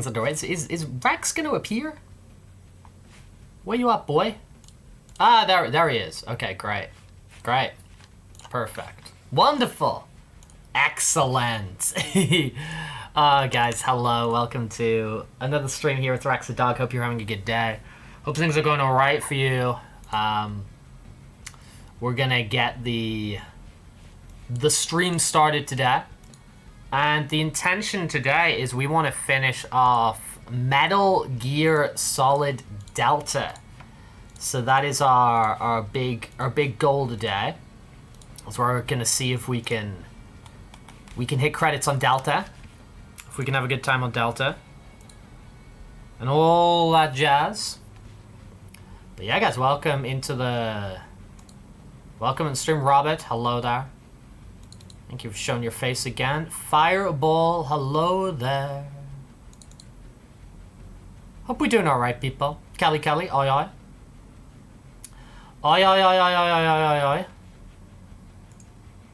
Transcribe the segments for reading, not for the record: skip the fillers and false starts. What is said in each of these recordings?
the door. Is Rex gonna appear? Where you at, boy? Ah, there he is. Okay, great. Great. Perfect. Wonderful. Excellent. Guys, hello. Welcome to another stream here with Rex the Dog. Hope you're having a good day. Hope things are going alright for you. We're gonna get the stream started today. And the intention today is we want to finish off Metal Gear Solid Delta. So that is our big goal today. So we're gonna see if we can hit credits on Delta, if we can have a good time on Delta, and all that jazz. But yeah, guys, welcome in stream, Robert. Hello there. Thank you for showing your face again. Fireball, hello there. Hope we're doing alright, people. Kelly, oi oi. Oi oi oi oi oi oi oi oi.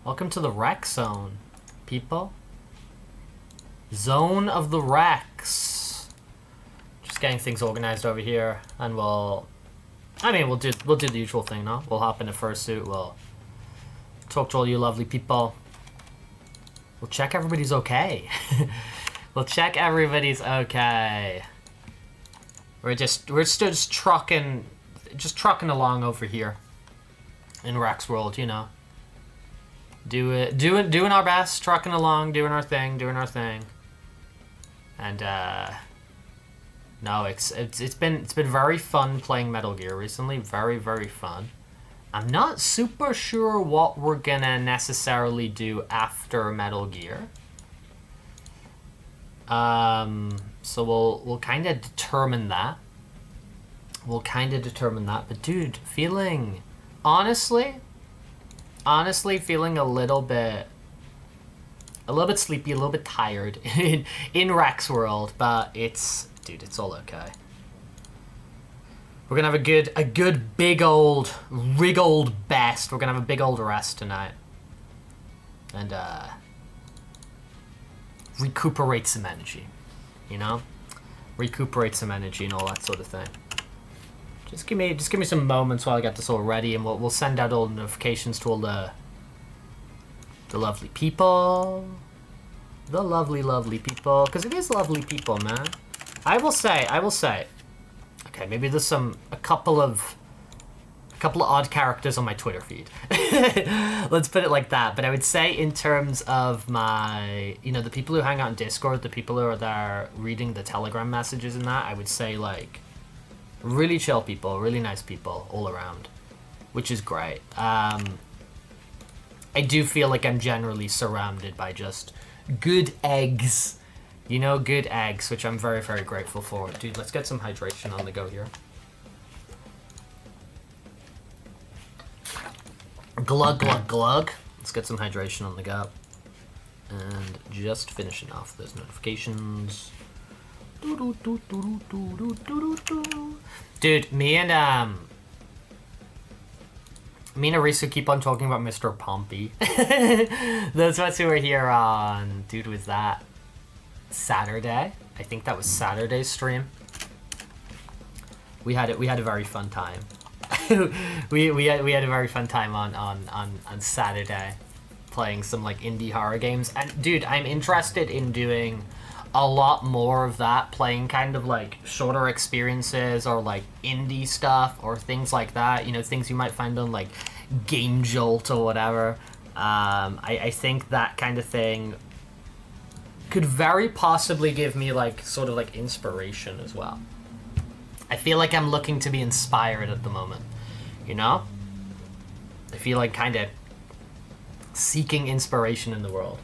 Welcome to the Rex Zone, people. Zone of the Rex. Just getting things organized over here, and we'll do the usual thing, no? We'll hop into Fursuit, we'll talk to all you lovely people. We'll check everybody's okay. We'll check everybody's okay. We're just trucking along over here in Rex World, you know. Doing our best, trucking along, doing our thing. And no, it's been very fun playing Metal Gear recently. Very, very fun. I'm not super sure what we're gonna necessarily do after Metal Gear. So we'll kind of determine that. But dude, honestly feeling a little bit sleepy, a little bit tired in Rex World, but it's all okay. We're gonna have a good big old best. We're gonna have a big old rest tonight. And recuperate some energy. You know? Recuperate some energy and all that sort of thing. Just give me some moments while I get this all ready, and we'll send out all the notifications to all the lovely people. The lovely people. Because it is lovely people, man. I will say. Okay, maybe there's a couple of odd characters on my Twitter feed. Let's put it like that. But I would say in terms of my, the people who hang out in Discord, the people who are there reading the Telegram messages and that, I would say like really chill people, really nice people all around, which is great. I do feel like I'm generally surrounded by just good eggs. Good eggs, which I'm very, very grateful for. Dude, let's get some hydration on the go here. Glug, glug, glug. Let's get some hydration on the go. And just finishing off those notifications. Dude, me and Risu keep on talking about Mr. Pompey. Those of us who were here on, dude, was that Saturday? I think that was Saturday's stream. We had a very fun time. we had a very fun time on Saturday playing some like indie horror games. And dude, I'm interested in doing a lot more of that, playing kind of like shorter experiences or like indie stuff or things like that, things you might find on like Game Jolt or whatever. I think that kind of thing could very possibly give me like sort of like inspiration as well. I feel like I'm looking to be inspired at the moment, I feel like kind of seeking inspiration in the world.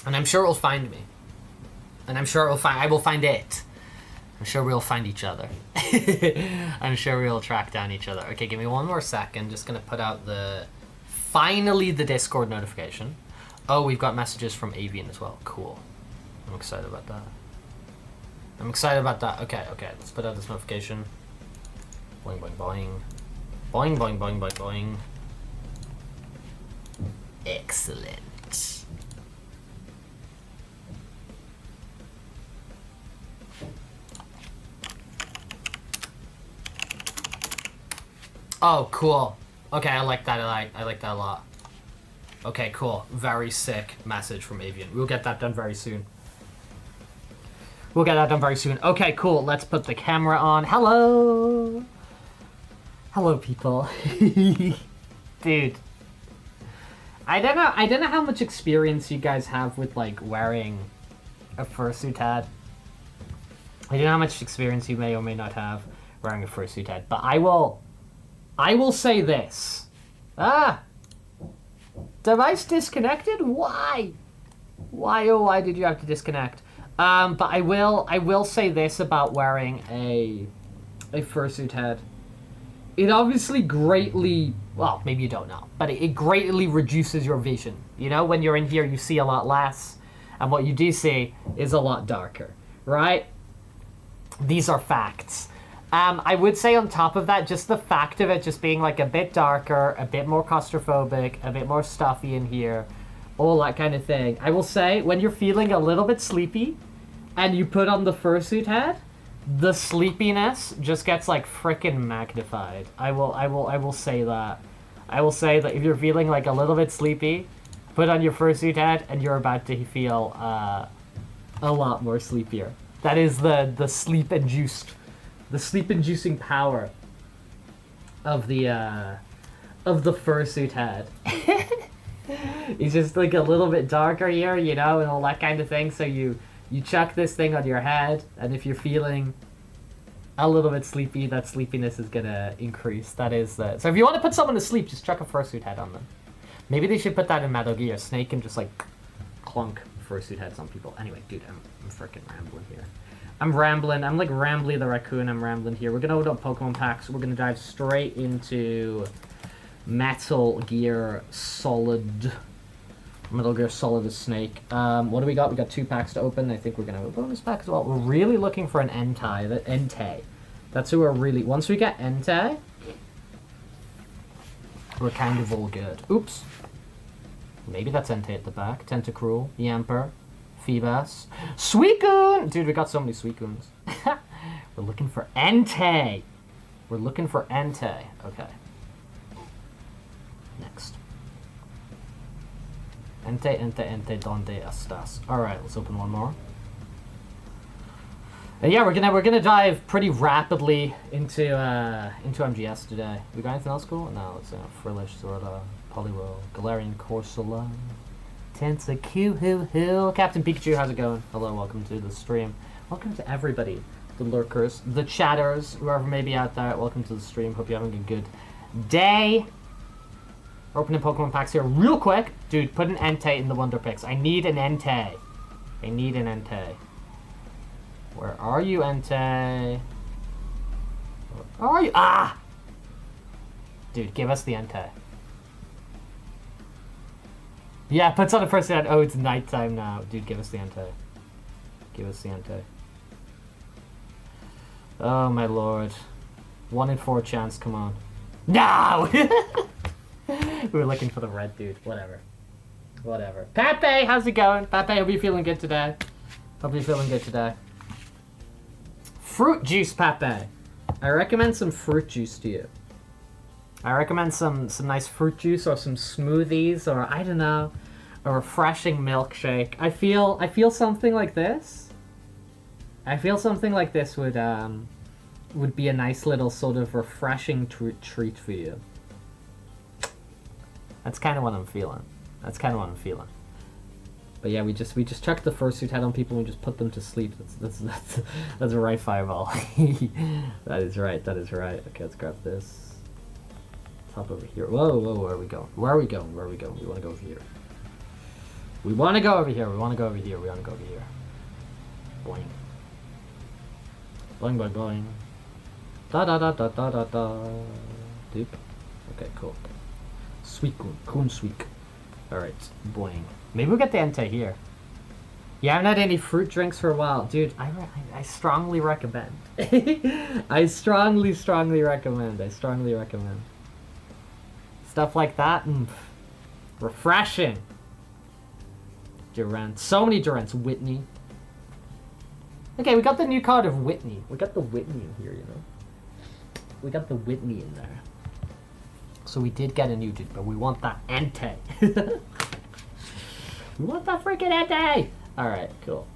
And I'm sure it will find me. And I'm sure I will find it. I'm sure we'll find each other. I'm sure we'll track down each other. Okay, give me one more second. Just gonna put out finally the Discord notification. Oh, we've got messages from Avian as well. Cool. I'm excited about that. Okay, let's put out this notification. Boing, boing, boing. Boing, boing, boing, boing, boing. Excellent. Oh, cool. Okay, I like that. I like that a lot. Okay, cool. Very sick message from Avian. We'll get that done very soon. We'll get that done very soon. Okay, cool. Let's put the camera on. Hello. Hello, people. Dude. I don't know how much experience you guys have with, like, wearing a fursuit head. I don't know how much experience you may or may not have wearing a fursuit head, but I will say this. Device disconnected? Why? Why, oh, why did you have to disconnect? But I will say this about wearing a fursuit head. It obviously greatly, well, maybe you don't know, but it greatly reduces your vision. You know, when you're in here, you see a lot less, and what you do see is a lot darker, right? These are facts. I would say on top of that, just the fact of it just being like a bit darker, a bit more claustrophobic, a bit more stuffy in here, all that kind of thing. I will say, when you're feeling a little bit sleepy and you put on the fursuit head, the sleepiness just gets like frickin' magnified. I will say that. I will say that if you're feeling like a little bit sleepy, put on your fursuit head and you're about to feel a lot more sleepier. That is the sleep-inducing power of the fursuit head. It's just like a little bit darker here, you know, and all that kind of thing. So you chuck this thing on your head, and if you're feeling a little bit sleepy, that sleepiness is gonna increase. That is the. So if you want to put someone to sleep, just chuck a fursuit head on them. Maybe they should put that in Metal Gear. Snake can just like clunk fursuit heads on people. Anyway, dude, I'm freaking rambling here. I'm rambling. I'm like Rambly the Raccoon. I'm rambling here. We're gonna open up Pokemon packs. We're gonna dive straight into Metal Gear Solid. Metal Gear Solid is Snake. What do we got? We got 2 packs to open. I think we're gonna have a bonus pack as well. We're really looking for an Entei. That's who we're really. Once we get Entei, we're kind of all good. Oops. Maybe that's Entei at the back. Tentacruel, Yamper, Feebas, Suicune! Dude, we got so many Suicunes. We're looking for Entei. We're looking for Entei. Okay. Next. Entei, donde estas? Alright, let's open one more. And yeah, we're gonna dive pretty rapidly into MGS today. We got anything else cool? No, it's Frillish, Zorda, Poliwhirl, Galarian Corsola, Tentacuhu, Captain Pikachu, how's it going? Hello, welcome to the stream. Welcome to everybody. The lurkers, the chatters, whoever may be out there, welcome to the stream. Hope you're having a good day. We're opening Pokemon packs here real quick. Dude, put an Entei in the Wonder Picks. I need an Entei. I need an Entei. Where are you, Entei? Where are you? Ah! Dude, give us the Entei. Yeah, puts on the first head. Oh, it's nighttime now. Dude, give us the Entei. Give us the Entei. Oh, my lord. 1 in 4 chance, come on. No! We were looking for the red dude. Whatever. Whatever. Pepe, how's it going? Pepe, hope you're feeling good today. Hope you're feeling good today. Fruit juice, Pepe. I recommend some fruit juice to you. I recommend some nice fruit juice or some smoothies or, I don't know, a refreshing milkshake. I feel something like this. I feel something like this would be a nice little sort of refreshing treat for you. That's kind of what I'm feeling. That's kind of what I'm feeling. But yeah, we just chuck the fursuit head on people and we just put them to sleep. That's a right fireball. That is right. That is right. Okay, let's grab this. Top over here. Whoa, where are we going? Where are we going? Where are we going? We want to go over here. We want to go over here. We want to go over here. We want to go over here. Boing. Boing, boing, boing. Da da da da da da da. Doop. Okay, cool. Coon Sweek. Alright, boing. Maybe we'll get the Entei here. You haven't had any fruit drinks for a while. Dude, I strongly recommend. I strongly recommend. I strongly recommend. Stuff like that. Refreshing. Durant. So many Durants. Whitney. Okay, we got the new card of Whitney. We got the Whitney in here, you know. We got the Whitney in there. So we did get a new dude, but we want that ente. We want that freaking ente! Alright, cool.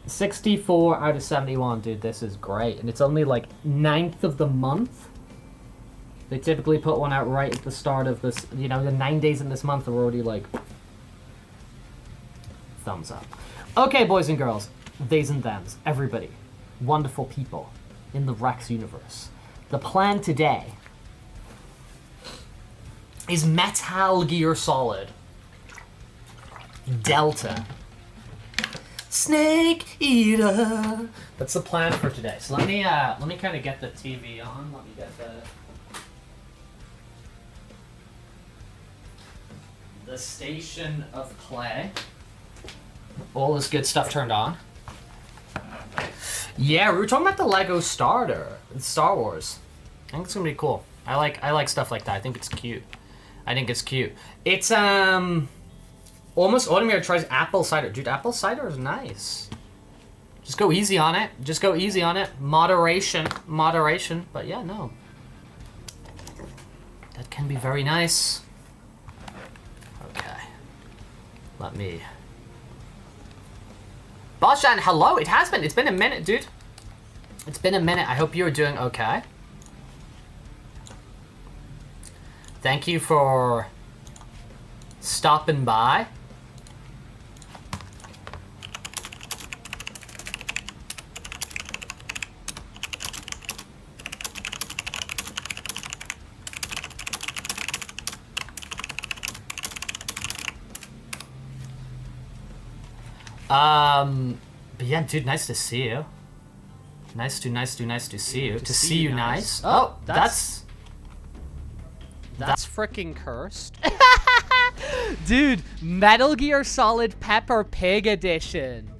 64 out of 71, dude. This is great. And it's only like 9th of the month. They typically put one out right at the start of this. You know, the 9 days in this month are already like... thumbs up. Okay, boys and girls. Theys and thems. Everybody. Wonderful people in the Rex universe. The plan today is Metal Gear Solid Delta Snake Eater. That's the plan for today. So let me kind of get the TV on. Let me get the station of play. All this good stuff turned on. Yeah, we were talking about the Lego Star Wars. I think it's gonna be cool. I like stuff like that. I think it's cute. It's almost Automator tries apple cider. Dude, apple cider is nice. Just go easy on it. Moderation. But yeah, no. That can be very nice. Okay. Let me... Boshan, hello. It's been a minute, dude. It's been a minute. I hope you're doing okay. Thank you for stopping by. But yeah, dude, nice to see you. Nice to see you. To see you nice. Oh, that's freaking cursed. Dude, Metal Gear Solid Pepper Pig Edition.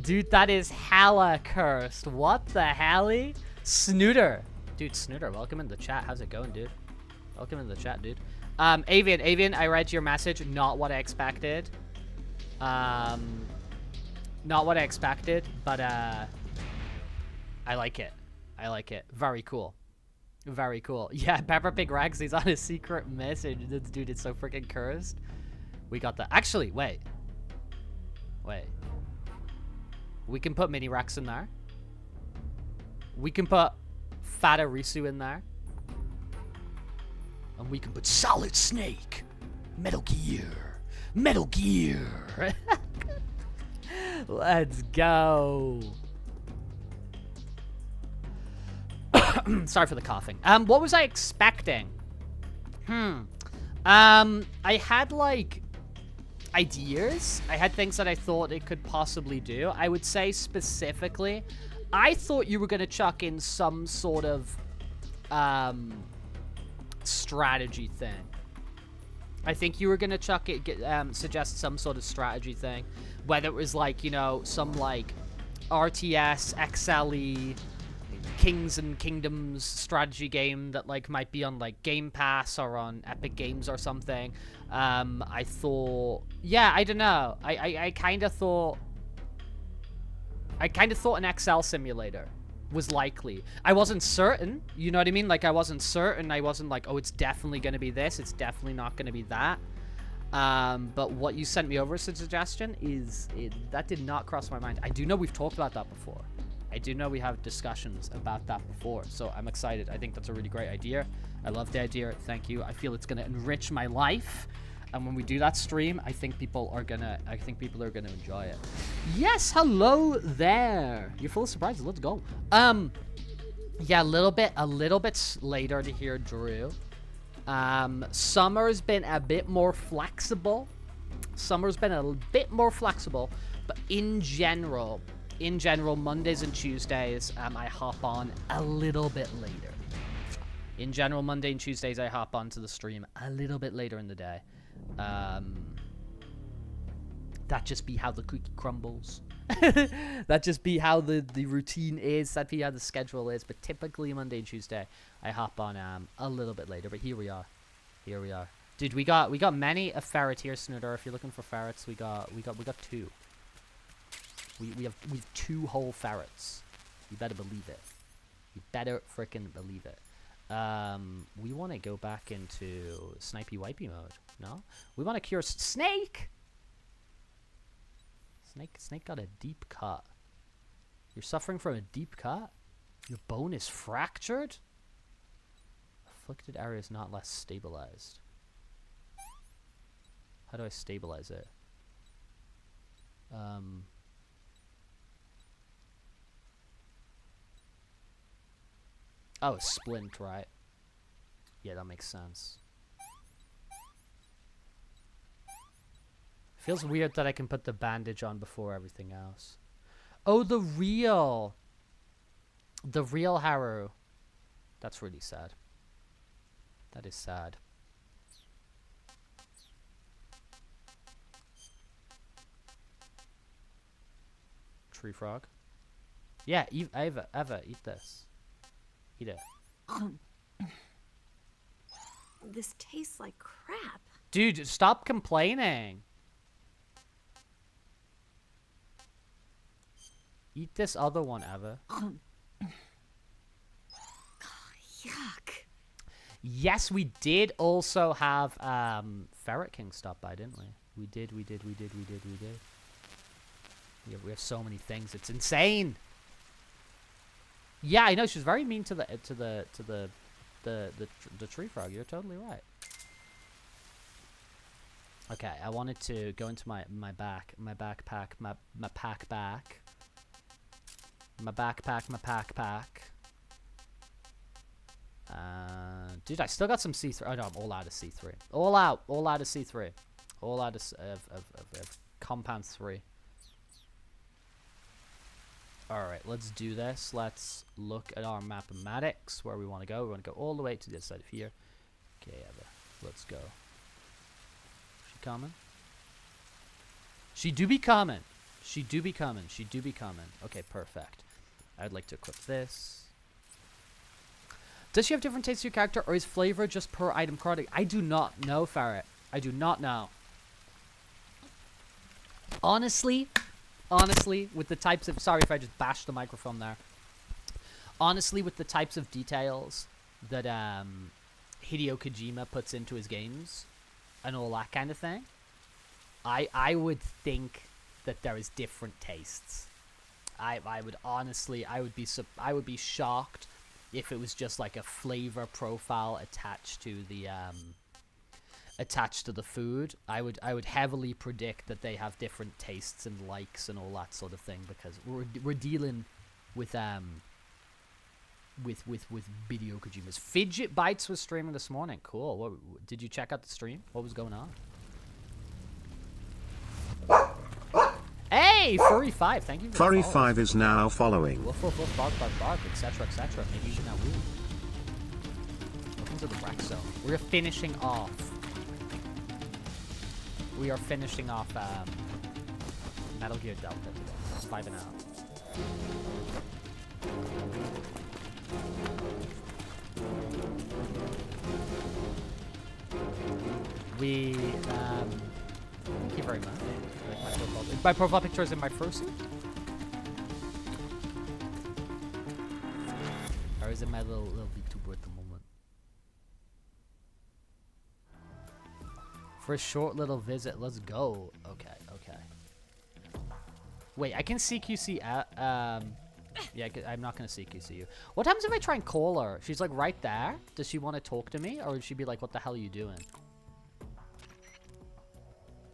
Dude, that is hella cursed. What the helly? Snooter. Dude, Snooter, welcome in the chat. How's it going, dude? Welcome in the chat, dude. Avian, I read your message. Not what I expected. Not what I expected, but I like it. Very cool. Very cool. Yeah, Peppa Pig Rex, he's on a secret message. Dude, it's so freaking cursed. We got that. Actually, wait. We can put Mini Rex in there. We can put Fat Arisu in there. And we can put Solid Snake. Metal Gear. Let's go. Sorry for the coughing. What was I expecting? I had like ideas. I had things that I thought it could possibly do. I would say specifically, I thought you were gonna chuck in some sort of strategy thing. I think you were gonna suggest some sort of strategy thing, whether it was like, you know, some like RTS, XLE, Kings and Kingdoms strategy game that like might be on like Game Pass or on Epic Games or something. I thought, yeah, I don't know. I kind of thought an Excel simulator was likely. I wasn't certain, you know what I mean? Like I wasn't certain. I wasn't like, oh, it's definitely going to be this. It's definitely not going to be that. But what you sent me over as a suggestion that did not cross my mind. I do know we've talked about that before. I do know we have discussions about that before, so I'm excited. I think that's a really great idea. I love the idea. Thank you. I feel it's going to enrich my life. And when we do that stream, I think people are gonna enjoy it. Yes, hello there. You're full of surprises. Let's go. Yeah, a little bit later to hear Drew. Summer's been a bit more flexible. But in general, Mondays and Tuesdays, I hop on a little bit later. In general, Monday and Tuesdays, I hop onto the stream a little bit later in the day. That just be how the cookie crumbles. That just be how the routine is. That be how the schedule is. But typically Monday and Tuesday, I hop on a little bit later. But here we are. Dude, we got many a ferret here, Snooter. If you're looking for ferrets, we got two. We have 2 whole ferrets. You better believe it. You better freaking believe it. We want to go back into snipey wipey mode. No, we want to cure Snake. Snake got a deep cut. You're suffering from a deep cut. Your bone is fractured. Afflicted area is not less stabilized. How do I stabilize it? Oh, a splint, right? Yeah, that makes sense. Feels weird that I can put the bandage on before everything else. Oh, the real Haru. That's really sad. That is sad. Tree frog. Yeah, Eva, eat this. Eat it. This tastes like crap. Dude, stop complaining. Eat this other one, Eva. Yuck. Yes, we did also have Ferret King stop by, didn't we? We did. Yeah, we have so many things. It's insane. Yeah, I know. She was very mean to the tree frog. You're totally right. Okay, I wanted to go into my pack back. Dude, I still got some C3. Oh no, I'm all out of C3. All out of C3. All out of compound 3. Alright, let's do this. Let's look at our mathematics, where we want to go. We want to go all the way to this side of here. Okay, Eva, let's go. She coming? She do be coming. Okay, perfect. I'd like to equip this. Does she have different tastes to your character, or is flavor just per item card? I do not know, Ferret. I do not know. Honestly, with the types of... Sorry if I just bashed the microphone there. Honestly, with the types of details that Hideo Kojima puts into his games and all that kind of thing, I would think that there is different tastes. I would honestly... I would be shocked if it was just like a flavor profile attached to the food. I would heavily predict that they have different tastes and likes and all that sort of thing, because we're dealing with Hideo Kojima's. Fidget Bites was streaming this morning. Cool. What did you check out the stream? What was going on? Hey, Furry5, thank you for Furry5 is now following. Woof, woof, woof, bark, bark, bark, etc., etc. Maybe even now woo. Welcome to the wreck zone. We're finishing off. We are finishing off Metal Gear Delta today. 5 and out. We thank you very much. My profile picture is in my Fursuit? Or is it my little vtuber at the moment? For a short little visit, let's go. Okay. Wait, I can CQC at, yeah, I'm not gonna CQC you. What happens if I try and call her? She's like right there. Does she want to talk to me? Or would she be like, what the hell are you doing?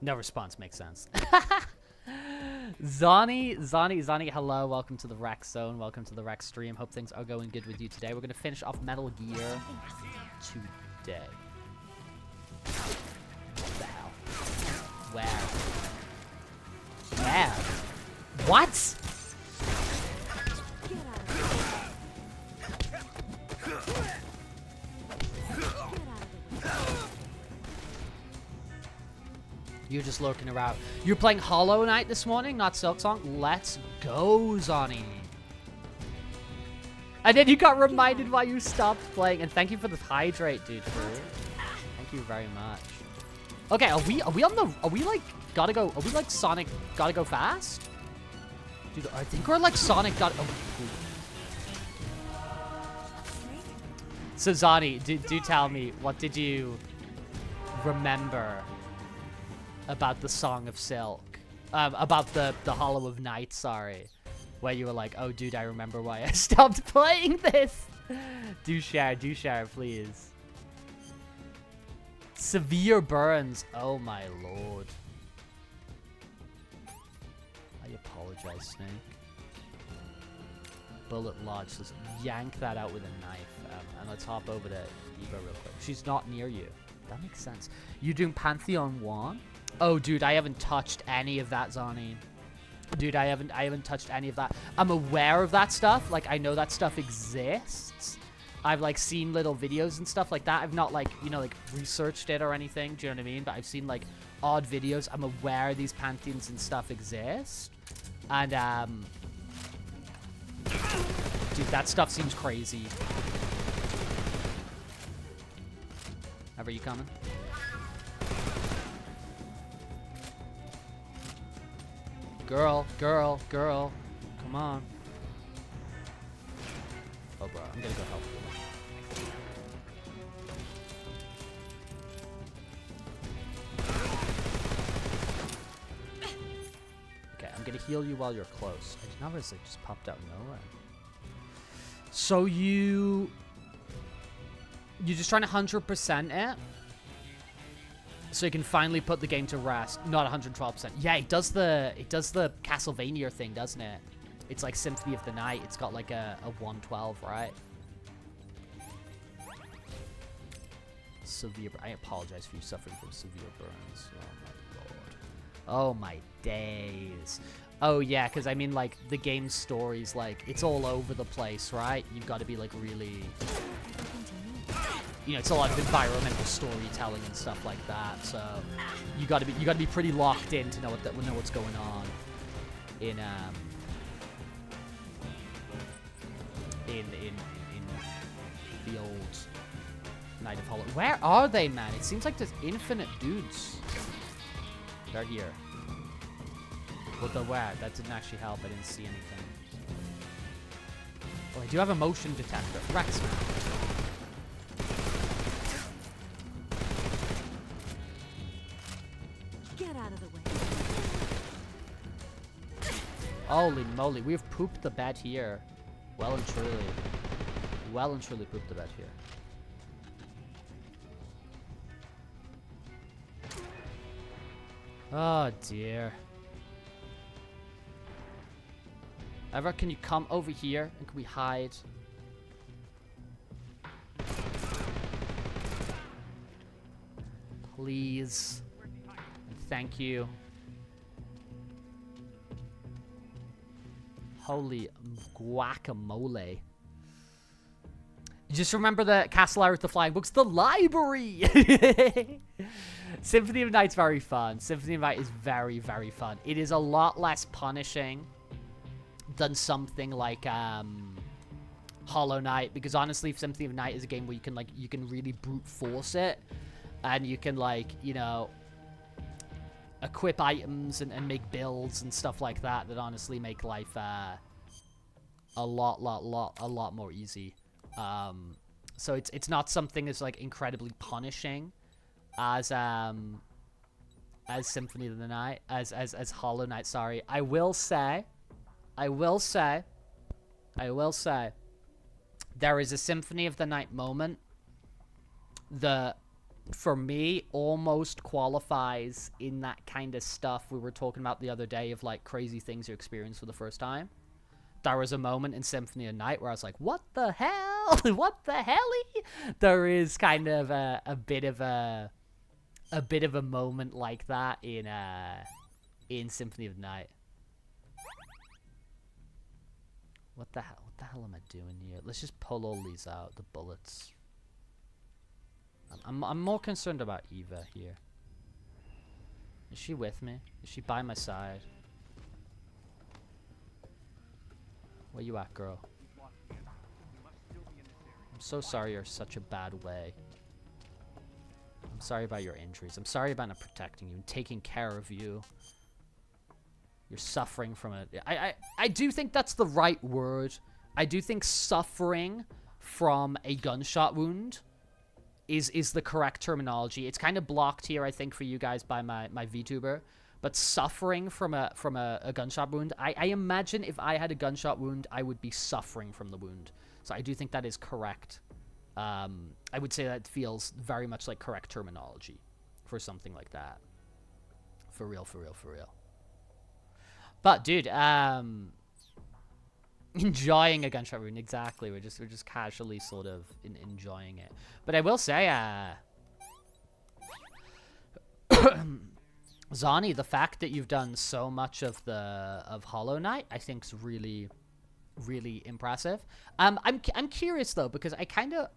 No response makes sense. Zani, hello. Welcome to the Wreck Zone. Welcome to the Wreck stream. Hope things are going good with you today. We're going to finish off Metal Gear today. What the hell? Where? What? You're just lurking around. You're playing Hollow Knight this morning, not Silksong? Let's go, Zani. And then you got reminded why you stopped playing. And thank you for the hydrate, dude. Thank you very much. Okay, are we like Sonic gotta go fast? Dude, I think we're like Sonic gotta... Oh, cool. So Zani, do tell me, what did you remember about the Song of Silk? About the Hollow of Night, sorry. Where you were like, oh dude, I remember why I stopped playing this. Do share, please. Severe burns. Oh my lord. I apologize, Snake. Bullet lodge. Let's yank that out with a knife. And let's hop over to Eva real quick. She's not near you. That makes sense. You doing Pantheon 1? Oh, dude, I haven't touched any of that, Zani. Dude, I haven't touched any of that. I'm aware of that stuff. Like, I know that stuff exists. I've, like, seen little videos and stuff like that. I've not, like, you know, like, researched it or anything. Do you know what I mean? But I've seen, like, odd videos. I'm aware these pantheons and stuff exist. And, dude, that stuff seems crazy. Ever you coming? Girl. Come on. Oh, bro. I'm gonna go help you. Okay, I'm gonna heal you while you're close. I did not realize it just popped out of nowhere. So you're just trying to 100% it? So you can finally put the game to rest. Not 112%. Yeah, it does the Castlevania thing, doesn't it? It's like Symphony of the Night. It's got like a 112, right? Severe. I apologize for you suffering from severe burns. Oh my lord. Oh my days. Oh yeah, because I mean, like, the game's story's like, it's all over the place, right? You've got to be like really, you know, it's a lot of environmental storytelling and stuff like that. So you got to be pretty locked in to know what's going on in the old Night of Hollow. Where are they, man? It seems like there's infinite dudes. They're here. But the where? That didn't actually help. I didn't see anything. Oh, I do have a motion detector. Rex, man. Get out of the way. Holy moly, we've pooped the bed here. Well and truly. Well and truly pooped the bed here. Oh dear. Ever, can you come over here and can we hide? Please. And thank you. Holy guacamole. Just remember the Castle with the Flying Books, the library! Symphony of Night's very fun. Symphony of Night is very, very fun. It is a lot less punishing than something like Hollow Knight, because honestly, Symphony of Night is a game where you can really brute force it, and you can, like, you know, equip items and make builds and stuff like that honestly make life a lot more easy. So it's not something that's like incredibly punishing as Symphony of the Night, as Hollow Knight. Sorry, I will say, there is a Symphony of the Night moment that, for me, almost qualifies in that kind of stuff we were talking about the other day of, like, crazy things you experience for the first time. There was a moment in Symphony of Night where I was like, what the hell? What the helly? There is kind of a bit of a moment like that in Symphony of the Night. What the hell am I doing here? Let's just pull all these out, the bullets. I'm more concerned about Eva here. Is she with me? Is she by my side? Where you at, girl? I'm so sorry you're such a bad way. I'm sorry about your injuries. I'm sorry about not protecting you and taking care of you. You're suffering from it. I do think that's the right word. I do think suffering from a gunshot wound is the correct terminology. It's kind of blocked here, I think, for you guys by my VTuber. But suffering from a gunshot wound, I imagine if I had a gunshot wound, I would be suffering from the wound. So I do think that is correct. I would say that feels very much like correct terminology for something like that. For real, for real, for real. But dude, enjoying a gunshot wound, exactly. We're just casually sort of enjoying it. But I will say, Zani, the fact that you've done so much of Hollow Knight, I think is really, really impressive. I'm curious though, because I kind of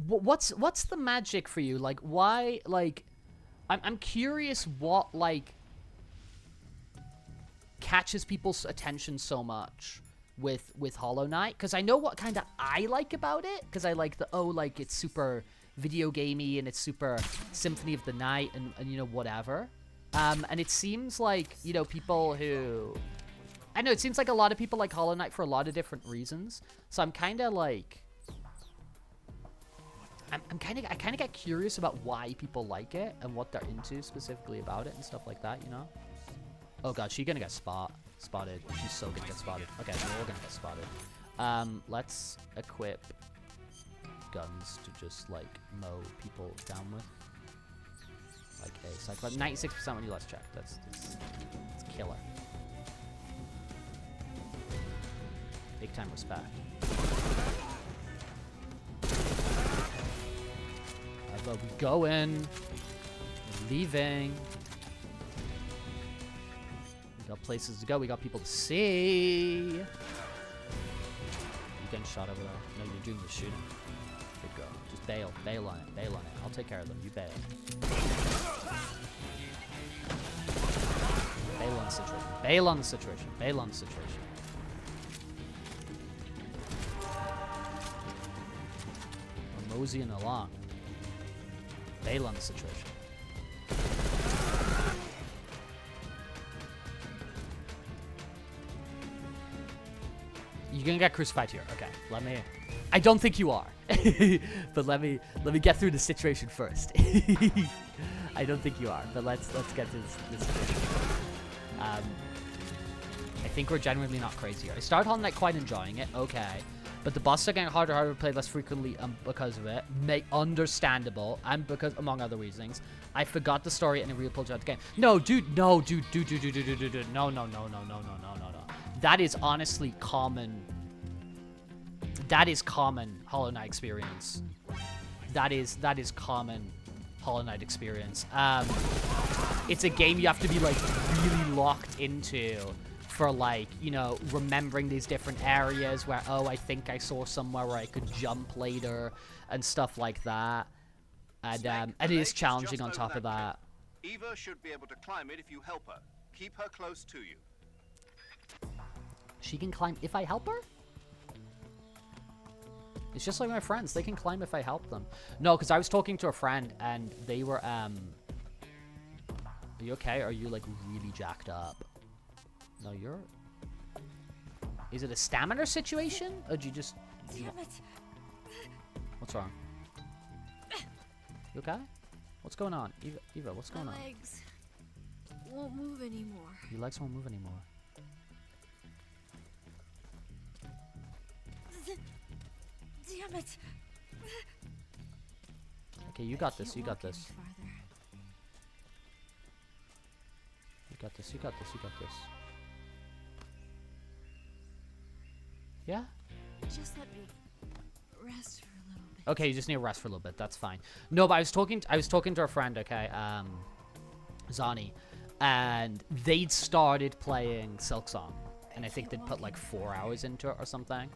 what's the magic for you? Like, why? Like, I'm curious what like catches people's attention so much with Hollow Knight, because I know what kind of I like about it, because I like the like it's super video gamey and it's super Symphony of the Night and you know, whatever. And it seems like, you know, people who I know it seems like a lot of people like Hollow Knight for a lot of different reasons. So I'm kind of like I kind of get curious about why people like it and what they're into specifically about it and stuff like that, you know? Oh god, she's gonna get spotted. She's so gonna get spotted. Okay, we're all gonna get spotted. Let's equip guns to just like mow people down with. Like a cyclone. 96% when you last check. That's killer. Big time respect. But we go in, we're leaving. We got places to go. We got people to see. You getting shot over there? No, you're doing the shooting. Good girl. Just bail on it. I'll take care of them. You bail. Bail on the situation. Bail on the situation. Bail on the situation. We're moseying along. Bail on the situation. You're gonna get crucified here. Okay, let me. I don't think you are, but let me get through the situation first. I don't think you are, but let's get to this situation. I think we're genuinely not crazy here. I started Hollow Knight quite enjoying it. Okay. But the bosses are getting harder and harder to play less frequently because of it. Understandable. And because, among other reasons, I forgot the story and it really pulled you out the game. No, dude. No, dude. No. That is honestly common. That is common Hollow Knight experience. That is common Hollow Knight experience. It's a game you have to be, like, really locked into. For, like, you know, remembering these different areas where, oh, I think I saw somewhere where I could jump later and stuff like that. And it is challenging on top of that. Eva should be able to climb it if you help her. Keep her close to you. She can climb if I help her? It's just like my friends. They can climb if I help them. No, because I was talking to a friend and they were, Are you okay? Are you, like, really jacked up? No, you're... Is it a stamina situation? Or do you just... Damn it. What's wrong? You okay? What's going on? Eva, what's going on? My legs won't move anymore. Your legs won't move anymore. Damn it. Okay, you got this, you got this. You got this, you got this, you got this. Yeah? Just let me rest for a little bit. Okay, you just need to rest for a little bit. That's fine. No, but I was talking to a friend, okay, Zani, and they'd started playing Silksong, and I think they'd put like 4 hours into it or something.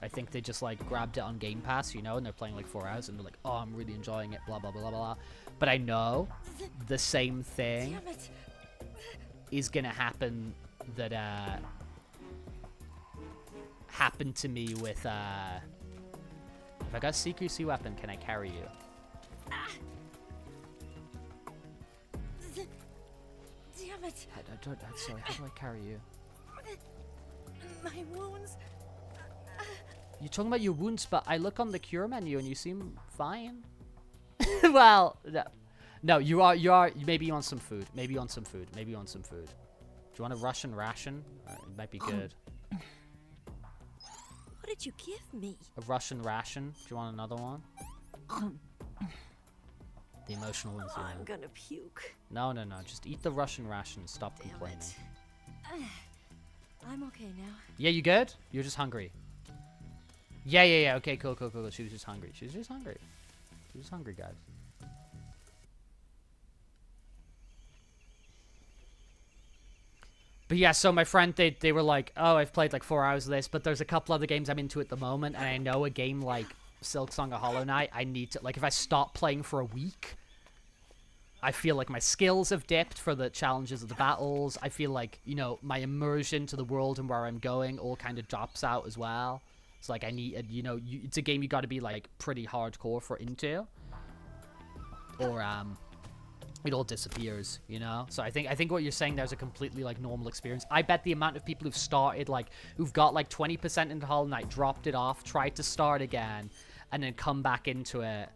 I think they just like grabbed it on Game Pass, you know, and they're playing like 4 hours, and they're like, oh, I'm really enjoying it, blah blah blah blah blah. But I know the same thing is gonna happen that happened to me with if I got a CQC weapon, can I carry you? Damn it. Sorry, how do I carry you? My wounds. You're talking about your wounds, but I look on the cure menu and you seem fine. Well, no, you are. Maybe you want some food. Maybe you want some food. Maybe you want some food. Do you want a Russian ration? It might be good. What did you give me? A Russian ration? Do you want another one? The emotional ones. Oh, I'm gonna puke. No. Just eat the Russian ration and stop Damn complaining. it. I'm okay now. Yeah, you good? You're just hungry. Yeah. Okay, cool. She was just hungry. She was just hungry, guys. But yeah, so my friend, they were like, oh, I've played like 4 hours of this, but there's a couple other games I'm into at the moment, and I know a game like Silk Song or Hollow Knight, I need to, like, if I stop playing for a week, I feel like my skills have dipped for the challenges of the battles. I feel like, you know, my immersion to the world and where I'm going all kind of drops out as well. It's like I need, you know, it's a game you got to be like pretty hardcore for into, or it all disappears, you know. So I think what you're saying there's a completely like normal experience. I bet the amount of people who've started like who've got like 20% into Hollow Knight, dropped it off, tried to start again, and then come back into it.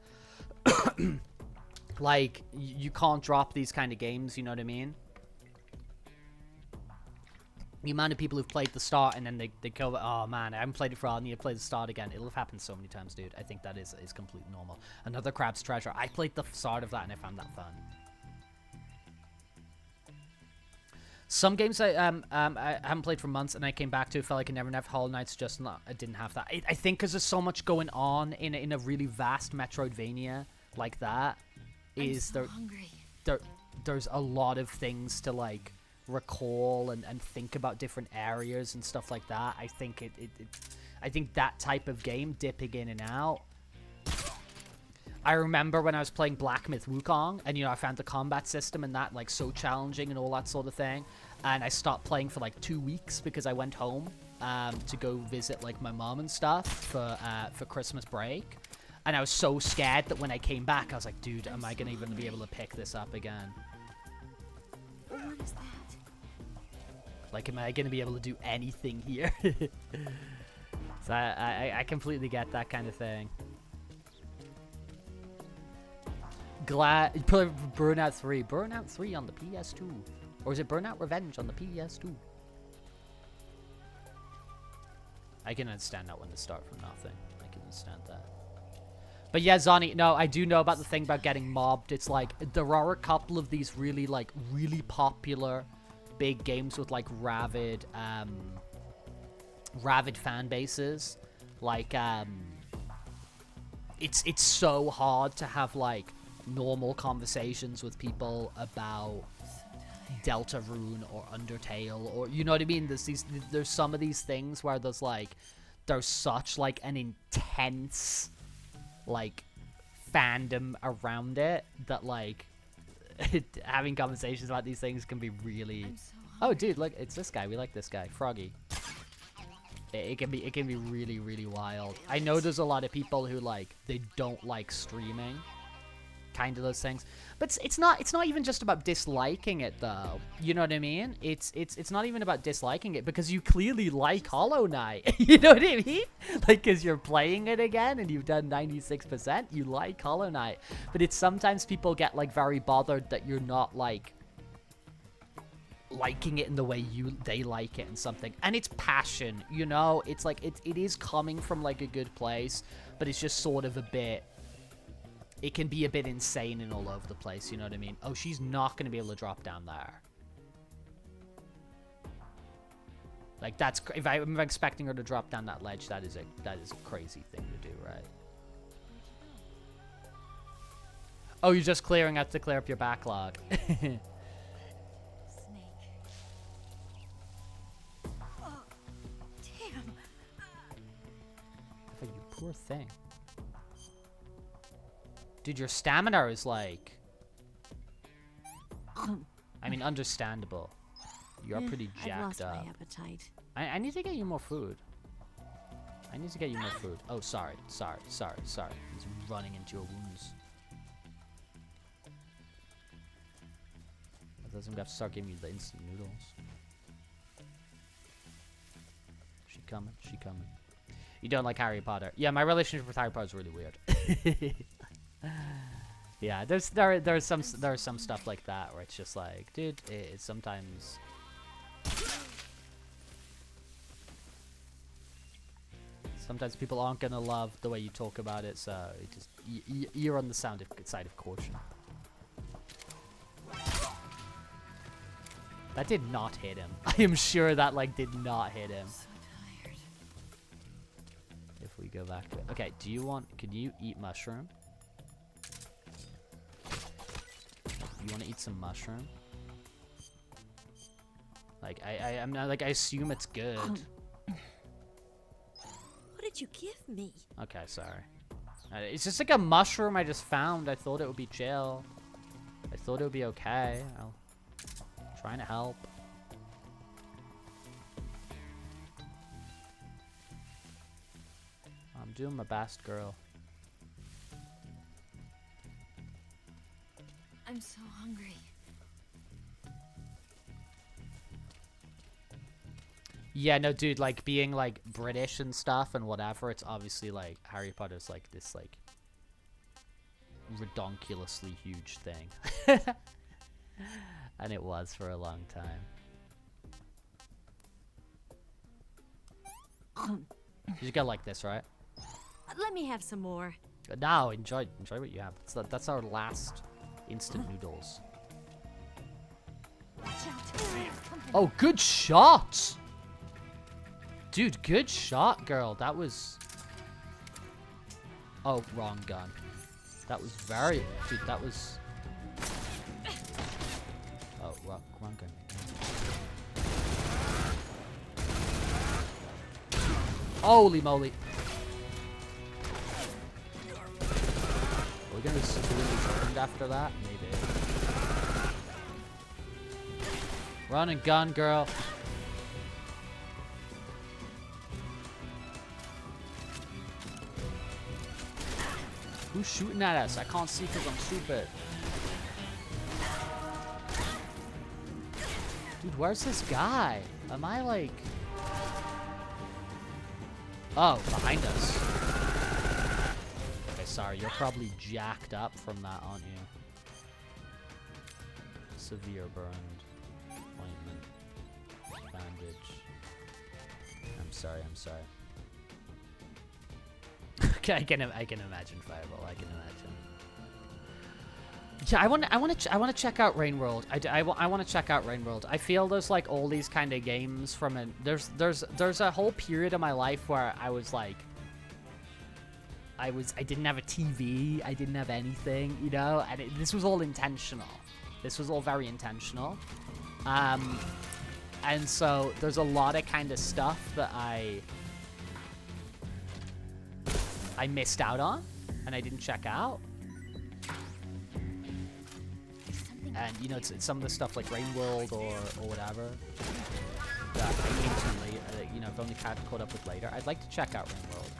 Like you can't drop these kind of games, you know what I mean? The amount of people who've played the start and then they go, oh man, I haven't played it for a while, I need to play the start again. It'll have happened so many times, dude. I think that is completely normal. Another Crab's Treasure. I played the start of that and I found that fun. Some games I haven't played for months and I came back to, felt like I never have. Hollow Knight's just not, I didn't have that. I think because there's so much going on in a really vast Metroidvania like that, there's a lot of things to like recall and think about different areas and stuff like that. I think I think that type of game, dipping in and out. I remember when I was playing Black Myth Wukong, and you know I found the combat system and that like so challenging and all that sort of thing, and I stopped playing for like 2 weeks because I went home to go visit like my mom and stuff for Christmas break, and I was so scared that when I came back I was like, dude, am I gonna even be able to pick this up again? What is that? Like, am I gonna be able to do anything here? So I completely get that kind of thing. Glad Burnout 3. Burnout 3 on the PS2. Or is it Burnout Revenge on the PS2? I can understand that when they start from nothing. I can understand that. But yeah, Zani, no, I do know about the thing about getting mobbed. It's like, there are a couple of these really popular big games with like rabid fan bases. Like, it's so hard to have like normal conversations with people about Deltarune or Undertale, or you know what I mean. There's some of these things where there's such like an intense like fandom around it that like having conversations about these things can be really. Oh, dude, look, it's this guy. We like this guy, Froggy. It can be really wild. I know there's a lot of people who like they don't like streaming, kind of those things. But it's not even just about disliking it though. You know what I mean? It's not even about disliking it, because you clearly like Hollow Knight. You know what I mean? Like, because you're playing it again and you've done 96%, you like Hollow Knight. But it's sometimes people get like very bothered that you're not like liking it in the way they like it and something. And it's passion, you know? It's like it is coming from like a good place, but it's just sort of a bit, it can be a bit insane and all over the place, you know what I mean? Oh, she's not going to be able to drop down there. Like, that's, if I'm expecting her to drop down that ledge, that is a crazy thing to do, right? Oh, you're just clearing out to clear up your backlog. Snake. Oh, damn. You poor thing. Dude, your stamina is like... I mean, understandable. You're pretty jacked I've lost up. my appetite. I need to get you more food. I need to get you more food. Oh, sorry. He's running into your wounds. That doesn't have to start giving you the instant noodles. coming. She coming. You don't like Harry Potter? Yeah, my relationship with Harry Potter is really weird. Yeah, there's some stuff like that where it's just like, dude, it's sometimes. Sometimes people aren't gonna love the way you talk about it, so it just you're on the side of caution. That did not hit him. I am sure that like did not hit him. So tired. If we go back to it. Okay, can you eat mushroom? You want to eat some mushroom? Like I'm not like I assume it's good. What did you give me? Okay, sorry. It's just like a mushroom I just found. I thought it would be chill. I thought it would be okay. I'm trying to help. I'm doing my best, girl. I'm so hungry. Yeah, no, dude, like, being, like, British and stuff and whatever, it's obviously, like, Harry Potter's, like, this, like, redonkulously huge thing. And it was for a long time. You go like this, right? Let me have some more. Now, enjoy what you have. That's our last instant noodles. Watch out. Oh, good shot! Dude, good shot, girl. That was... Oh, wrong gun. That was very... Dude, that was... Oh, wrong gun. Holy moly. Are we gonna be turned after that? Maybe. Run and gun, girl. Who's shooting at us? I can't see because I'm stupid. Dude, where's this guy? Am I like... Oh, behind us. Okay, sorry. You're probably jacked up from that, aren't you? Severe burned. Ointment. Bandage. I'm sorry. Okay, I can imagine Fireball. I can imagine. Yeah, I want to check out Rain World. I want to check out Rain World. I feel there's like all these kind of games from an there's a whole period of my life where I was like I didn't have a TV, I didn't have anything, you know, and this was all intentional. This was all very intentional. And so there's a lot of kind of stuff that I missed out on and I didn't check out. And, you know, it's some of the stuff like Rain World or whatever that I came to late, you know, I've only caught up with later. I'd like to check out Rain World.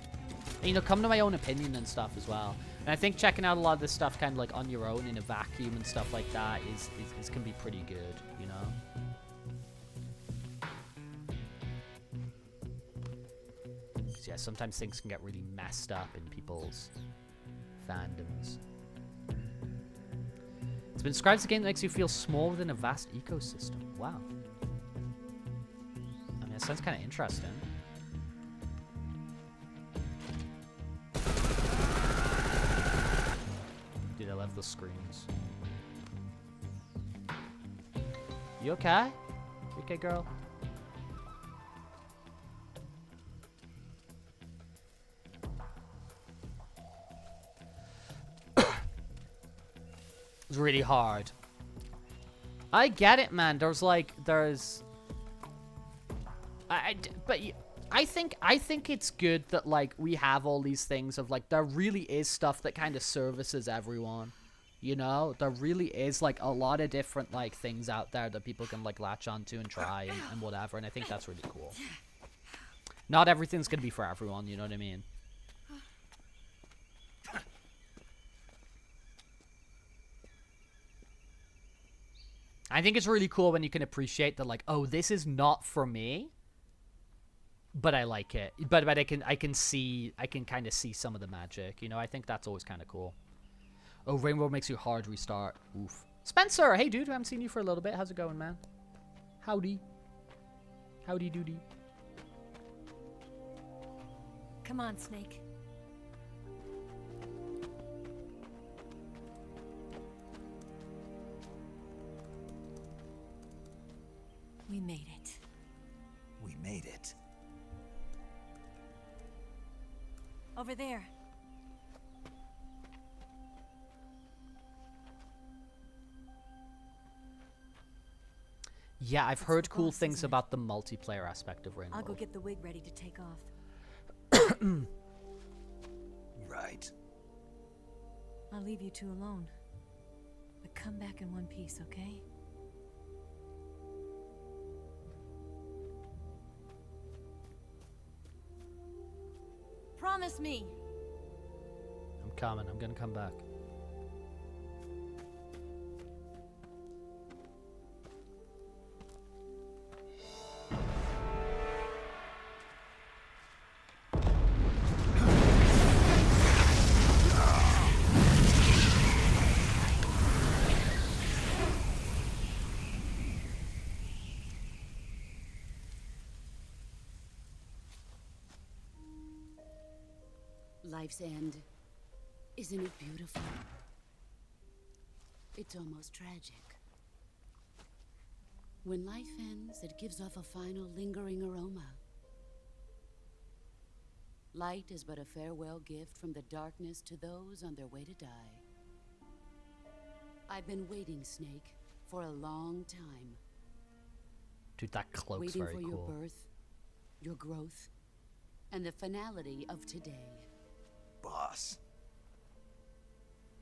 And, you know, come to my own opinion and stuff as well. And I think checking out a lot of this stuff kind of like on your own in a vacuum and stuff like that is can be pretty good, you know? Yeah, sometimes things can get really messed up in people's fandoms. It's been described as a game that makes you feel small within a vast ecosystem. Wow. I mean, that sounds kind of interesting. Dude, I love the screens. You okay? You okay, girl? It's really hard. I get it, man. I think it's good that like we have all these things of like there really is stuff that kind of services everyone. You know, there really is like a lot of different like things out there that people can like latch onto and try and whatever, and I think that's really cool. Not everything's gonna be for everyone, you know what I mean? I think it's really cool when you can appreciate that, like, oh, this is not for me. but I like it. But I can kind of see some of the magic. You know, I think that's always kind of cool. Oh, Rainbow makes you hard restart. Oof. Spencer, hey dude, I haven't seen you for a little bit. How's it going, man? Howdy. Howdy doody. Come on, Snake. We made it. We made it. Over there. Yeah, I've That's heard the cool boss, things isn't it? about the multiplayer aspect of Rainbow. I'll go get the wig ready to take off. Right. I'll leave you two alone. But come back in one piece, okay? Promise me! I'm coming. I'm gonna come back. Life's end. Isn't it beautiful? It's almost tragic. When life ends, it gives off a final lingering aroma. Light is but a farewell gift from the darkness to those on their way to die. I've been waiting, Snake, for a long time. Dude, that cloak's Waiting very for cool. your birth, your growth, and the finality of today. Boss.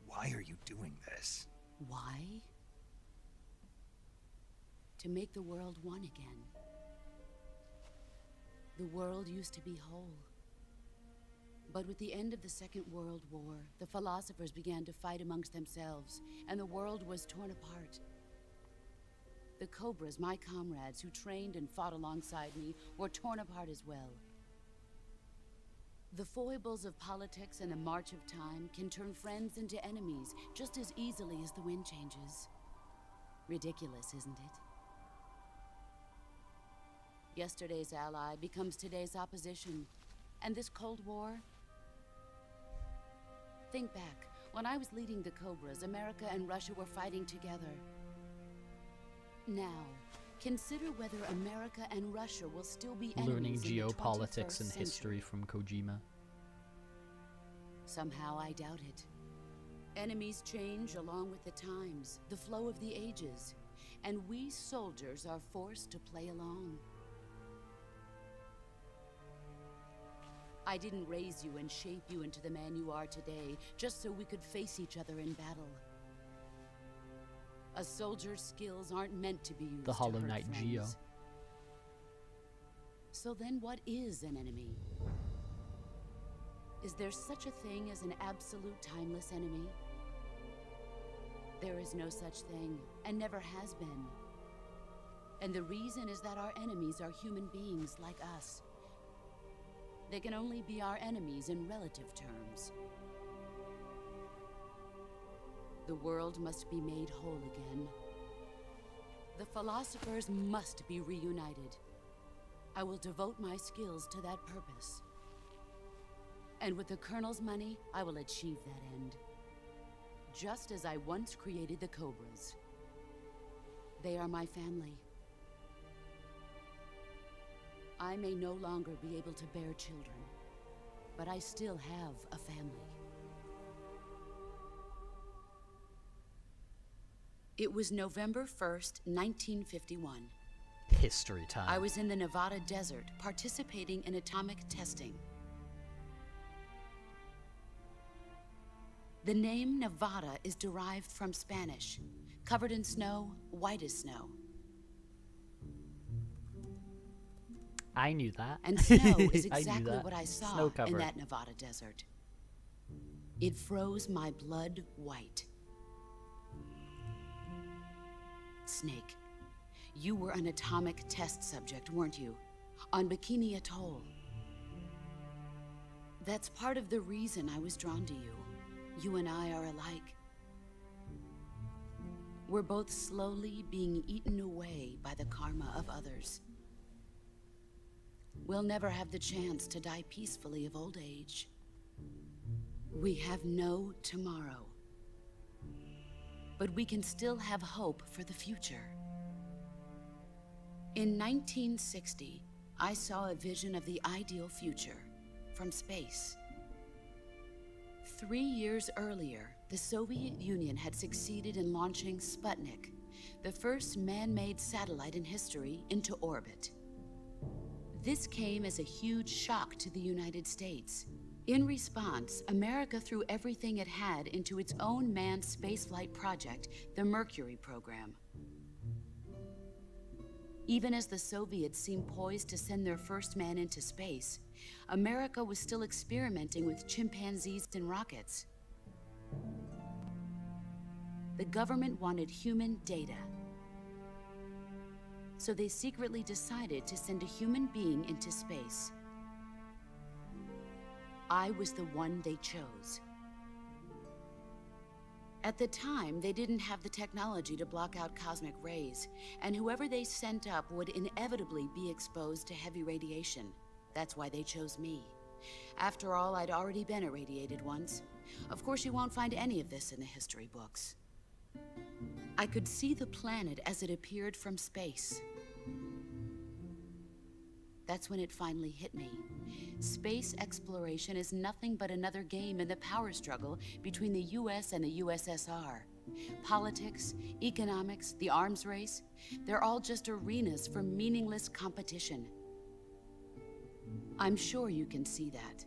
Why are you doing this? Why? To make the world one again. The world used to be whole. But with the end of the Second World War, the philosophers began to fight amongst themselves, and the world was torn apart. The Cobras, my comrades who trained and fought alongside me, were torn apart as well. The foibles of politics and the march of time can turn friends into enemies just as easily as the wind changes. Ridiculous, isn't it? Yesterday's ally becomes today's opposition. And this Cold War? Think back. When I was leading the Cobras, America and Russia were fighting together. Now, consider whether America and Russia will still be Learning enemies in the geopolitics 21st and century. history from Kojima. Somehow I doubt it. Enemies change along with the times, the flow of the ages, and we soldiers are forced to play along. I didn't raise you and shape you into the man you are today just so we could face each other in battle. A soldier's skills aren't meant to be used The to Hollow hurt Knight friends. Geo. So then what is an enemy? Is there such a thing as an absolute timeless enemy? There is no such thing, and never has been. And the reason is that our enemies are human beings like us. They can only be our enemies in relative terms. The world must be made whole again. The philosophers must be reunited. I will devote my skills to that purpose. And with the Colonel's money, I will achieve that end. Just as I once created the Cobras. They are my family. I may no longer be able to bear children, but I still have a family. It was November 1st, 1951. History time. I was in the Nevada desert participating in atomic testing. The name Nevada is derived from Spanish. Covered in snow, white as snow. I knew that. And snow is I knew exactly that. what I saw Snow cover. in that Nevada desert. It froze my blood white. Snake, you were an atomic test subject, weren't you? on Bikini Atoll. That's part of the reason I was drawn to you. You and I are alike. We're both slowly being eaten away by the karma of others. We'll never have the chance to die peacefully of old age. We have no tomorrow. But we can still have hope for the future. In 1960, I saw a vision of the ideal future from space. 3 years earlier, the Soviet Union had succeeded in launching Sputnik, the first man-made satellite in history, into orbit. This came as a huge shock to the United States. In response, America threw everything it had into its own manned spaceflight project, the Mercury program. Even as the Soviets seemed poised to send their first man into space, America was still experimenting with chimpanzees and rockets. The government wanted human data. So they secretly decided to send a human being into space. I was the one they chose. At the time, they didn't have the technology to block out cosmic rays, and whoever they sent up would inevitably be exposed to heavy radiation. That's why they chose me. After all, I'd already been irradiated once. Of course, you won't find any of this in the history books. I could see the planet as it appeared from space. That's when it finally hit me. Space exploration is nothing but another game in the power struggle between the US and the USSR. Politics, economics, the arms race, they're all just arenas for meaningless competition. I'm sure you can see that,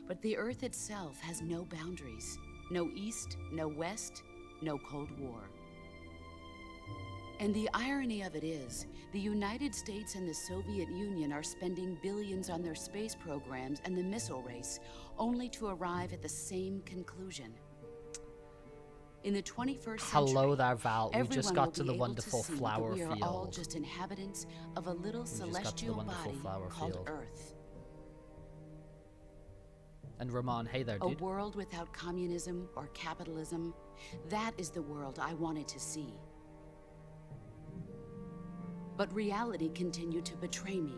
but the Earth itself has no boundaries. No East, no West, no Cold War. And the irony of it is, the United States and the Soviet Union are spending billions on their space programs and the missile race, only to arrive at the same conclusion. In the 21st century, Hello there, Val. We everyone just will got to be the able wonderful to see flower that we are all field. just inhabitants of a little We just got to the celestial wonderful body flower called field. Earth. And Ramon, hey there, A dude. world without communism or capitalism, that is the world I wanted to see. But reality continued to betray me.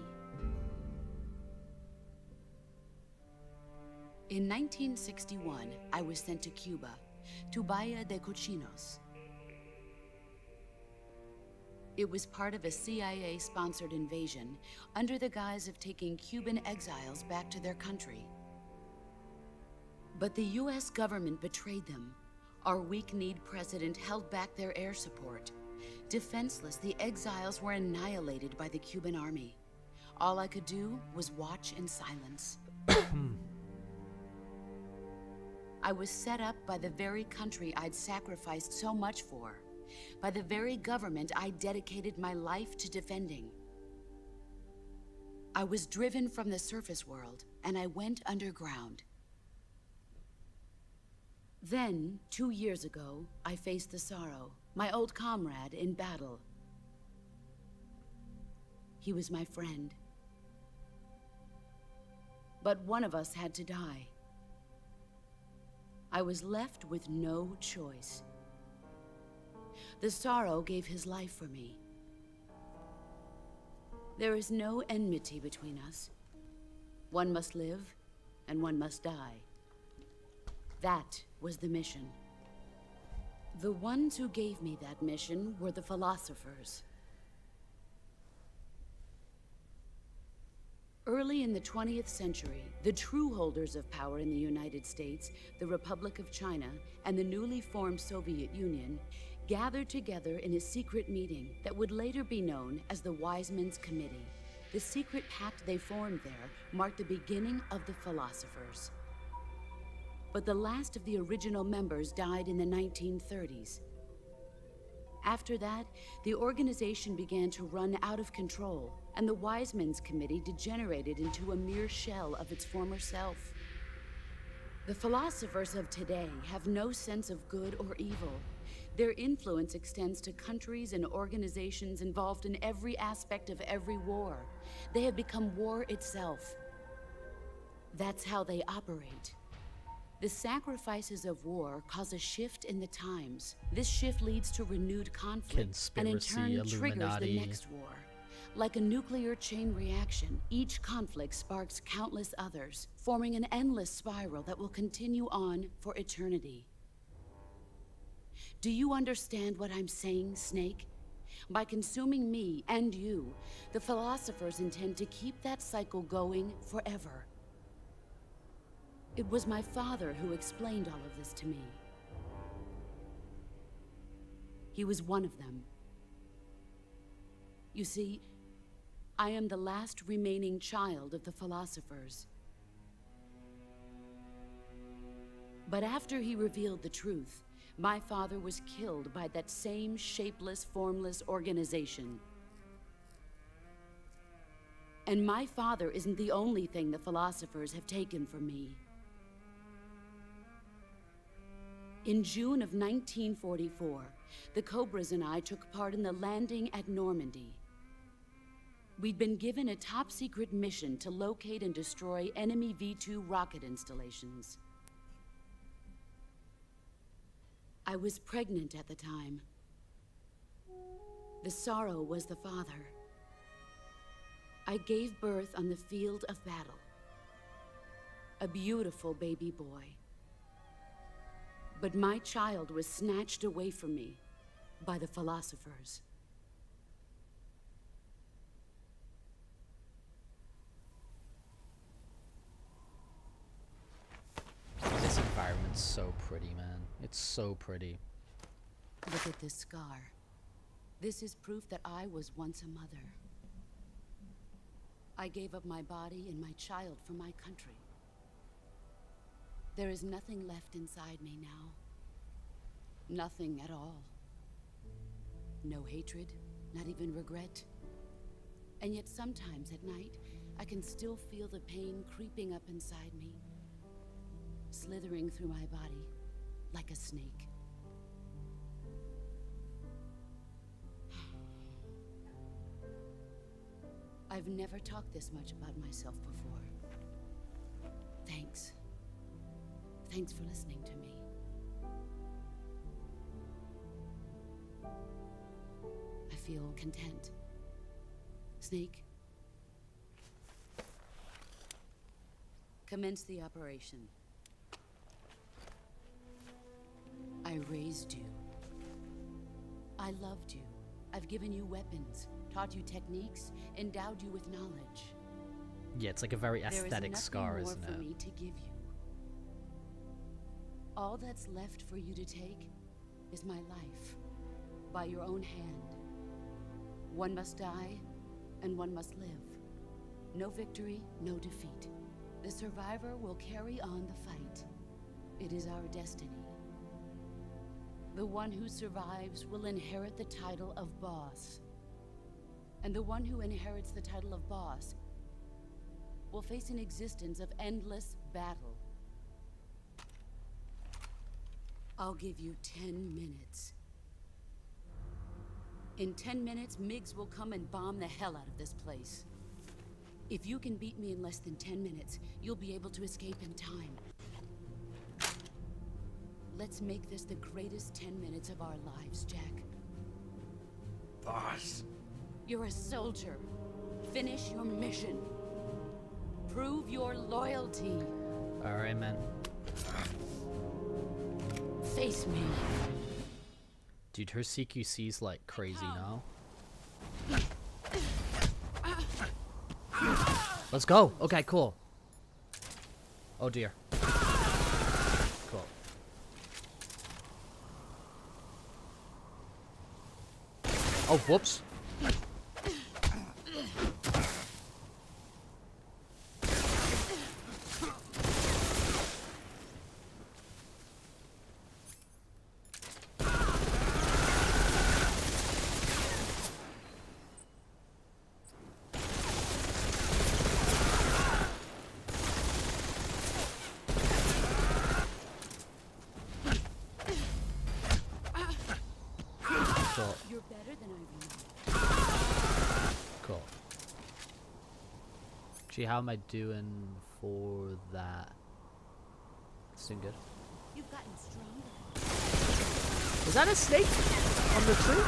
In 1961, I was sent to Cuba, to Bahia de Cochinos. It was part of a CIA-sponsored invasion under the guise of taking Cuban exiles back to their country. But the US government betrayed them. Our weak-kneed president held back their air support. Defenseless, the exiles were annihilated by the Cuban army. All I could do was watch in silence. I was set up by the very country I'd sacrificed so much for, by the very government I dedicated my life to defending. I was driven from the surface world, and I went underground. Then, 2 years ago, I faced the Sorrow, my old comrade in battle. He was my friend. But one of us had to die. I was left with no choice. The Sorrow gave his life for me. There is no enmity between us. One must live, and one must die. That was the mission. The ones who gave me that mission were the philosophers. Early in the 20th century, the true holders of power in the United States, the Republic of China, and the newly formed Soviet Union gathered together in a secret meeting that would later be known as the Wise Men's Committee. The secret pact they formed there marked the beginning of the philosophers. But the last of the original members died in the 1930s. After that, the organization began to run out of control, and the Wise Men's Committee degenerated into a mere shell of its former self. The philosophers of today have no sense of good or evil. Their influence extends to countries and organizations involved in every aspect of every war. They have become war itself. That's how they operate. The sacrifices of war cause a shift in the times. This shift leads to renewed conflict, and in turn Conspiracy, triggers the Illuminati. next war. Like a nuclear chain reaction, each conflict sparks countless others, forming an endless spiral that will continue on for eternity. Do you understand what I'm saying, Snake? By consuming me and you, the philosophers intend to keep that cycle going forever. It was my father who explained all of this to me. He was one of them. You see, I am the last remaining child of the philosophers. But after he revealed the truth, my father was killed by that same shapeless, formless organization. And my father isn't the only thing the philosophers have taken from me. In June of 1944, the Cobras and I took part in the landing at Normandy. We'd been given a top-secret mission to locate and destroy enemy V2 rocket installations. I was pregnant at the time. The sorrow was the father. I gave birth on the field of battle. A beautiful baby boy. But my child was snatched away from me by the philosophers. This environment's so pretty, man. It's so pretty. Look at this scar. This is proof that I was once a mother. I gave up my body and my child for my country. There is nothing left inside me now. Nothing at all. No hatred, not even regret. And yet sometimes at night, I can still feel the pain creeping up inside me, slithering through my body like a snake. I've never talked this much about myself before. Thanks. Thanks for listening to me. I feel content. Snake, commence the operation. I raised you. I loved you. I've given you weapons, taught you techniques, endowed you with knowledge. Yeah, it's like a very aesthetic scar, there is isn't nothing more it? for me to give you. All that's left for you to take is my life, by your own hand. One must die, and one must live. No victory, no defeat. The survivor will carry on the fight. It is our destiny. The one who survives will inherit the title of boss. And the one who inherits the title of boss will face an existence of endless battle. I'll give you 10 minutes. In 10 minutes, MiGs will come and bomb the hell out of this place. If you can beat me in less than 10 minutes, you'll be able to escape in time. Let's make this the greatest 10 minutes of our lives, Jack. Boss. You're a soldier. Finish your mission. Prove your loyalty. Alright, man. Face me. Dude, her CQC's like crazy now. Let's go. Okay, cool. Oh dear. Cool. Oh, whoops. You're better than I remember. Cool. Actually, how am I doing for that? It's doing good. You've gotten stronger. Was that a snake on the tree?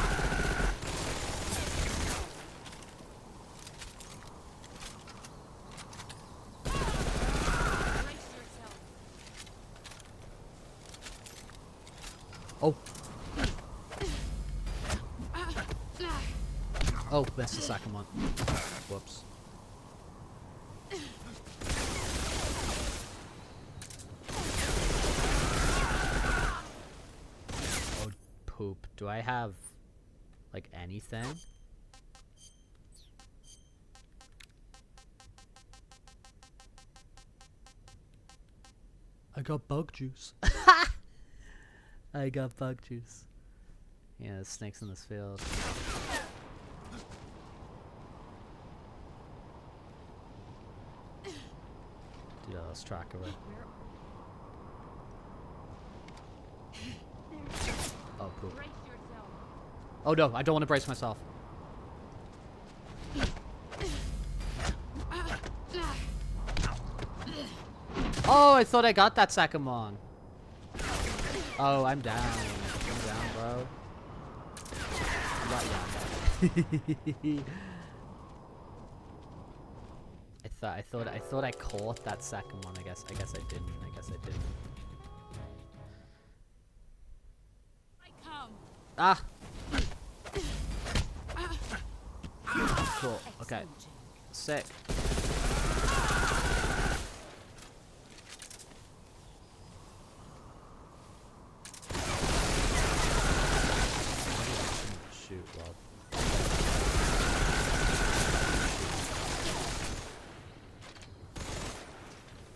Brace yourself. Oh. Oh, that's the second one. Whoops. Oh, poop. Do I have, like, anything? I got bug juice. I got bug juice. Yeah, there's snakes in this field. Dude, I lost track of it. Oh, poop. Brace yourself. Oh no, I don't want to brace myself. Oh, I thought I got that second one. Oh, I'm down. I'm down, bro. Yeah. I thought I caught that second one. I guess I didn't. I come. Ah. Cool. Okay. Excellent, Jake. Sick. Shoot, Rob.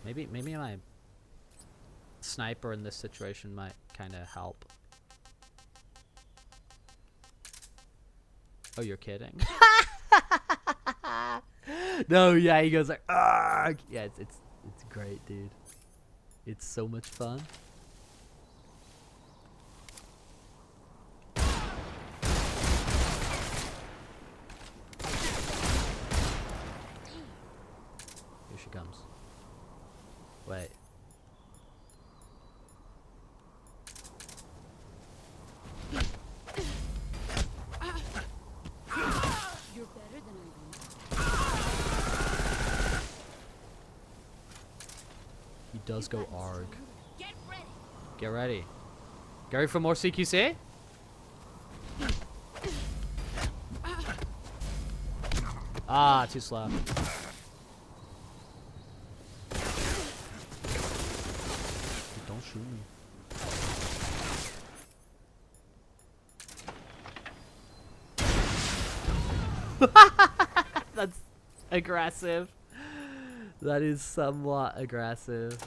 Maybe my sniper in this situation might kind of help. Oh, you're kidding? No, yeah, he goes like, argh! Yeah, it's great, dude. It's so much fun. Here she comes. Wait. You're better than I remember. He does go arg. Get ready. Get ready. Get ready for more CQC? Ah, too slow. Don't shoot me. That's aggressive. That is somewhat aggressive.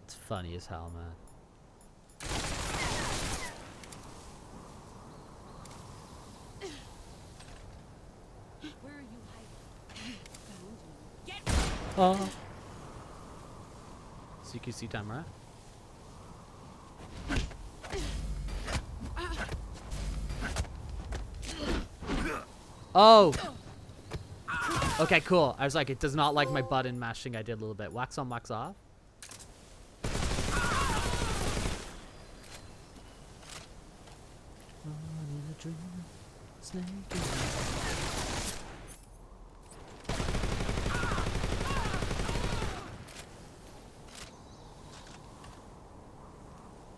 It's funny as hell, man. Where are you hiding? Found you. Get ready. Oh. CQC time, right? Oh! Okay, cool. I was like, it does not like my button mashing I did a little bit. Wax on, wax off.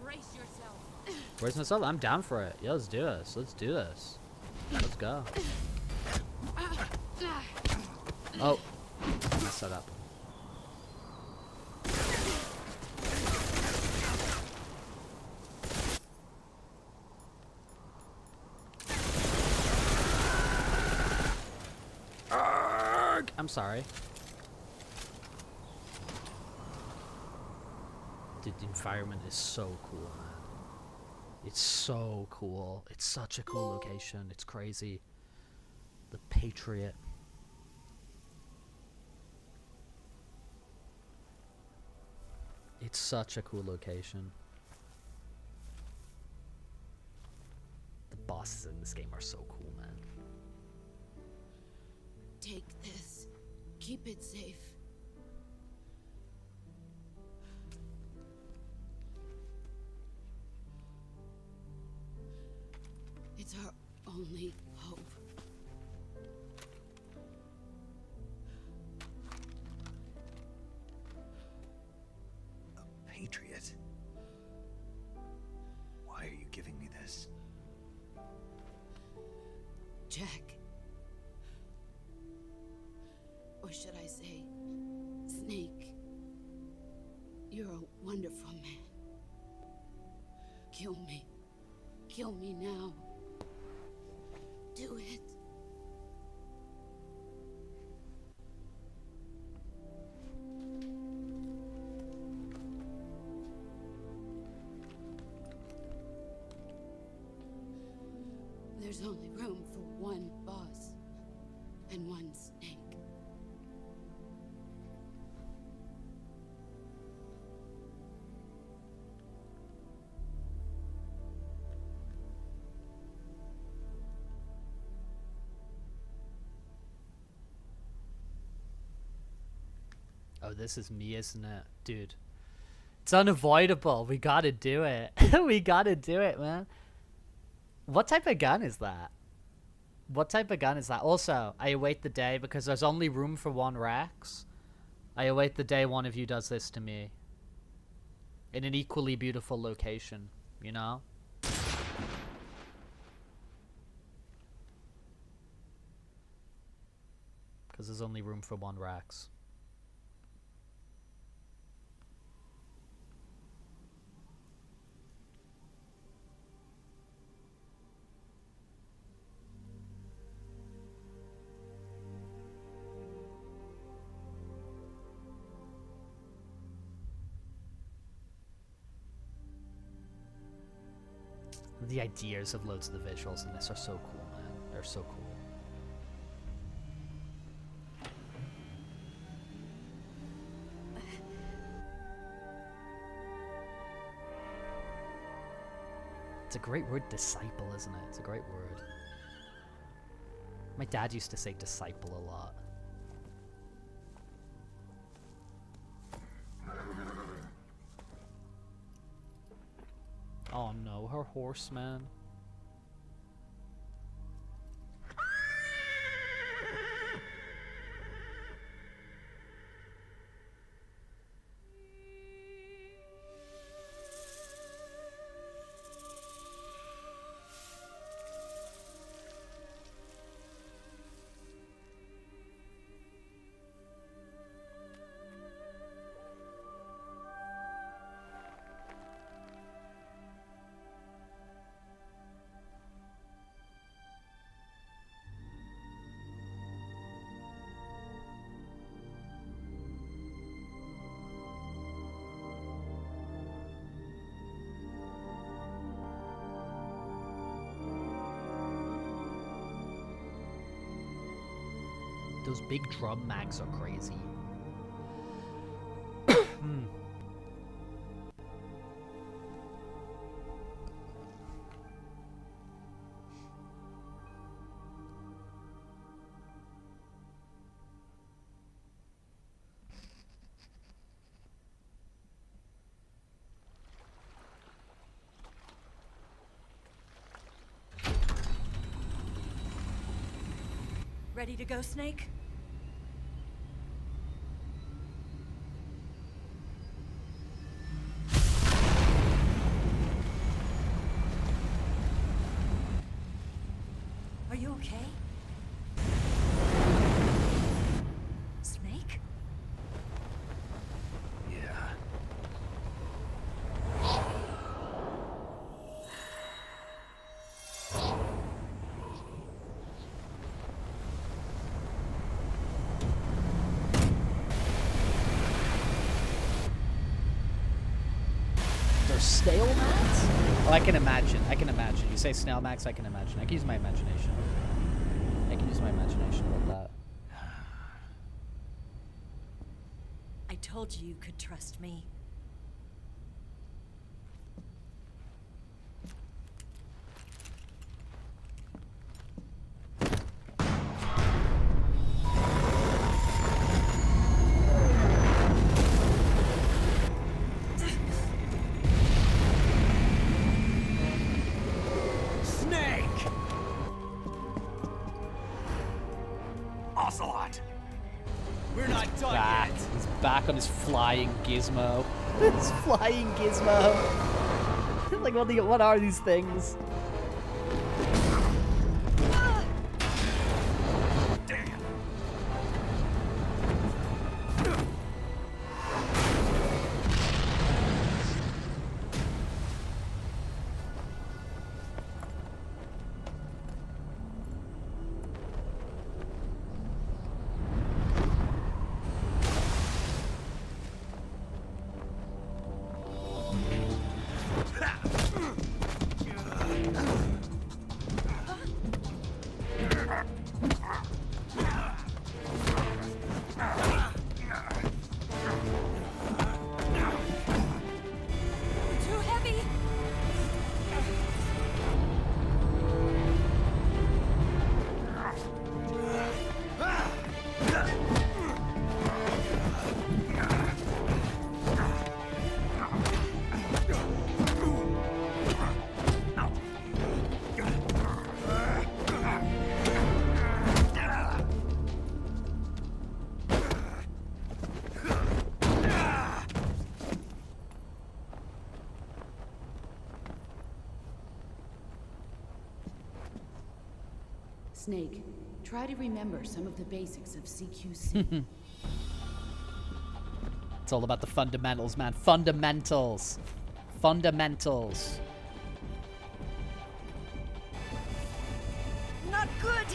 Brace yourself. Where's myself? I'm down for it. Yeah, let's do this. Let's do this. Let's go. Oh. Messed that up. I'm sorry. The environment is so cool, man. It's so cool. It's such a cool location. It's crazy. The Patriot. It's such a cool location. The bosses in this game are so cool, man. Take this. Keep it safe. It's our only hope. A patriot? Why are you giving me this? Jack. Or should I say, Snake. You're a wonderful man. Kill me. Kill me now. Do it. There's only room for one boss and one snake. Oh, this is me, isn't it? Dude. It's unavoidable. We gotta do it. We gotta do it, man. What type of gun is that? What type of gun is that? Also, I await the day, because there's only room for one Rex. I await the day one of you does this to me. In an equally beautiful location, you know? Because there's only room for one Rex. The ideas of loads of the visuals in this are so cool, man. They're so cool. It's a great word, disciple, isn't it? It's a great word. My dad used to say disciple a lot. Oh no, her horse, man. Those big drum mags are crazy. Ready to go, Snake? Are you okay? Snake? Yeah. Stale Max? Oh, I can imagine. I can imagine. You say Snail Max, I can imagine. I can use my imagination. I can use my imagination about that. I told you you could trust me. Snake! Ocelot! We're not done That. yet! He's back on his flying gizmo. His flying gizmo. Like, what are these things? Damn! Too heavy! Snake, try to remember some of the basics of CQC. It's all about the fundamentals, man. Fundamentals. Fundamentals. Not good!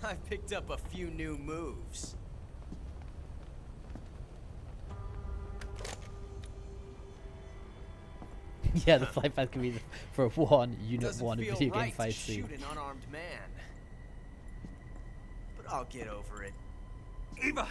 I picked up a few new moves. Yeah, the flight path can be for one Unit Doesn't 1 feel video game right to fight scene. shoot an unarmed man. But I'll get over it. Eva!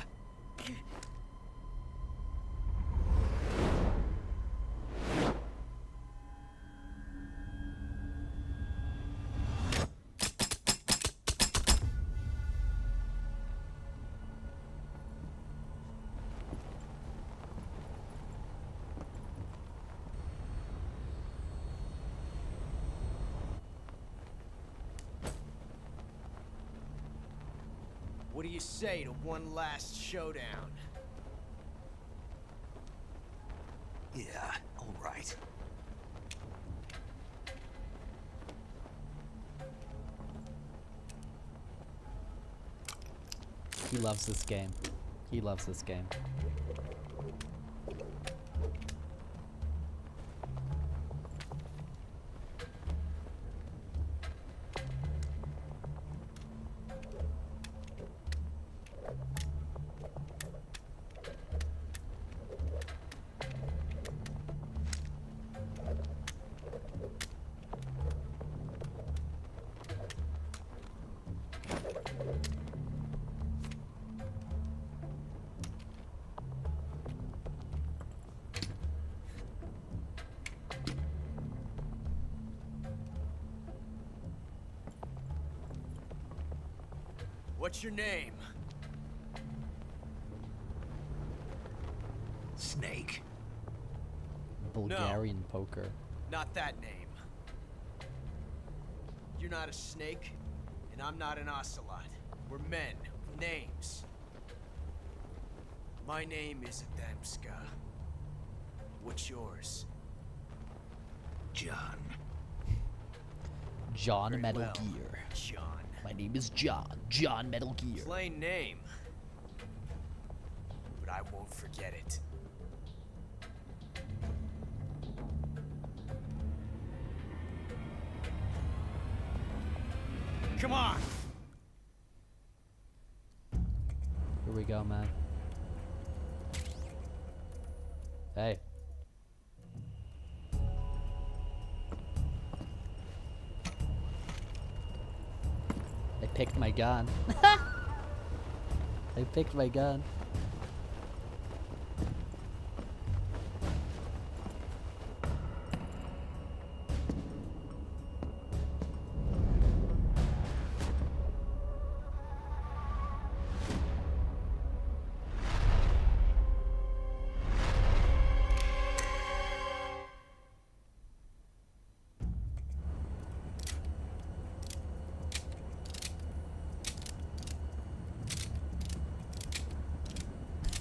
What do you say to one last showdown? Yeah, all right. He loves this game. He loves this game. What's your name? Bulgarian poker. Not that name. You're not a snake, and I'm not an ocelot. We're men with names. My name is Adamska. What's yours? John. John Very Metal well, Gear. John. My name is John. John Metal Gear. Plain name. But I won't forget it. Come on! Here we go, man. Hey. I picked my gun. I picked my gun.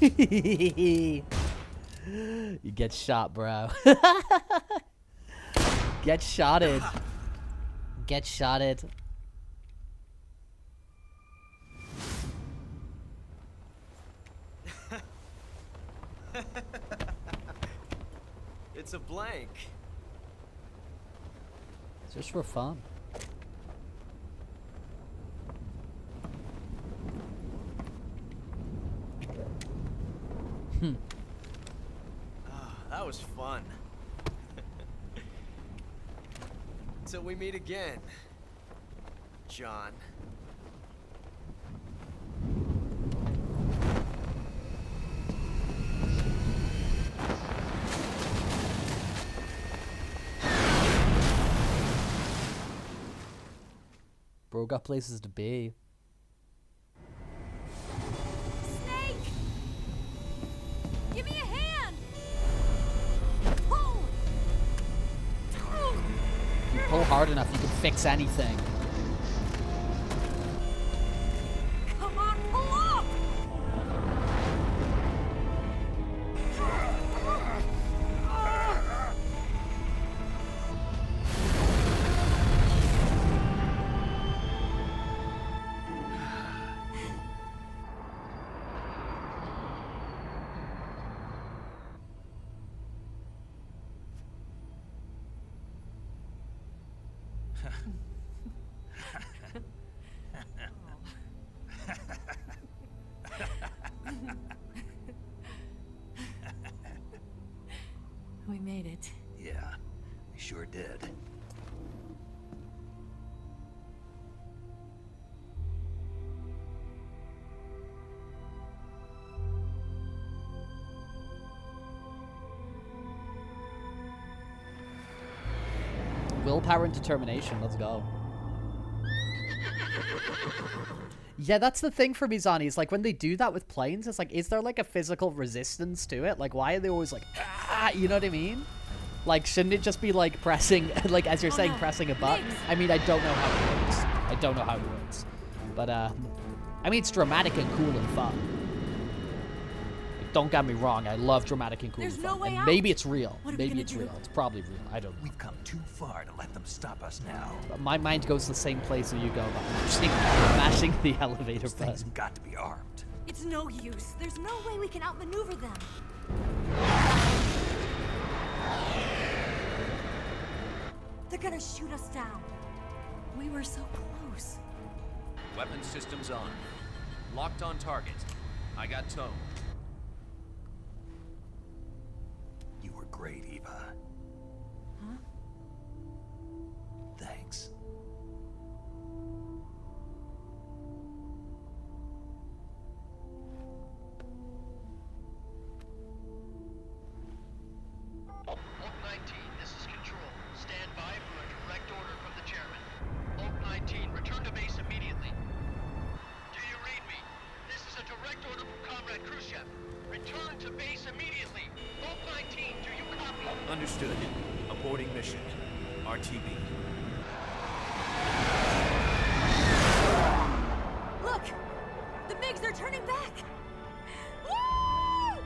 You get shot, bro. Get shotted. Get shotted. It's a blank. It's just for fun. That was fun. Till we meet again, John. Bro got places to be. Snake! Give me a hand! Pull! If you pull hard enough, you can fix anything. Come on, pull up! We made it. Yeah, we sure did. Willpower and determination. Let's go. Yeah, that's the thing for me, Zani. Is like when they do that with planes, it's like, is there like a physical resistance to it? Like, why are they always like, ah? You know what I mean? Like, shouldn't it just be like pressing, like as you're saying, no. pressing a button? I mean, I don't know how it works. I don't know how it works. But I mean, it's dramatic and cool and fun. Like, don't get me wrong. I love dramatic and cool There's and no fun. way And out. maybe it's real. What are we Maybe gonna it's do? real. It's probably real. I don't know. We've come too far to let them stop us now. But my mind goes the same place that you go by mashing the elevator These things button. have got to be armed. It's no use. There's no way we can outmaneuver them. They're gonna shoot us down. We were so close. Weapon systems on. Locked on target. I got tone. You were great, Eva. Huh? Thanks. Oak 19, this is Control. Stand by for a direct order from the chairman. Oak 19, return to base immediately. Do you read me? This is a direct order from Comrade Crucial. Understood. Aborting mission. RTB. Look! The MiGs are turning back! Woo!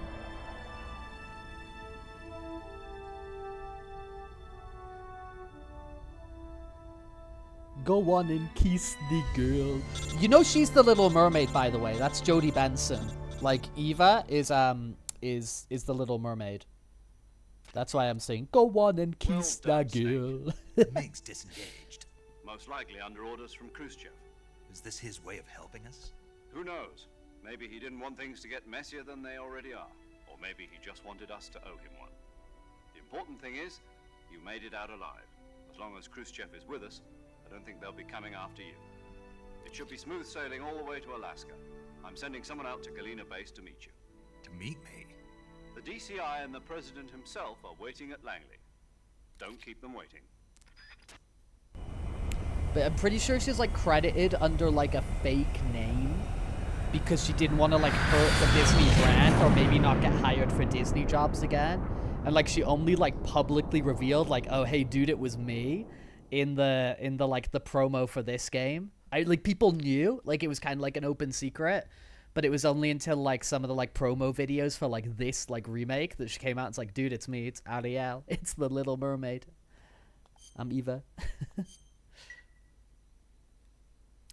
Go on and kiss the girl. You know she's the Little Mermaid, by the way. That's Jodie Benson. Like Eva is the Little Mermaid. That's why I'm saying go on and kiss Well the done, girl. Mig's disengaged. Most likely under orders from Khrushchev. Is this his way of helping us? Who knows? Maybe he didn't want things to get messier than they already are. Or maybe he just wanted us to owe him one. The important thing is, you made it out alive. As long as Khrushchev is with us, I don't think they'll be coming after you. It should be smooth sailing all the way to Alaska. I'm sending someone out to Galena Base to meet you. To meet me? The DCI and the President himself are waiting at Langley. Don't keep them waiting. But I'm pretty sure she's like credited under like a fake name because she didn't want to like hurt the Disney brand or maybe not get hired for Disney jobs again. And like she only like publicly revealed like, oh hey dude, it was me in the like the promo for this game. Like people knew, like it was kind of like an open secret, but it was only until like some of the like promo videos for like this like remake that she came out and it's like, dude, it's me, it's Ariel, it's the Little Mermaid. I'm Eva.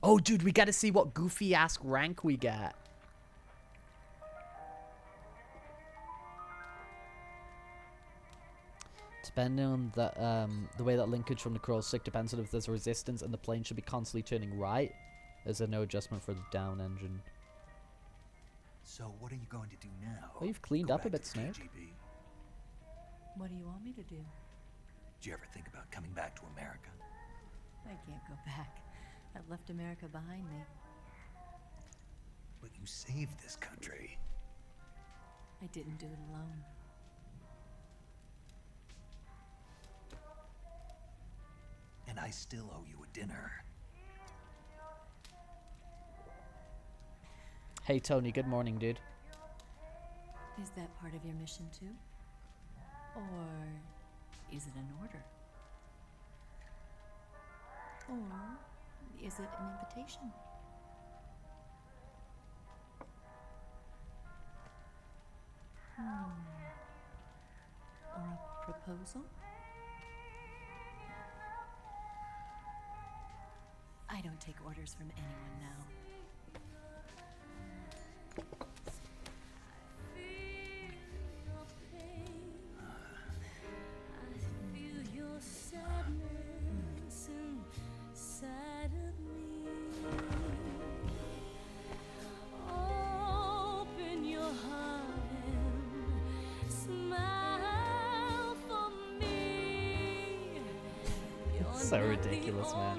Oh, dude, we gotta see what goofy-ass rank we get. Depending on the way that linkage from the crawl stick depends on if there's a resistance and the plane should be constantly turning right. Is there no adjustment for the down engine? So what are you going to do now? Oh, you've cleaned Go up a back bit, to Snake. KGB? What do you want me to do? Did you ever think about coming back to America? I can't go back. I've left America behind me. But you saved this country. I didn't do it alone. And I still owe you a dinner. Hey, Tony, good morning, dude. Is that part of your mission too? Or is it an order? Or is it an invitation? Or a proposal? I don't take orders from anyone now. So ridiculous, man.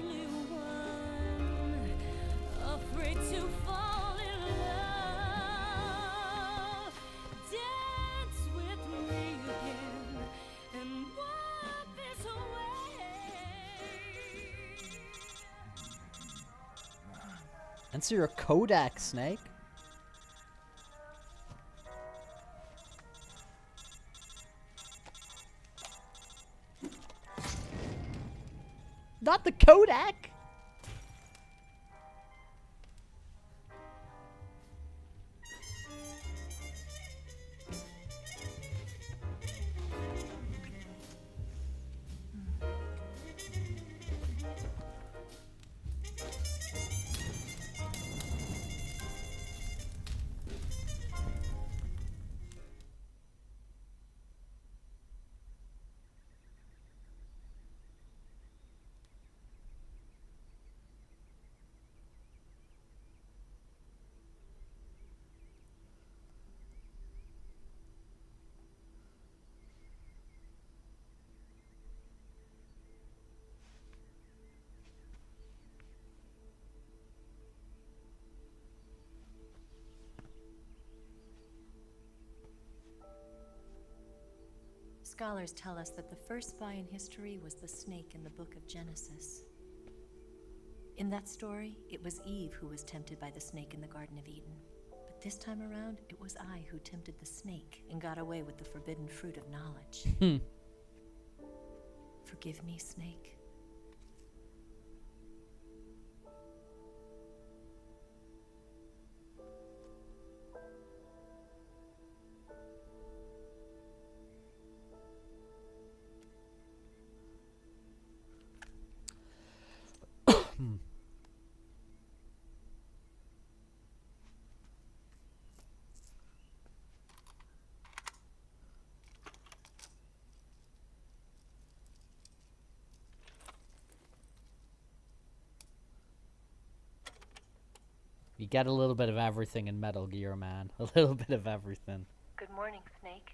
Answer your Kodak, Snake. Not the Kodak! Scholars tell us that the first spy in history was the snake in the book of Genesis. In that story, it was Eve who was tempted by the snake in the Garden of Eden. But this time around, it was I who tempted the snake and got away with the forbidden fruit of knowledge. Forgive me, Snake. You get a little bit of everything in Metal Gear, man. A little bit of everything. Good morning, Snake.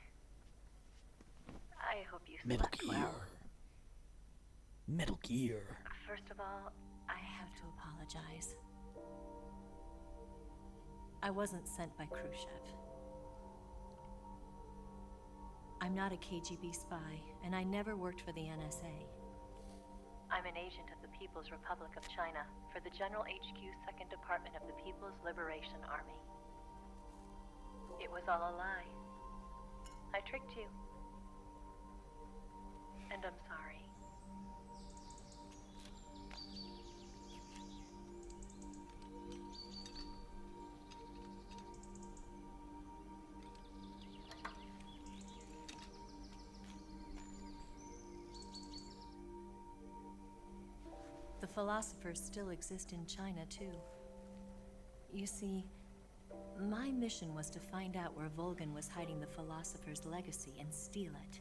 I hope you Metal slept Gear. well. Metal Gear. First of all, I have to apologize. I wasn't sent by Khrushchev. I'm not a KGB spy, and I never worked for the NSA. I'm an agent of the People's Republic of China for the General HQ 2nd Department of the People's Liberation Army. It was all a lie. I tricked you. And I'm sorry. The philosophers still exist in China, too. You see, my mission was to find out where Volgan was hiding the philosopher's legacy and steal it.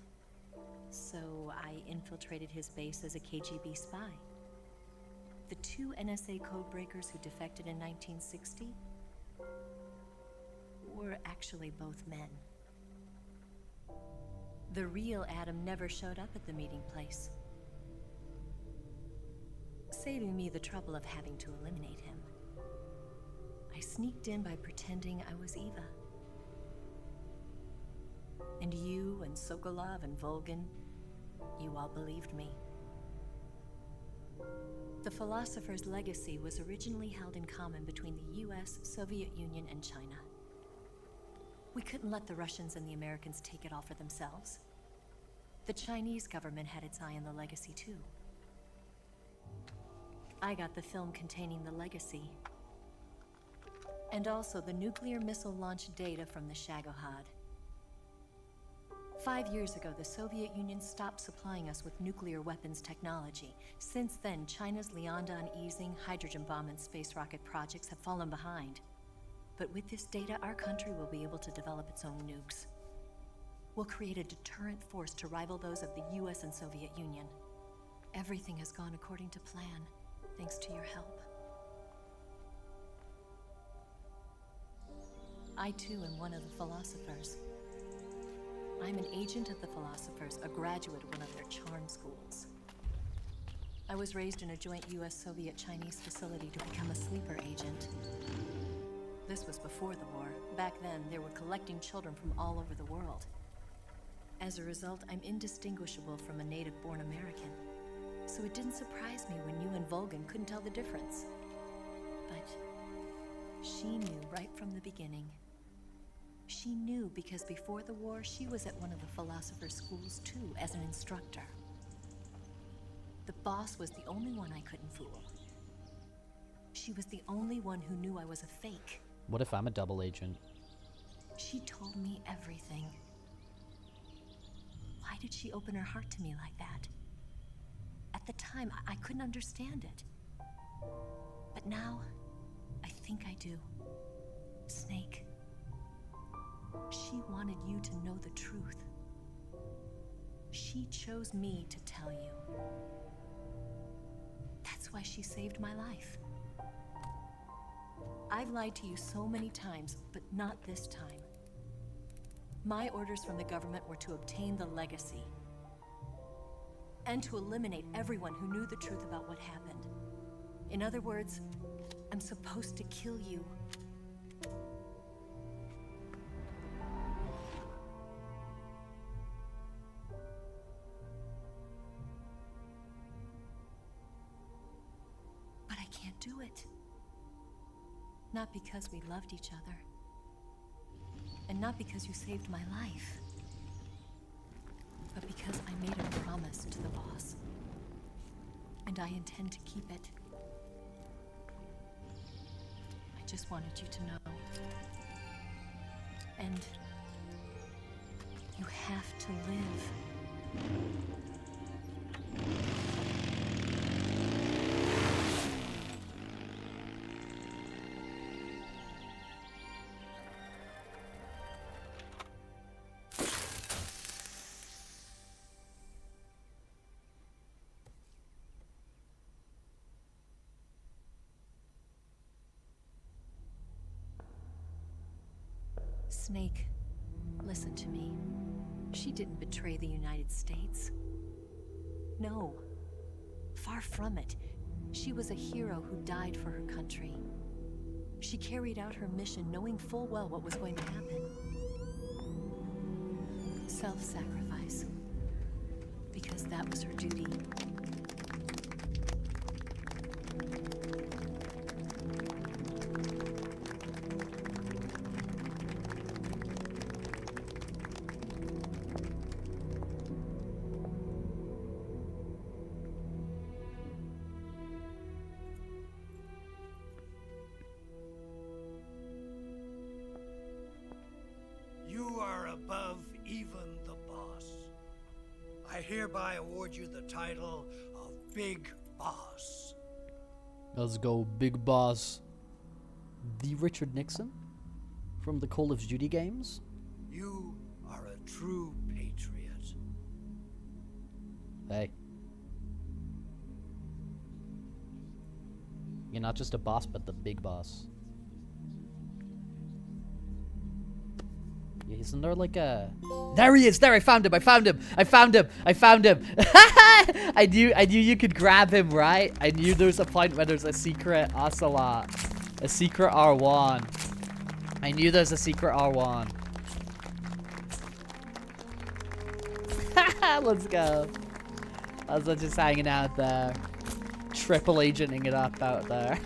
So I infiltrated his base as a KGB spy. The 2 NSA codebreakers who defected in 1960 were actually both men. The real Adam never showed up at the meeting place, saving me the trouble of having to eliminate him. I sneaked in by pretending I was Eva. And you and Sokolov and Volgan, you all believed me. The philosopher's legacy was originally held in common between the US, Soviet Union, and China. We couldn't let the Russians and the Americans take it all for themselves. The Chinese government had its eye on the legacy too. I got the film containing the legacy, and also the nuclear missile launch data from the Shagohod. 5 years ago, the Soviet Union stopped supplying us with nuclear weapons technology. Since then, China's Liaodong easing, hydrogen bomb, and space rocket projects have fallen behind. But with this data, our country will be able to develop its own nukes. We'll create a deterrent force to rival those of the US and Soviet Union. Everything has gone according to plan, thanks to your help. I too am one of the philosophers. I'm an agent of the philosophers, a graduate of one of their charm schools. I was raised in a joint US-Soviet-Chinese facility to become a sleeper agent. This was before the war. Back then, they were collecting children from all over the world. As a result, I'm indistinguishable from a native-born American. So it didn't surprise me when you and Volgan couldn't tell the difference. But she knew right from the beginning. She knew because before the war, she was at one of the philosopher's schools too, as an instructor. The boss was the only one I couldn't fool. She was the only one who knew I was a fake. What if I'm a double agent? She told me everything. Why did she open her heart to me like that? At the time, I couldn't understand it. But now, I think I do. Snake. She wanted you to know the truth. She chose me to tell you. That's why she saved my life. I've lied to you so many times, but not this time. My orders from the government were to obtain the legacy and to eliminate everyone who knew the truth about what happened. In other words, I'm supposed to kill you. But I can't do it. Not because we loved each other. And not because you saved my life. But because I made a promise to the boss. and I intend to keep it. I just wanted you to know. And you have to live. Snake, listen to me. She didn't betray the United States. No. Far from it. She was a hero who died for her country. She carried out her mission knowing full well what was going to happen. Self-sacrifice. Because that was her duty. You are above even the boss. I hereby award you the title of Big Boss. Let's go, Big Boss. The Richard Nixon from the Call of Duty games. You are a true patriot. Hey. You're not just a boss, but the big boss. Isn't there like a... There he is! There, I found him! I found him! I found him! I found him! I knew you could grab him, right? I knew there was a point where there's a secret ocelot. A secret R1. I knew there's a secret R1. Let's go. I was just hanging out there. Triple agenting it up out there.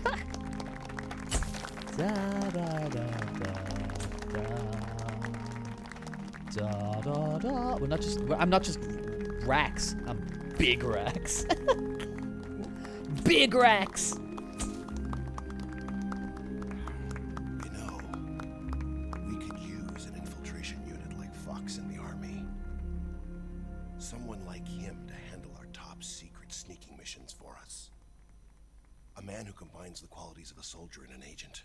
Da, da, da, da, da, da, da. I'm not just Rex. I'm Big Rex. Big Rex. You know, we could use an infiltration unit like Fox in the army. Someone like him to handle our top secret sneaking missions for us. A man who combines the qualities of a soldier and an agent.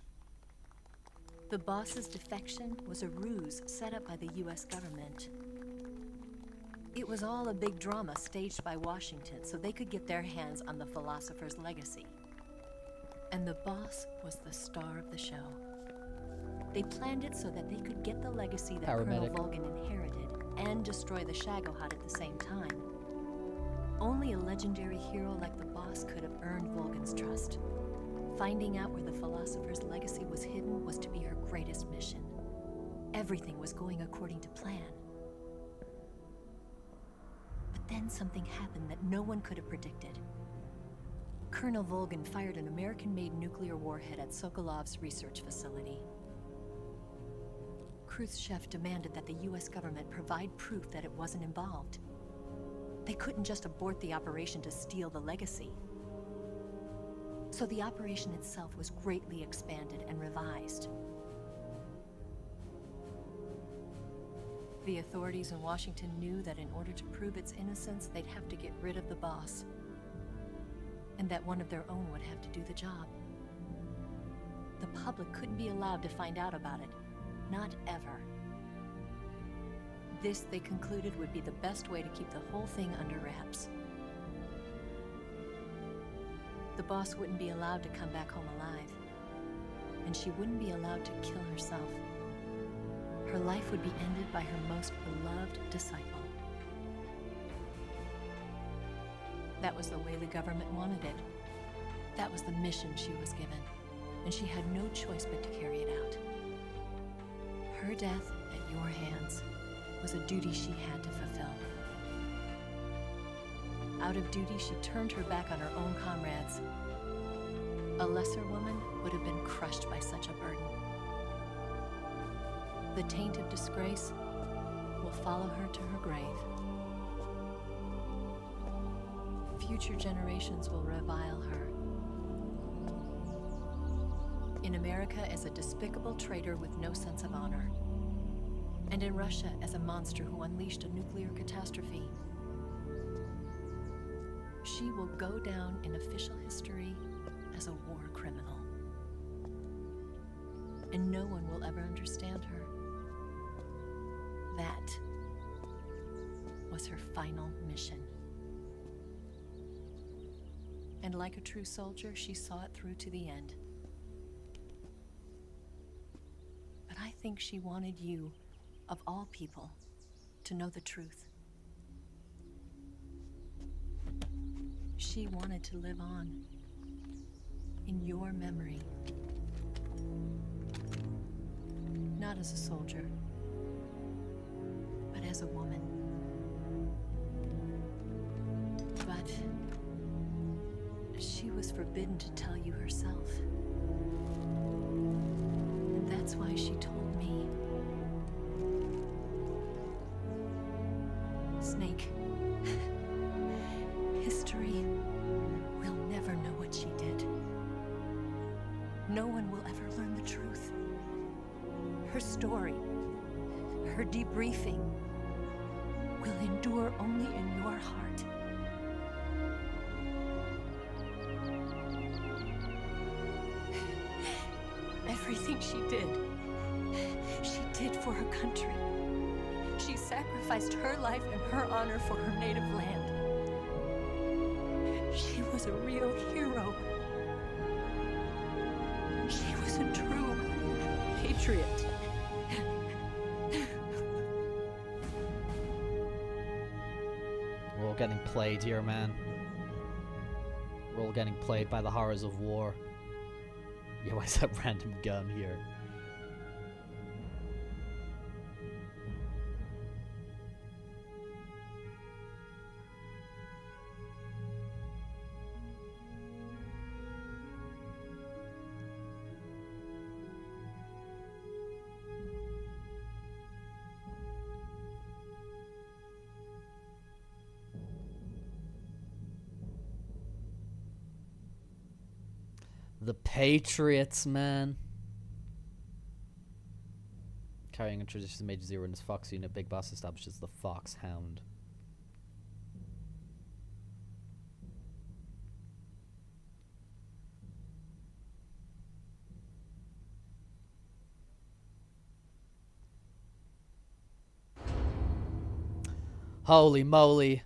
The boss's defection was a ruse set up by the US government. It was all a big drama staged by Washington so they could get their hands on the philosopher's legacy. And the boss was the star of the show. They planned it so that they could get the legacy that Colonel Volgan inherited and destroy the Shagohod at the same time. Only a legendary hero like the boss could have earned Volgan's trust. Finding out where the philosopher's legacy was hidden was to be her greatest mission. Everything was going according to plan. But then something happened that no one could have predicted. Colonel Volgan fired an American-made nuclear warhead at Sokolov's research facility. Khrushchev demanded that the US government provide proof that it wasn't involved. They couldn't just abort the operation to steal the legacy. So the operation itself was greatly expanded and revised. The authorities in Washington knew that in order to prove its innocence, they'd have to get rid of the boss. And that one of their own would have to do the job. The public couldn't be allowed to find out about it. Not ever. This, they concluded, would be the best way to keep the whole thing under wraps. The boss wouldn't be allowed to come back home alive. And she wouldn't be allowed to kill herself. Her life would be ended by her most beloved disciple. That was the way the government wanted it. That was the mission she was given, and she had no choice but to carry it out. Her death at your hands was a duty she had to fulfill. Out of duty, she turned her back on her own comrades. A lesser woman would have been crushed by such a burden. The taint of disgrace will follow her to her grave. future generations will revile her. In America as a despicable traitor with no sense of honor. And in Russia as a monster who unleashed a nuclear catastrophe. She will go down in official history as a war criminal. And no one will ever understand her. That was her final mission. And like a true soldier, she saw it through to the end. But I think she wanted you, of all people, to know the truth. She wanted to live on in your memory. Not as a soldier, but as a woman. But she was forbidden to tell you herself. And that's why she told me. Snake, history will never know what she did. No one will ever learn the truth. Her story, her debriefing, will endure only in your heart. Everything she did for her country. She sacrificed her life and her honor for her native land. She was a real hero. She was a true patriot. We're all getting played here, man. We're all getting played by the horrors of war. Yeah, why is that random gun here? The Patriots, man. Carrying a tradition Major Zero in his Fox unit, Big Boss establishes the Foxhound. Holy moly.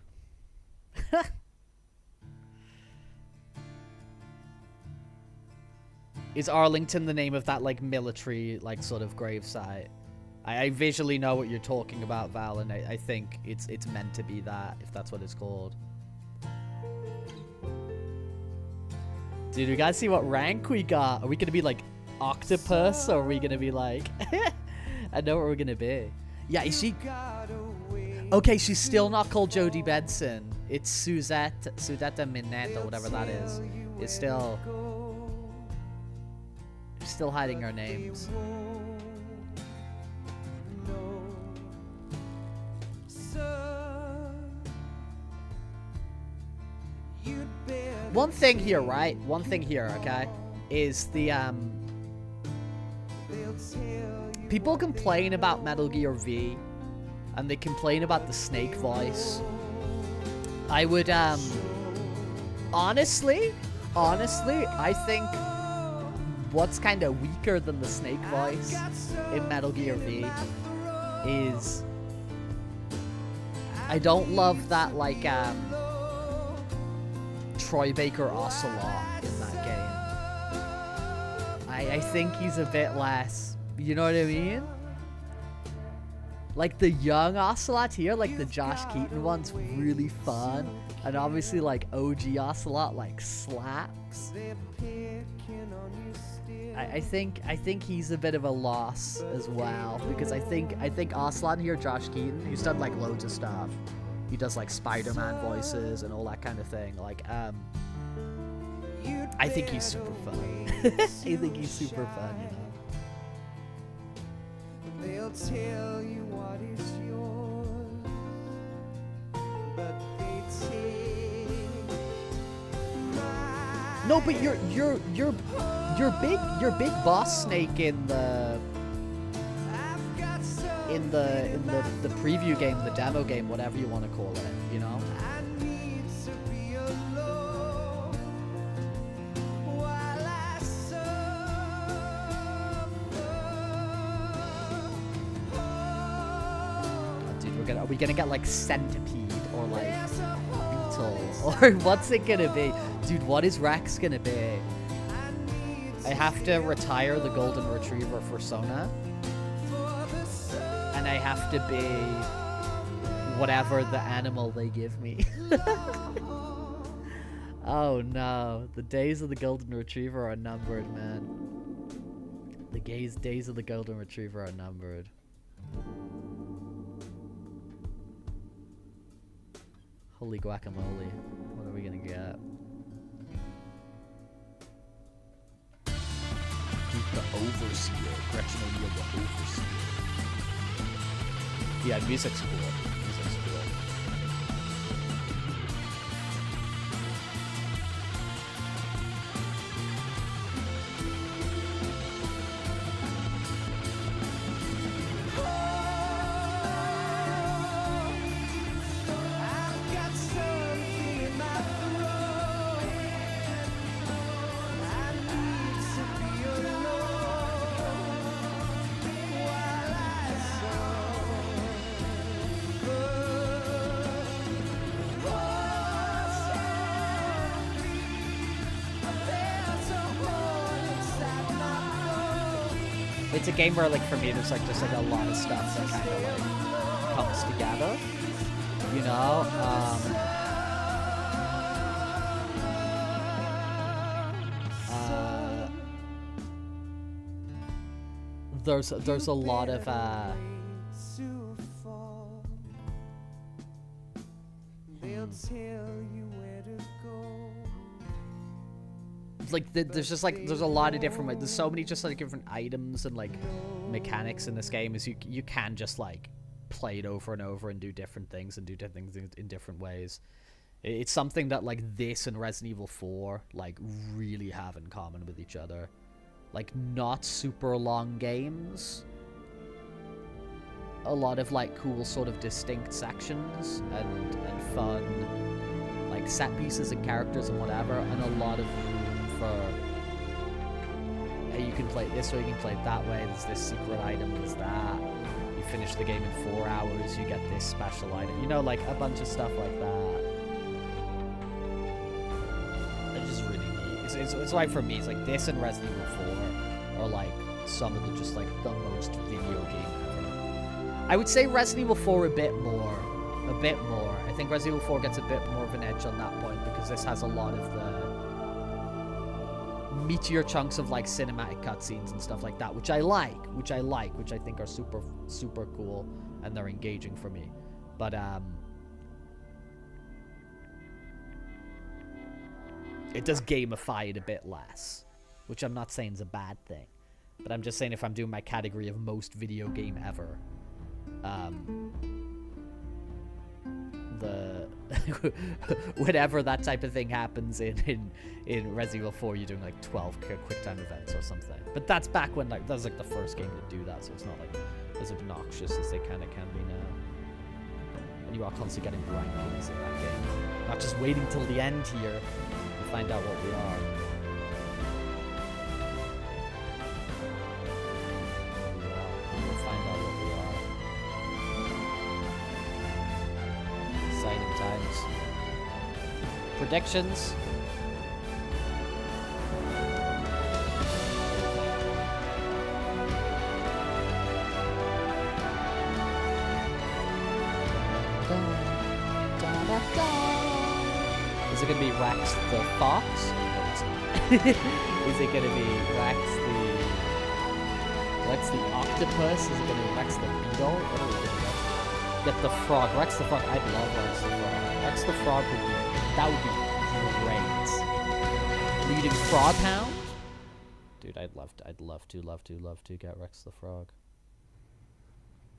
Is Arlington the name of that, like, military, like, sort of gravesite? I visually know what you're talking about, Val, and I think it's meant to be that, if that's what it's called. Dude, we gotta see what rank we got. Are we gonna be, like, Octopus, or are we gonna be, like... I know what we're gonna be. Yeah, is she... Okay, she's still not called Jodie Benson. It's Suzette Minette, or whatever that is. It's still... Still hiding our names. One thing here, right? One thing here, okay? Is the, people complain about Metal Gear V, and they complain about the Snake voice. I would, honestly, I think what's kind of weaker than the Snake voice in Metal Gear V is I don't love that, like, Troy Baker Ocelot in that game. I think he's a bit less, you know what I mean? Like, the young Ocelot here, like the Josh Keaton one's really fun. And obviously, like, OG Ocelot, like, slaps. I think he's a bit of a loss as well, because I think Ocelot here, Josh Keaton, he's done, like, loads of stuff. He does, like, Spider-Man voices and all that kind of thing. Like, I think he's super fun. I think he's super fun, you know. They'll tell you what is yours, but they take No, but your big boss snake in the preview game, the demo game, whatever you want to call it, you know? Dude, are we gonna get like centipede or like beetle or what's it gonna be? Dude, what is Rex gonna be? I have to retire the golden retriever Fursona. And I have to be whatever the animal they give me. Oh no, the days of the golden retriever are numbered, man. The days of the golden retriever are numbered. Holy guacamole. What are we gonna get? The Overseer. Gretchen O'Neill, the Overseer. Yeah, music's cool. Music's cool. It's a game where, like, for me, there's like just like a lot of stuff that kind of like comes together, you know. There's a lot of like there's just like there's a lot of different, there's so many just like different items and like mechanics in this game, is you can just like play it over and over and do different things and do different things in different ways. It's something that like this and Resident Evil 4 like really have in common with each other. Like, not super long games, a lot of like cool sort of distinct sections and fun like set pieces and characters and whatever, and a lot of room for, hey, you can play it this way, you can play it that way, there's this secret item, there's that, you finish the game in 4 hours, you get this special item, you know, like a bunch of stuff like that. It's just really neat. It's like, for me, it's like this and Resident Evil 4 are like some of the just like the most video game ever. I would say Resident Evil 4 a bit more. I think Resident Evil 4 gets a bit more of an edge on that point because this has a lot of the meteor chunks of like cinematic cutscenes and stuff like that, which I think are super, super cool, and they're engaging for me. But it does gamify it a bit less, which I'm not saying is a bad thing, but I'm just saying if I'm doing my category of most video game ever, whenever that type of thing happens in Resident Evil 4, you're doing like 12 quick time events or something. But that's back when like that was like the first game to do that, so it's not like as obnoxious as they kind of can be now. And you are constantly getting rankings in that game, not just waiting till the end here to find out what we are. We'll find out what we are. Exciting times. Predictions. Is it gonna be Rex the Fox? No, it's not. Is it gonna be Rex the Octopus? Is it gonna be Rex the Beetle? What are we gonna get? The Frog. Rex the Frog. I'd love Rex the Frog. Rex the Frog would be, that would be great. Leading Frog Hound? Dude, I'd love to get Rex the Frog.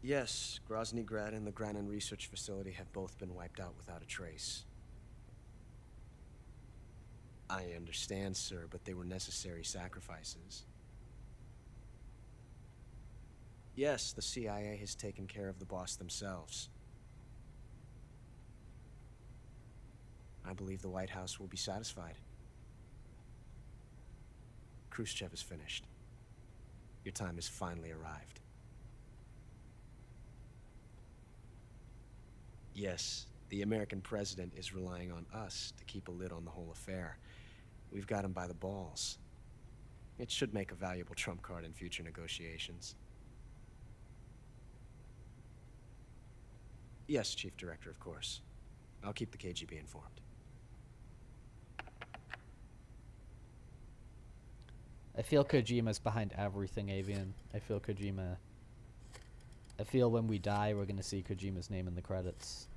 Yes, Grozny Grad and the Granin Research Facility have both been wiped out without a trace. I understand, sir, but they were necessary sacrifices. Yes, the CIA has taken care of the boss themselves. I believe the White House will be satisfied. Khrushchev is finished. Your time has finally arrived. Yes, the American president is relying on us to keep a lid on the whole affair. We've got him by the balls. It should make a valuable trump card in future negotiations. Yes, Chief Director, of course. I'll keep the KGB informed. I feel Kojima's behind everything, Avian. I feel Kojima. I feel when we die, we're gonna see Kojima's name in the credits.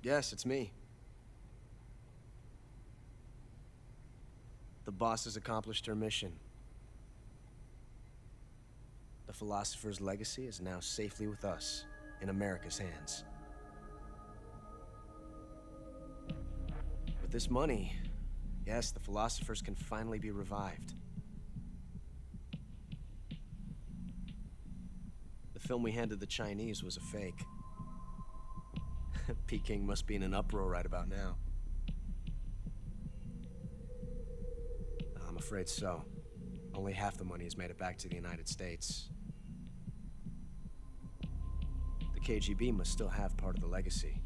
Yes, it's me. The boss has accomplished her mission. The philosopher's legacy is now safely with us, in America's hands. With this money, yes, the philosophers can finally be revived. The film we handed the Chinese was a fake. Peking must be in an uproar right about now. I'm afraid so. Only half the money has made it back to the United States. The KGB must still have part of the legacy.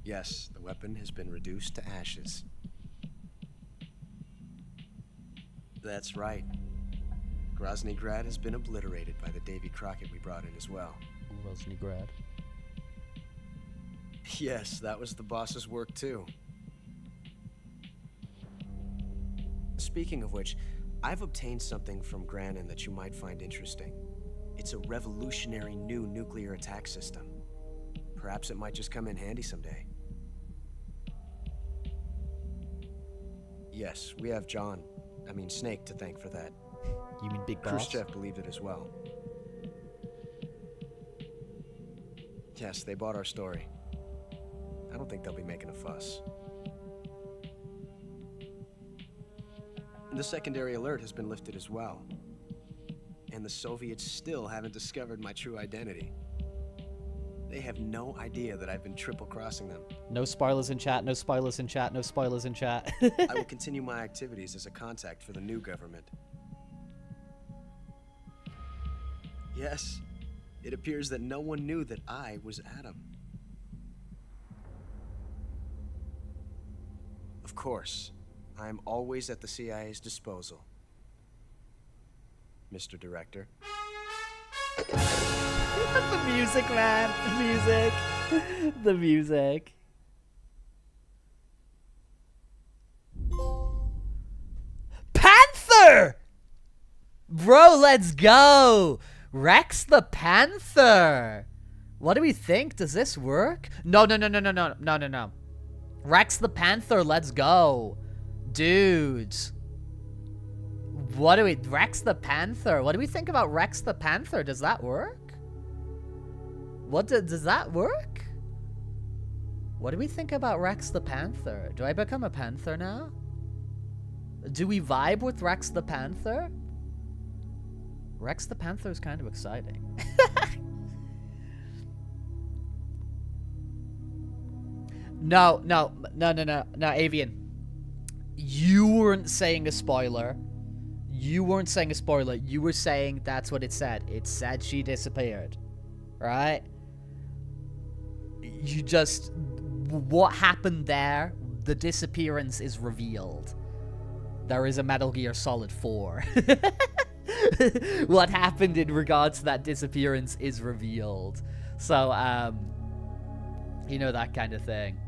Yes, the weapon has been reduced to ashes. That's right. Groznygrad has been obliterated by the Davy Crockett we brought in as well. Groznygrad. Yes, that was the boss's work too. Speaking of which, I've obtained something from Granin that you might find interesting. It's a revolutionary new nuclear attack system. Perhaps it might just come in handy someday. Yes, we have Snake to thank for that. You mean Big Boss? Khrushchev believed it as well. Yes, they bought our story. I don't think they'll be making a fuss. The secondary alert has been lifted as well. And the Soviets still haven't discovered my true identity. They have no idea that I've been triple-crossing them. No spoilers in chat, no spoilers in chat, no spoilers in chat. I will continue my activities as a contact for the new government. Yes, it appears that no one knew that I was Adam. Of course, I am always at the CIA's disposal, Mr. Director. The music, man. The music. The music. Panther! Bro, let's go. Rex the Panther. What do we think? Does this work? No. Rex the Panther, let's go. Dudes. Rex the Panther. What do we think about Rex the Panther? Does that work? Does that work? What do we think about Rex the Panther? Do I become a panther now? Do we vibe with Rex the Panther? Rex the Panther is kind of exciting. No, Avian. You weren't saying a spoiler. You weren't saying a spoiler. You were saying that's what it said. It said she disappeared. Right? You just... What happened there, the disappearance is revealed. There is a Metal Gear Solid 4. What happened in regards to that disappearance is revealed. So, you know, that kind of thing.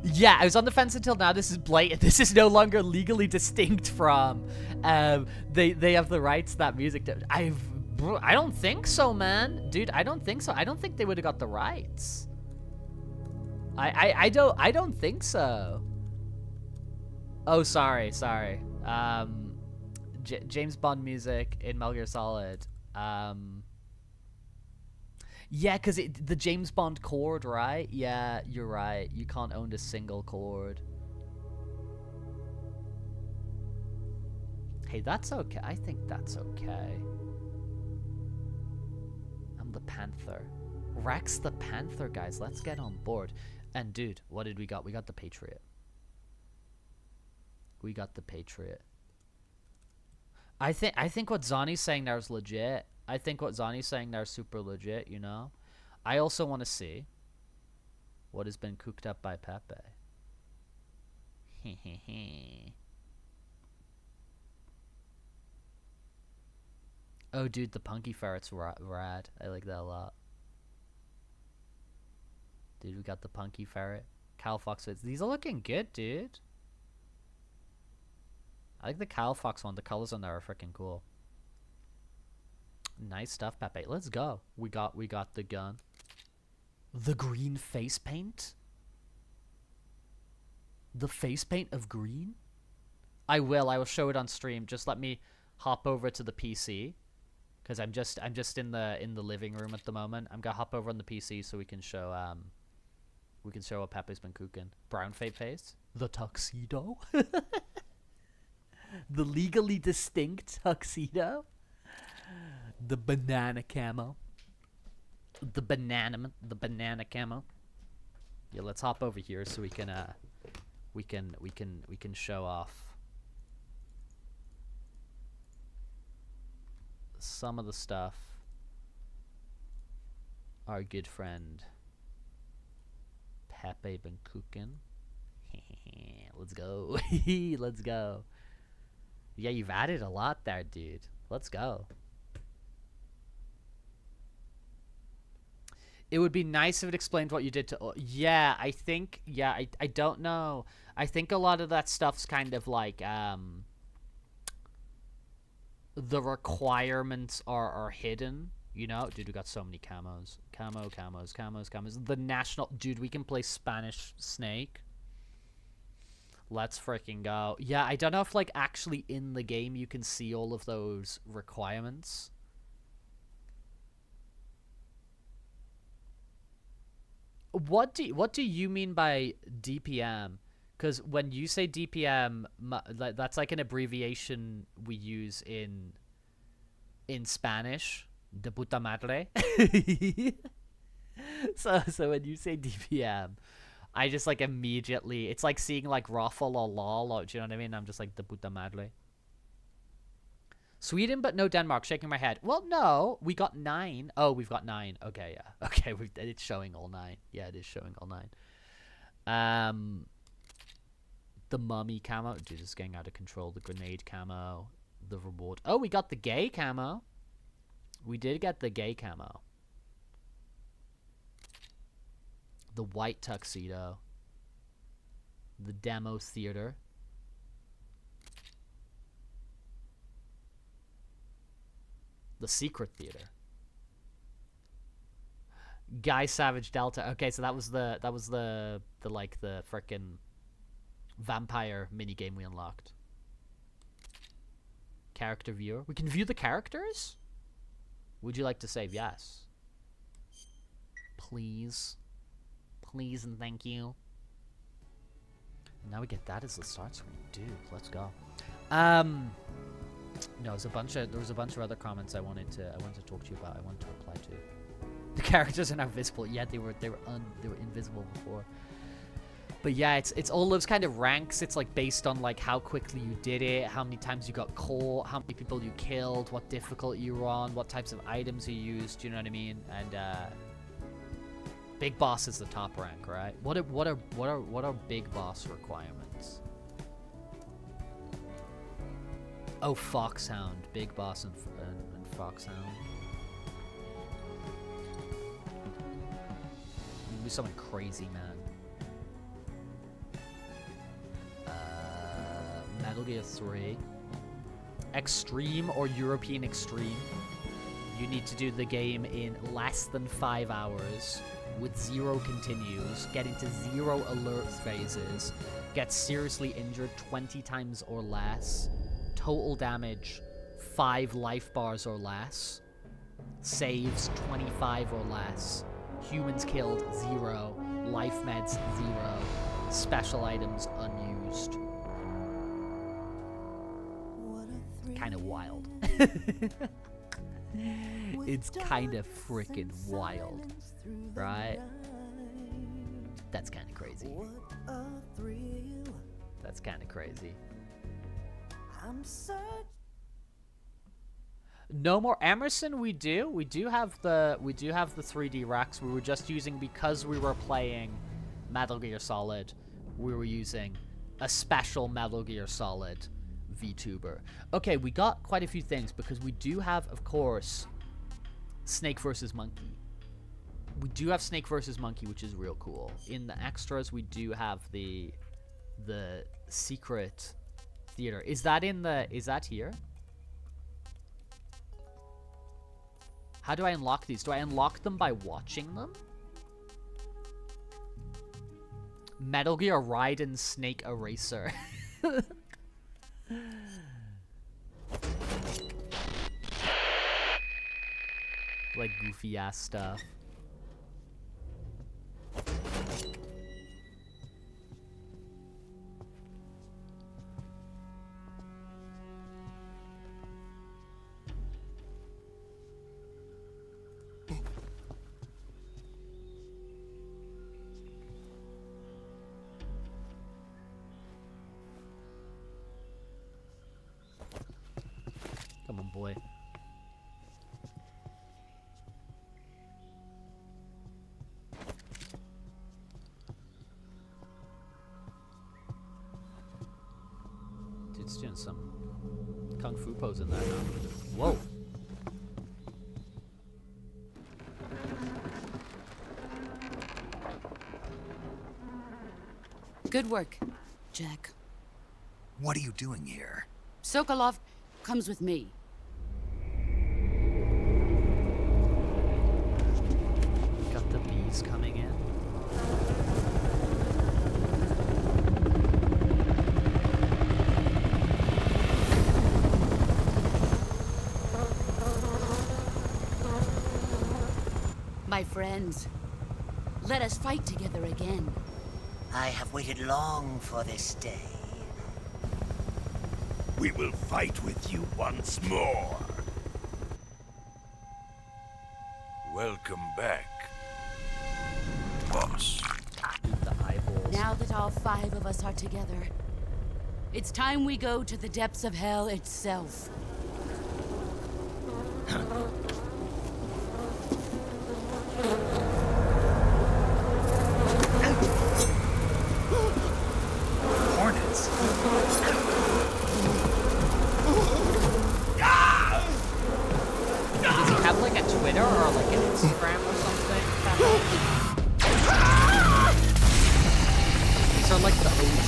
Yeah, I was on the fence until now. This is blatant. This is no longer legally distinct from. They have the rights to that music. I don't think so, man. Dude, I don't think so. I don't think they would have got the rights. I don't think so. Oh, sorry. James Bond music in Metal Gear Solid. Yeah, because the James Bond chord, right? Yeah, you're right. You can't own a single chord. Hey, that's okay. I think that's okay. I'm the Panther. Rex the Panther, guys. Let's get on board. And dude, what did we got? We got the Patriot. We got the Patriot. I think what Zani's saying there is legit. I think what Zani's saying there is super legit, you know? I also want to see what has been cooked up by Pepe. Oh, dude, the Punky Ferret's rad. I like that a lot. Dude, we got the Punky Ferret. Cal Fox. These are looking good, dude. I like the Cal Fox one. The colors on there are freaking cool. Nice stuff, Pepe. Let's go. We got the gun. The green face paint? The face paint of green? I will show it on stream. Just let me hop over to the PC. Because I'm just in the living room at the moment. I'm gonna hop over on the PC so we can show what Pepe's been cooking. Brown face. The tuxedo. The legally distinct tuxedo. The banana camo. The banana camo. Yeah, let's hop over here so we can show off some of the stuff our good friend Pepe been cooking. Let's go. Let's go. Yeah, you've added a lot there, dude. Let's go. It would be nice if it explained what you did to... Yeah, I think... Yeah, I don't know. I think a lot of that stuff's kind of like... the requirements are hidden. You know? Dude, we got so many camos. Camos. The national... Dude, we can play Spanish Snake. Let's freaking go. Yeah, I don't know if, like, actually in the game you can see all of those requirements. What do you mean by DPM? Because when you say DPM, that's like an abbreviation we use in Spanish. De puta madre. So when you say DPM, I just like immediately, it's like seeing like Raffle or LOL, or, do you know what I mean? I'm just like, de puta madre. Sweden, but no Denmark. Shaking my head. Well, no, we got 9. Oh, we've got 9. Okay, yeah. Okay, it's showing all 9. Yeah, it is showing all 9. The mummy camo. Dude, it's getting out of control. The grenade camo. The reward. Oh, we got the gay camo. We did get the gay camo. The white tuxedo. The demo theater. The secret theater. Guy Savage Delta. Okay, so that was the like the frickin' vampire minigame we unlocked. Character viewer. We can view the characters? Would you like to save? Yes. Please. Please and thank you. And now we get that as the start screen. Dude, let's go. No, there was a bunch of other comments I wanted to talk to you about. I wanted to reply to. The characters are now visible. Yeah, they were invisible before. But yeah, it's all those kind of ranks. It's like based on like how quickly you did it, how many times you got caught, how many people you killed, what difficulty you were on, what types of items you used. You know what I mean? And Big Boss is the top rank, right? What are Big Boss requirements? Oh, Foxhound. Big Boss and Foxhound. Be something crazy, man. Metal Gear 3. Extreme or European Extreme. You need to do the game in less than 5 hours with 0 continues, get into 0 alert phases, get seriously injured 20 times or less, total damage 5 life bars or less. Saves 25 or less. Humans killed 0. Life meds 0. Special items unused. Kind of wild. It's kind of freaking wild, right? That's kind of crazy. That's kind of crazy. No more Emerson. We do have the 3D racks. We were just using, because we were playing Metal Gear Solid, we were using a special Metal Gear Solid VTuber. Okay, we got quite a few things because we do have, of course, Snake versus Monkey. We do have Snake versus Monkey, which is real cool. In the extras, we do have the secret theater. Is that here? How do I unlock these? Do I unlock them by watching them? Metal Gear Raiden Snake Eraser. Like goofy ass stuff. Come on, boy. Dude's doing some kung fu pose in there now. Whoa. Good work, Jack. What are you doing here? Sokolov comes with me. Got the bees coming in. My friends, let us fight together again. I have waited long for this day. We will fight with you once more. Welcome back, boss. The eyeballs. Now that all 5 of us are together, it's time we go to the depths of hell itself. Hornets. Does he have like a Twitter or like an Instagram or something? These are like the OG.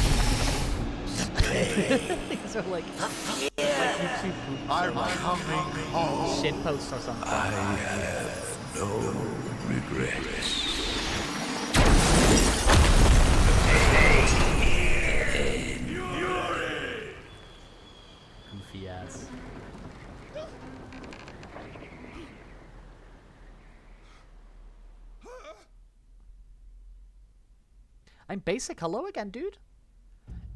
These are like YouTube shit posts or something. I have no regrets. Goofy ass. I'm basic. Hello again, dude.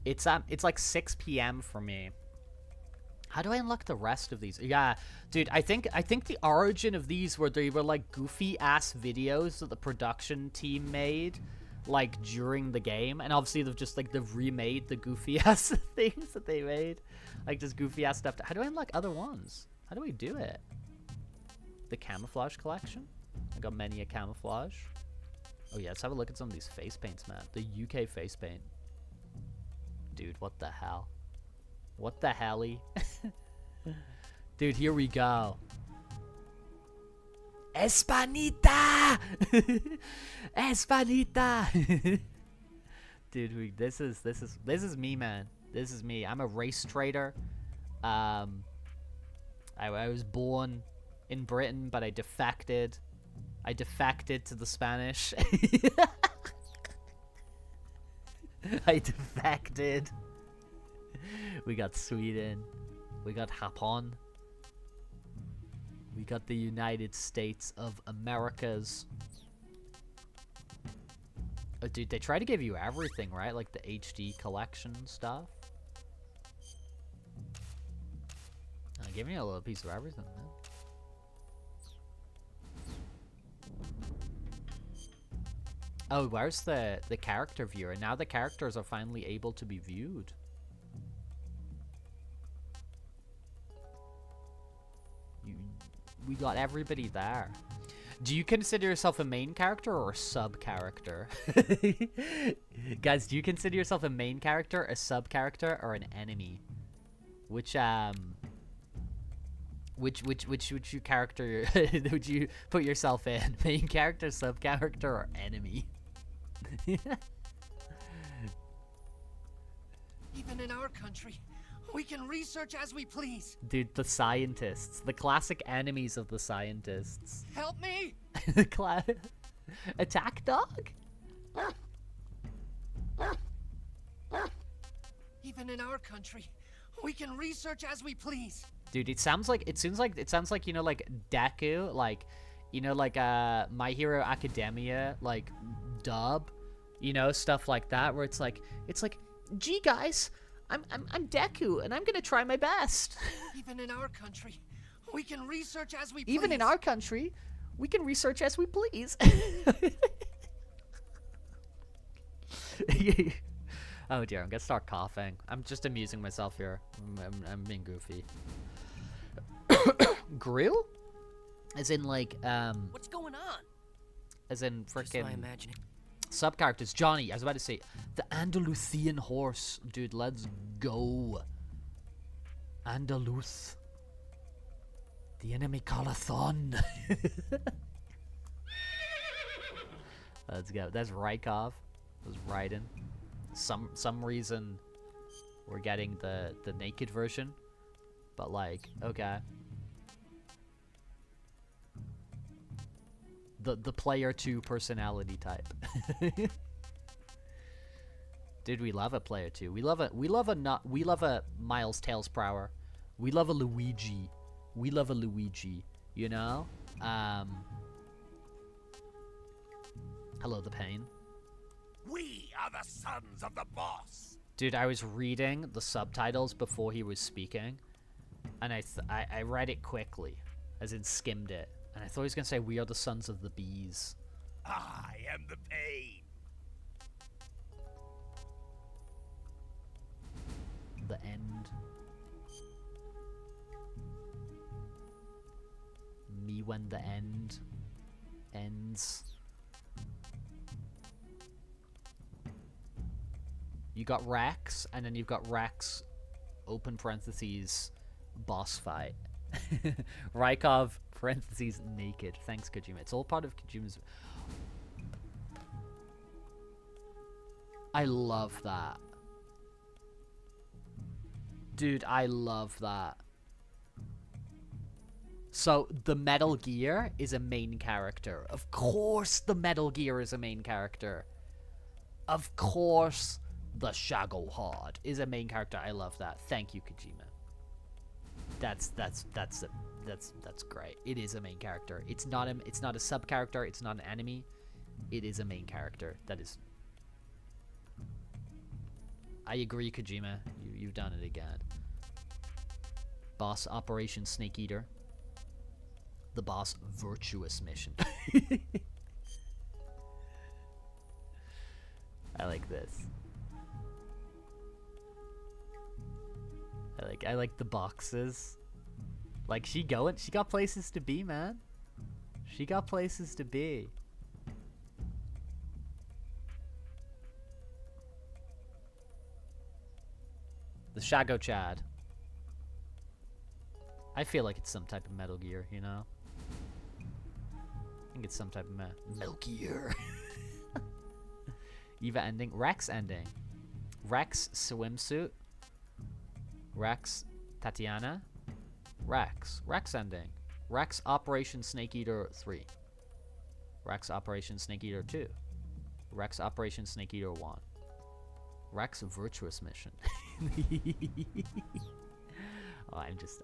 It's like 6 p.m. for me. How do I unlock the rest of these? Yeah, dude, I think the origin of these were they were like goofy ass videos that the production team made like during the game, and obviously they've remade the goofy ass things that they made, like just goofy ass stuff. How do I unlock other ones? How do we do it? The camouflage collection? I got many a camouflage. Oh yeah, let's have a look at some of these face paints, man. The UK face paint. Dude, what the hell? What the helly? Dude, here we go. Espanita! Espanita! Dude, this is me, man. This is me. I'm a race trader. I was born in Britain, but I defected. I defected to the Spanish. I defected. We got Sweden. We got Japón. We got the United States of Americas. Oh, dude, they try to give you everything, right? Like the HD collection stuff. I'm giving you a little piece of everything, man. Oh, where's the character viewer? Now the characters are finally able to be viewed. We got everybody there. Do you consider yourself a main character or a sub character? Guys, do you consider yourself a main character, a sub character, or an enemy? Which character would you put yourself in? Main character, sub character, or enemy? Even in our country, we can research as we please. Dude, the scientists. The classic enemies of the scientists. Help me! Attack dog? Even in our country, we can research as we please. Dude, it sounds like you know, like Deku, like, you know, like My Hero Academia, like dub, you know, stuff like that, where it's like, gee guys, I'm Deku and I'm gonna try my best. Even in our country, we can research as we please. Even in our country, we can research as we please. Oh dear, I'm gonna start coughing. I'm just amusing myself here. I'm being goofy. Grill? As in like What's going on? As in frickin' my imagining. sub characters. Johnny, I was about to say the Andalusian horse. Dude, let's go. Andalus. The enemy colathon. Let's go. That's Rykov. Was Raiden. Some reason we're getting the naked version, but like, okay. The player 2 personality type. Dude, we love a player 2. We love a Miles Tails Prower. We love a Luigi. We love a Luigi, you know? Hello, the pain. We are the sons of the boss. Dude, I was reading the subtitles before he was speaking, and I read it quickly, as in skimmed it, and I thought he was gonna say, "We are the sons of the bees." I am the pain. The end. Me when the end ends. You got Rex, and then you've got Rex, open parentheses, boss fight. Rykov, parentheses, naked. Thanks, Kojima. It's all part of Kojima's... I love that. Dude, I love that. So, the Metal Gear is a main character. Of course the Metal Gear is a main character. Of course the Shago Horde is a main character. I love that. Thank you, Kojima. That's great. It is a main character. It's not a sub character. It's not an enemy. It is a main character. That is. I agree, Kojima. You've done it again. Boss Operation Snake Eater. The boss virtuous mission. I like this. I like the boxes. Like, she got places to be, man. She got places to be. The Shago Chad. I feel like it's some type of Metal Gear, you know? I think it's some type of Metal Gear. Eva ending. Rex ending. Rex swimsuit. Rex Tatiana. Rex ending. Rex Operation Snake Eater 3. Rex Operation Snake Eater 2. Rex Operation Snake Eater 1. Rex Virtuous Mission. Oh, I'm just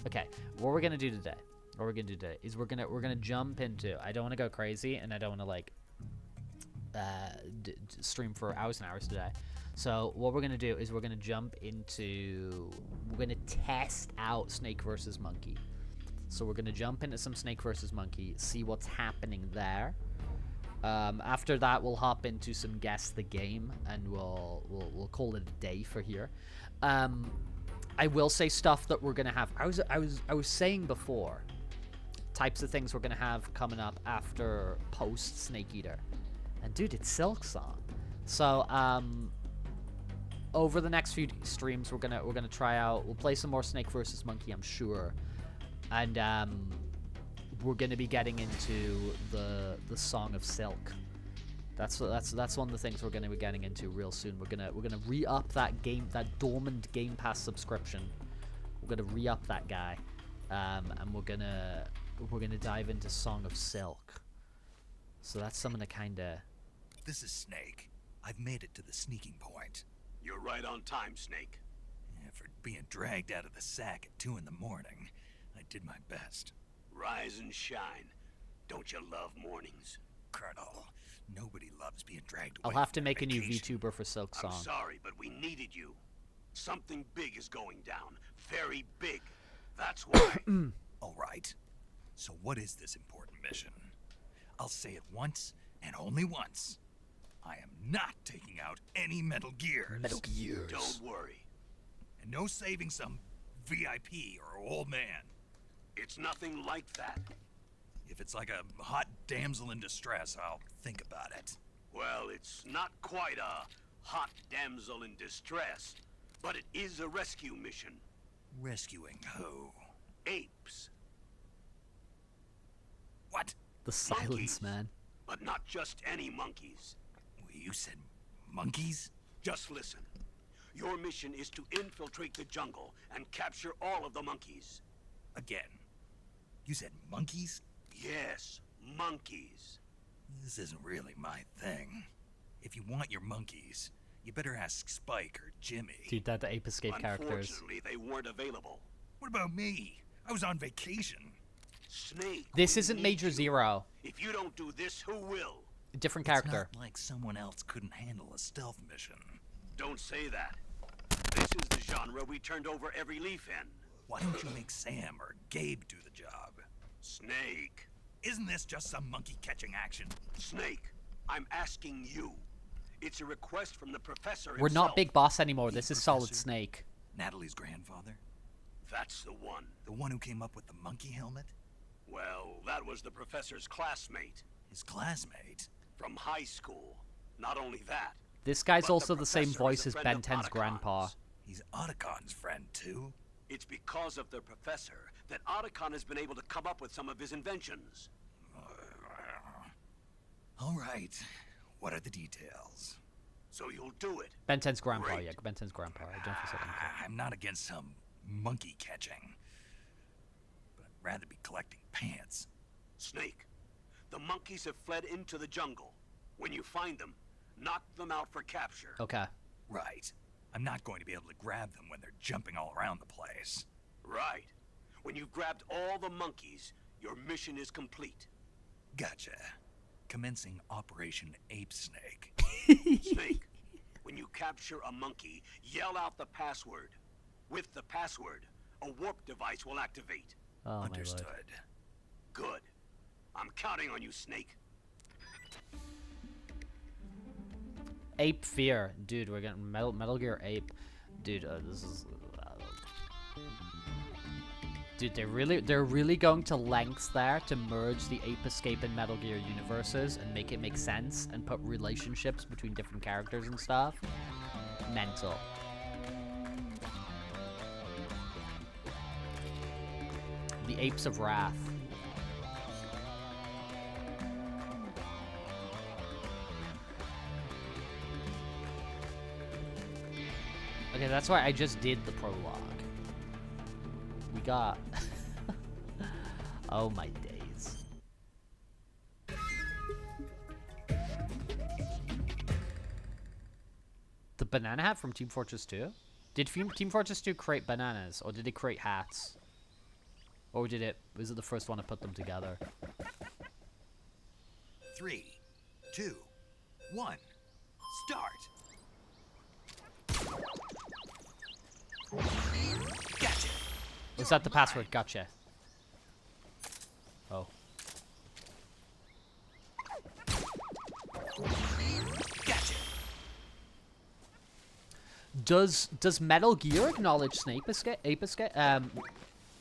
okay. What we're gonna do today? What we're gonna do today is we're gonna jump into. I don't want to go crazy, and I don't want to like stream for hours and hours today. So what we're gonna do is we're gonna jump into. We're gonna test out Snake versus Monkey. So we're gonna jump into some Snake versus Monkey, see what's happening there. After that, we'll hop into some Guess the Game, and we'll call it a day for here. I will say stuff that we're gonna have. I was saying before, types of things we're gonna have coming up after post Snake Eater, and dude, it's Silk Song. So over the next few streams, we're gonna try out. We'll play some more Snake versus Monkey, I'm sure, and we're gonna be getting into the Song of Silk. That's one of the things we're gonna be getting into real soon. We're gonna re-up that dormant Game Pass subscription. We're gonna re-up that guy, and we're gonna dive into Song of Silk. So that's something to kinda. This is Snake. I've made it to the sneaking point. You're right on time, Snake. Yeah, for being dragged out of the sack at 2 in the morning, I did my best. Rise and shine. Don't you love mornings? Colonel, nobody loves being dragged away. I'll have to from make a new vacation. VTuber for Silk Song. I'm sorry, but we needed you. Something big is going down. Very big. That's why. All right. So what is this important mission? I'll say it once and only once. I am not taking out any Metal Gears. Metal Gears. Don't worry. And no saving some VIP or old man. It's nothing like that. If it's like a hot damsel in distress, I'll think about it. Well, it's not quite a hot damsel in distress, but it is a rescue mission. Rescuing who? Apes. What? The silence, Monkeys. man. But not just any monkeys. You said monkeys? Just listen. Your mission is to infiltrate the jungle and capture all of the monkeys. Again. You said monkeys? Yes, monkeys. This isn't really my thing. If you want your monkeys, you better ask Spike or Jimmy. Dude, that the Ape Escape characters. Unfortunately, they weren't available. What about me? I was on vacation. Snake. This isn't Major Zero. If you don't do this, who will? A different character. It's not like someone else couldn't handle a stealth mission. Don't say that. This is the genre we turned over every leaf in. Why don't you make Sam or Gabe do the job? Snake. Isn't this just some monkey catching action? Snake, I'm asking you. It's a request from the professor himself. We're not Big Boss anymore. This is Solid Snake. Natalie's grandfather? That's the one. The one who came up with the monkey helmet? Well, that was the professor's classmate. His classmate? From high school. Not only that. This guy's but also the same professor voice is a as friend Ben of 10's grandpa. Otacon's. He's Otacon's friend, too? It's because of the professor that Otacon has been able to come up with some of his inventions. All right. What are the details? So you'll do it. Ben 10's grandpa, Great. yeah. Ben 10's grandpa. I don't know if I said that. I'm not against some monkey catching. But I'd rather be collecting pants. Snake, the monkeys have fled into the jungle. When you find them, knock them out for capture. Okay. Right. I'm not going to be able to grab them when they're jumping all around the place. Right. When you've grabbed all the monkeys, your mission is complete. Gotcha. Commencing Operation Ape Snake. Snake, when you capture a monkey, yell out the password. With the password, a warp device will activate. Oh, Understood. my lord. Good. I'm counting on you, Snake. Ape Fear. Dude, we're getting Metal Gear Ape. Dude, this is... Dude, they're really going to lengths there to merge the Ape Escape and Metal Gear universes and make it make sense and put relationships between different characters and stuff. Mental. The Apes of Wrath. Okay, that's why I just did the prologue. We got... oh my days. The banana hat from Team Fortress 2? Did Team Fortress 2 create bananas, or did it create hats? Or was it the first one to put them together? 3, 2, 1, start. Gotcha. Was that the password? Gotcha. Oh. Gotcha. Does Metal Gear acknowledge Ape Escape?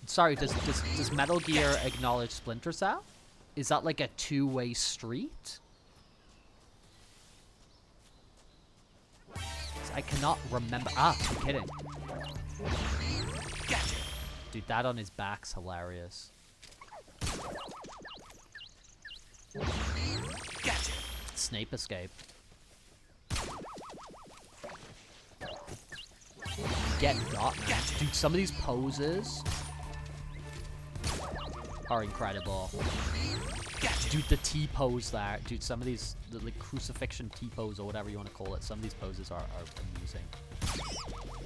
Sorry, does Metal Gear acknowledge Splinter Cell? Is that like a two-way street? I cannot remember. Ah, I'm kidding. Gotcha. Dude, that on his back's hilarious. Gotcha. Snape Escape. Get got, man. Dude, some of these poses are incredible. Dude, the T-pose there. Dude, some of these, the like, crucifixion T-pose or whatever you want to call it, some of these poses are amusing.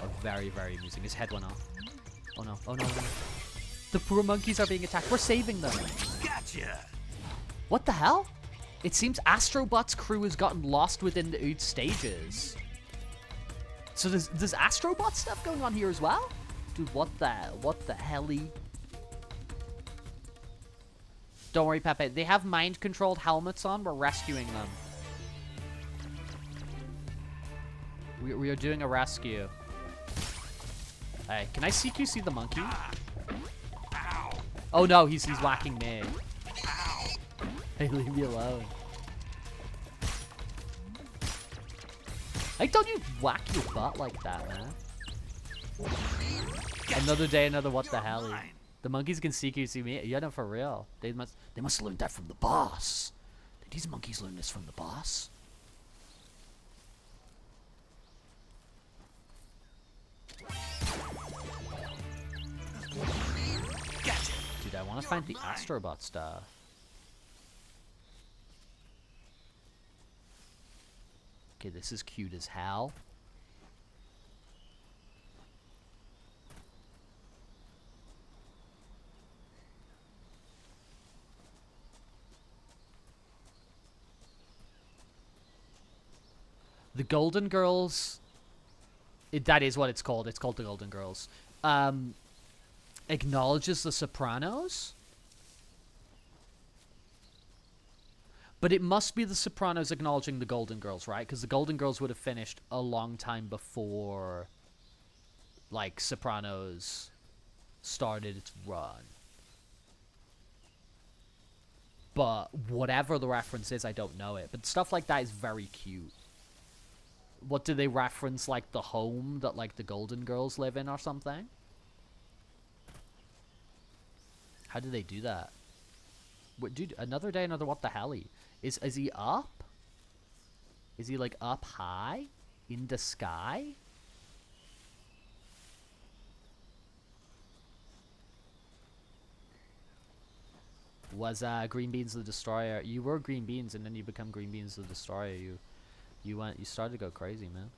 Are very, very amusing. His head went off. Oh no, oh no, oh no. The poor monkeys are being attacked. We're saving them. Gotcha. What the hell? It seems Astrobot's crew has gotten lost within the 8 stages. So there's Astrobot stuff going on here as well? Dude, what the helly? Don't worry, Pepe. They have mind-controlled helmets on. We're rescuing them. We are doing a rescue. Hey, can I CQC the monkey? Oh no, he's whacking me. Hey, leave me alone. Like, don't you whack your butt like that, man. Another day, another what the hell. The monkeys can CQC me. Yeah, no, for real. They must learn that from the boss. Did these monkeys learn this from the boss? Dude, I want to find the Astrobot stuff. Okay, this is cute as hell. The Golden Girls... that is what it's called. It's called the Golden Girls. Acknowledges the Sopranos? But it must be the Sopranos acknowledging the Golden Girls, right? Because the Golden Girls would have finished a long time before, like, Sopranos started its run. But whatever the reference is, I don't know it. But stuff like that is very cute. What do they reference, like, the home that, like, the Golden Girls live in or something? How do they do that? What, dude, another day, another what the helly? Is he up? Is he, like, up high? In the sky? Was Green Beans the Destroyer? You were Green Beans, and then you become Green Beans the Destroyer. You started to go crazy, man.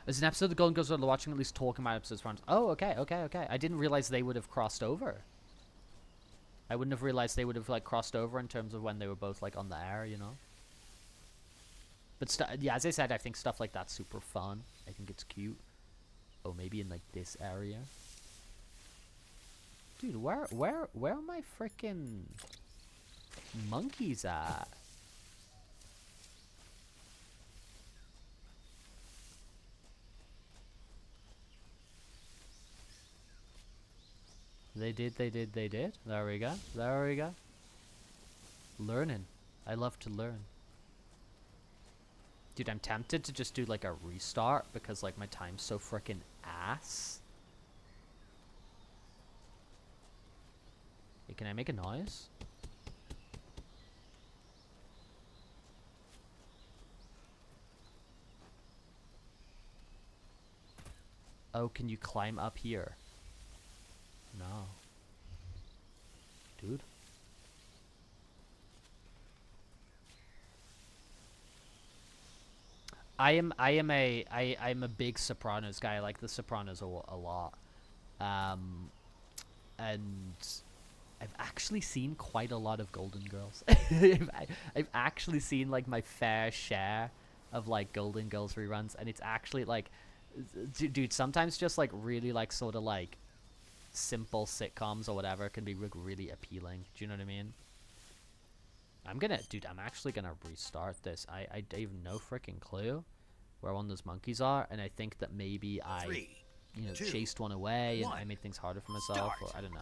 There's an episode of the Golden Girls that are watching, at least talking about episodes. Oh, okay. I didn't realize they would have crossed over. I wouldn't have realized they would have, like, crossed over in terms of when they were both, like, on the air, you know? But, yeah, as I said, I think stuff like that's super fun. I think it's cute. Oh, maybe in, like, this area. Dude, where are my frickin' monkeys at? They did. There we go. Learning. I love to learn. Dude, I'm tempted to just do, like, a restart because, like, my time's so frickin' ass. Hey, can I make a noise? Oh, can you climb up here? No. Dude. I'm a big Sopranos guy. I like the Sopranos a lot. And I've actually seen quite a lot of Golden Girls. I've actually seen like my fair share of like Golden Girls reruns, and it's actually like, dude, sometimes just like really like sort of like simple sitcoms or whatever can be really appealing. Do you know what I mean? I'm actually gonna restart this. I have no freaking clue where one of those monkeys are, and I think that maybe I, chased one away and I made things harder for myself, or I don't know.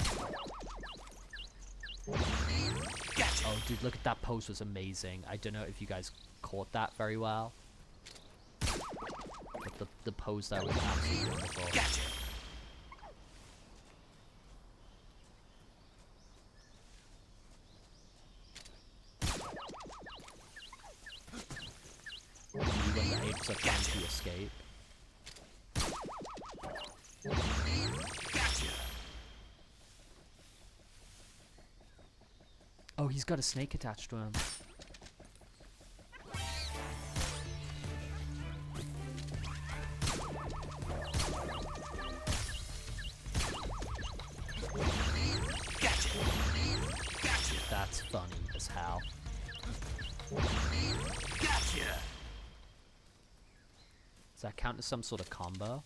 Oh, dude, look at that pose, was amazing. I don't know if you guys caught that very well, but the pose there was absolutely wonderful. When the apes are trying to escape. Oh, he's got a snake attached to him. That's funny as hell. Does that count as some sort of combo?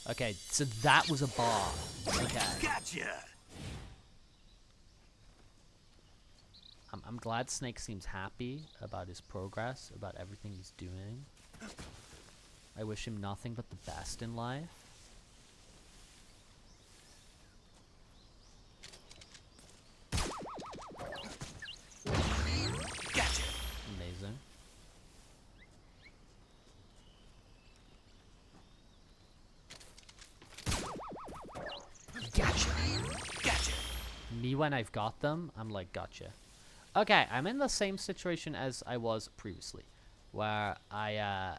Okay, so that was a bar. Okay. Gotcha. I'm glad Snake seems happy about his progress, about everything he's doing. I wish him nothing but the best in life. Gotcha. Amazing. Gotcha. Gotcha. Me, when I've got them, I'm like, gotcha. Okay, I'm in the same situation as I was previously, where I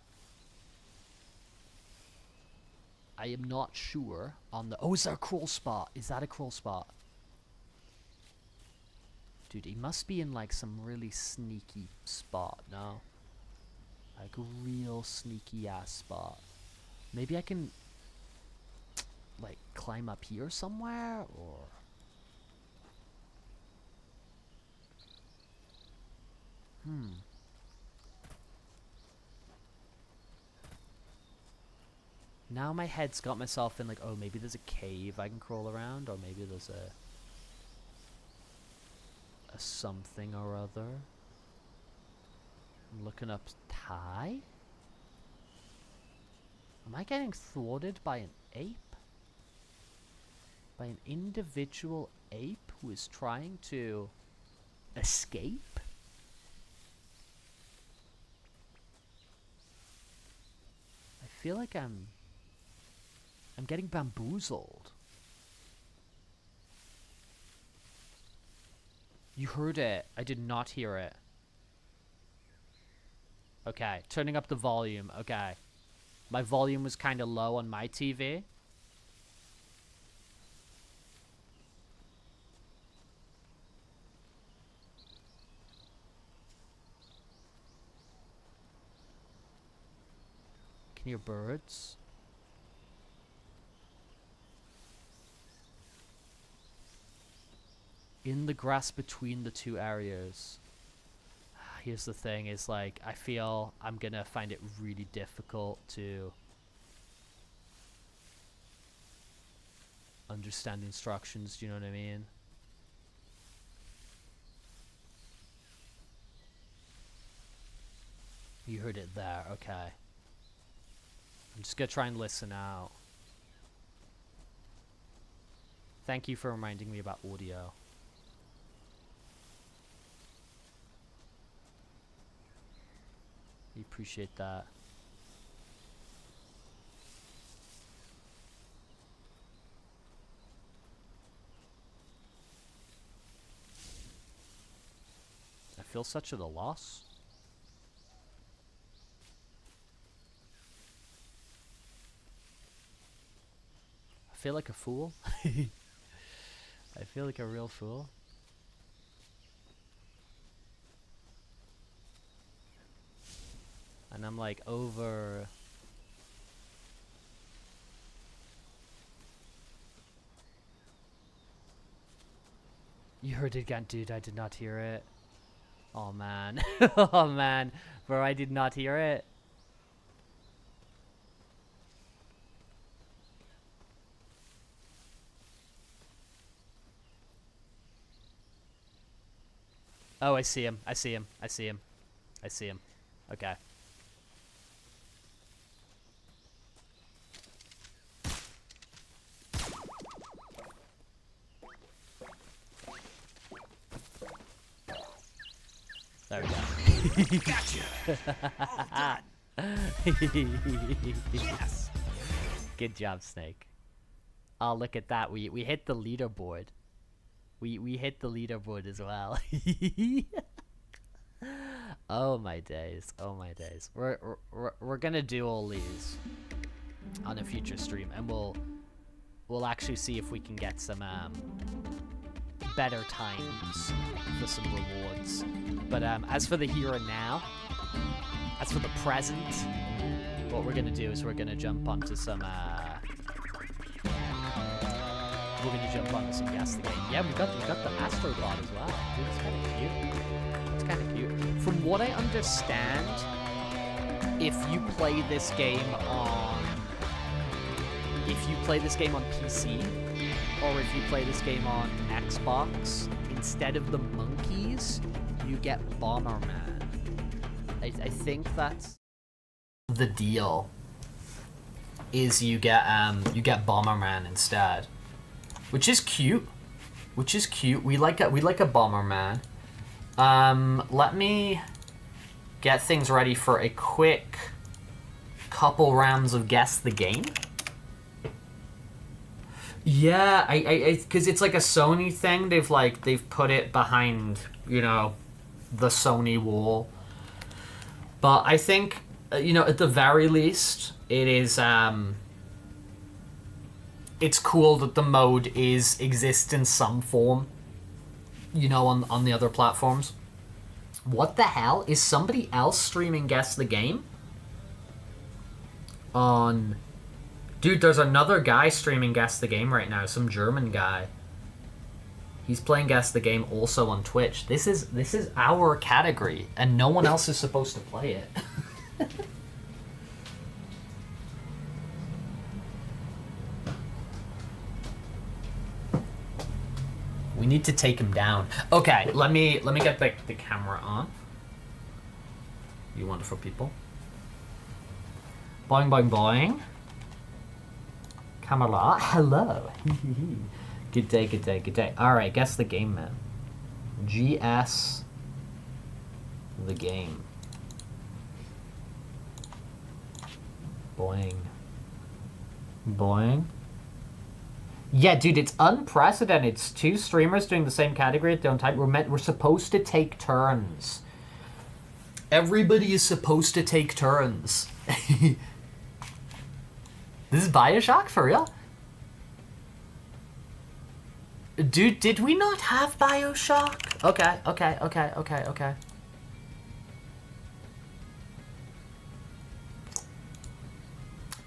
am not sure on the... Oh, is there a crawl spot? Is that a crawl spot? Dude, he must be in, like, some really sneaky spot, no? Like, a real sneaky-ass spot. Maybe I can, like, climb up here somewhere, or... Now my head's got myself in like, oh, maybe there's a cave I can crawl around, or maybe there's a something or other. I'm looking up Thai. Am I getting thwarted by an ape? By an individual ape who is trying to escape? I feel like I'm getting bamboozled. You heard it. I did not hear it. Okay, turning up the volume. Okay. My volume was kind of low on my TV. Can you hear birds? In the grass between the two areas. Here's the thing, is like, I feel I'm gonna find it really difficult to understand instructions, do you know what I mean? You heard it there, okay. I'm just gonna try and listen out. Thank you for reminding me about audio. We appreciate that. I feel such at a loss. I feel like a fool. I feel like a real fool. And I'm like over... You heard it again, dude. I did not hear it. Oh, man. Oh, man. Bro, I did not hear it. Oh, I see him. I see him. I see him. I see him. Okay. There we go. Gotcha. All done. Yes. Good job, Snake. Oh, look at that. We hit the leaderboard. We hit the leaderboard as well. Oh my days. Oh my days. We're gonna do all these on a future stream, and we'll actually see if we can get some better times for some rewards. But as for the here and now, as for the present, what we're gonna do is we're gonna jump onto some guess the game. Yeah, we got the Astrobot as well. Dude, it's kind of cute. It's kind of cute. From what I understand, if you play this game on PC, or if you play this game on Xbox, instead of the monkeys, you get Bomberman. I think that's the deal. Is you get Bomberman instead, which is cute. We like a Bomberman. Let me get things ready for a quick couple rounds of Guess the Game. Yeah, I because it's like a Sony thing. They've put it behind, you know, the Sony wall. But I think, you know, at the very least, it is it's cool that the mode exists in some form, you know, on the other platforms. What the hell? Is somebody else streaming Guess the Game? On... Dude, there's another guy streaming Guess the Game right now, some German guy. He's playing Guess the Game also on Twitch. This is our category, and no one else is supposed to play it. We need to take him down. Okay, let me get the camera on. You wonderful people. Boing, boing, boing. Camera, hello. Good day, good day, good day. Alright, Guess the Game, man. GS the game. Boing. Boing. Yeah, dude, it's unprecedented. It's two streamers doing the same category at their own time. We're supposed to take turns. Everybody is supposed to take turns. This is BioShock, for real? Dude, did we not have BioShock? Okay.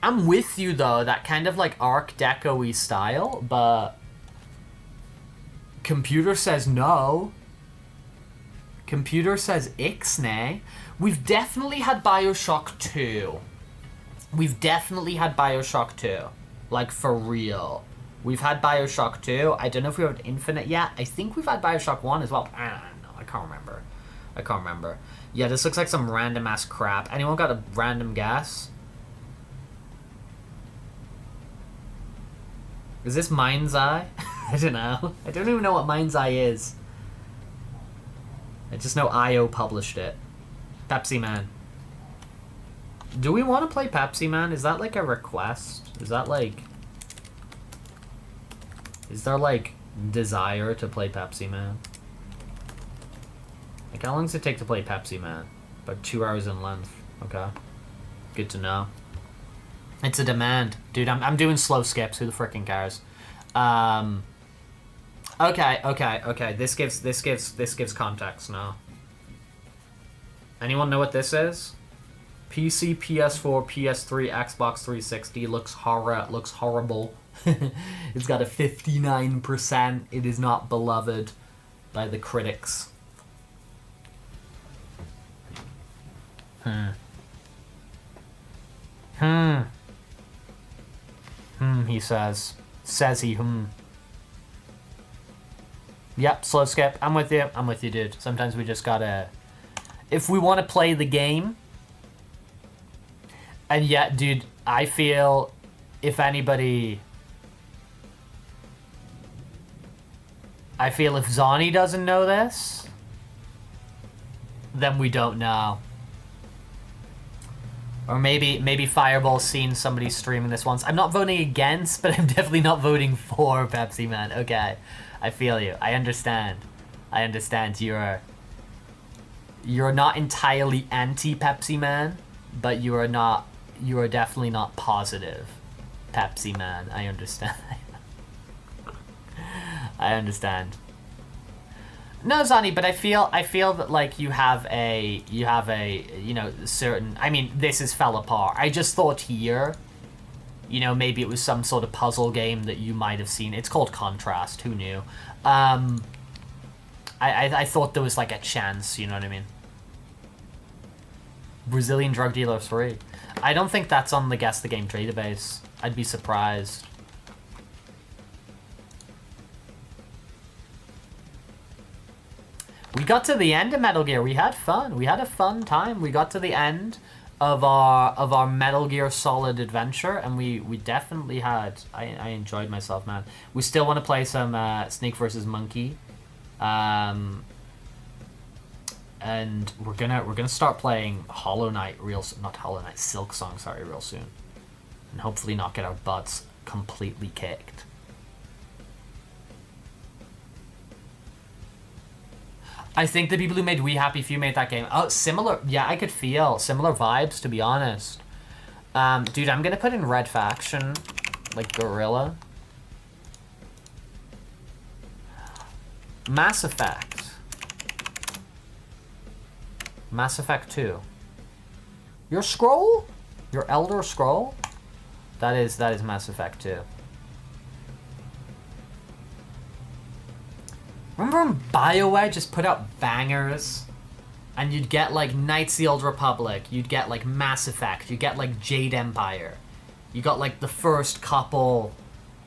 I'm with you, though, that kind of like Art Deco-y style, but computer says no. Computer says ixnay. We've definitely had BioShock 2. We've definitely had BioShock 2. Like, for real. We've had BioShock 2. I don't know if we have Infinite yet. I think we've had BioShock 1 as well. I don't know. I can't remember. Yeah, this looks like some random-ass crap. Anyone got a random guess? Is this Mind's Eye? I don't know. I don't even know what Mind's Eye is. I just know IO published it. Pepsi Man. Do we want to play Pepsi Man? Is that like a request? Is that like... Is there like desire to play Pepsi Man? Like, how long does it take to play Pepsi Man? About 2 hours in length. Okay. Good to know. It's a demand. Dude, I'm doing slow skips. Who the frickin' cares? Okay. This gives context now. Anyone know what this is? PC, PS4, PS3, Xbox 360 looks horrible. It's got a 59%. It is not beloved by the critics. He says. Says he, Yep, slow skip. I'm with you, dude. Sometimes we just gotta... If we want to play the game... And yet, dude, I feel... If anybody... I feel if Zani doesn't know this... Then we don't know. Or maybe Fireball's seen somebody streaming this once. I'm not voting against, but I'm definitely not voting for Pepsi Man. Okay. I feel you. I understand. You're not entirely anti-Pepsi Man, but you are definitely not positive Pepsi Man. I understand. I understand. No, Zani, but I feel that like you have a certain, I mean, this is fell apart. I just thought here, maybe it was some sort of puzzle game that you might have seen. It's called Contrast, who knew? I thought there was like a chance, you know what I mean? Brazilian drug dealer 3. I don't think that's on the Guess the Game database. I'd be surprised. We got to the end of Metal Gear. We had fun. We had a fun time. We got to the end of our Metal Gear Solid adventure, and we definitely had... I enjoyed myself, man. We still want to play some Snake vs. Monkey. And we're gonna start playing Silk Song, sorry, real soon. And hopefully not get our butts completely kicked. I think the people who made We Happy Few made that game. Oh, similar. Yeah, I could feel similar vibes, to be honest. Dude, I'm gonna put in Red Faction, like Gorilla. Mass Effect. Mass Effect 2. Your Scroll? Your Elder Scroll? That is Mass Effect 2. Remember when BioWare just put out bangers? And you'd get like Knights of the Old Republic, you'd get like Mass Effect, you'd get like Jade Empire. You got like the first couple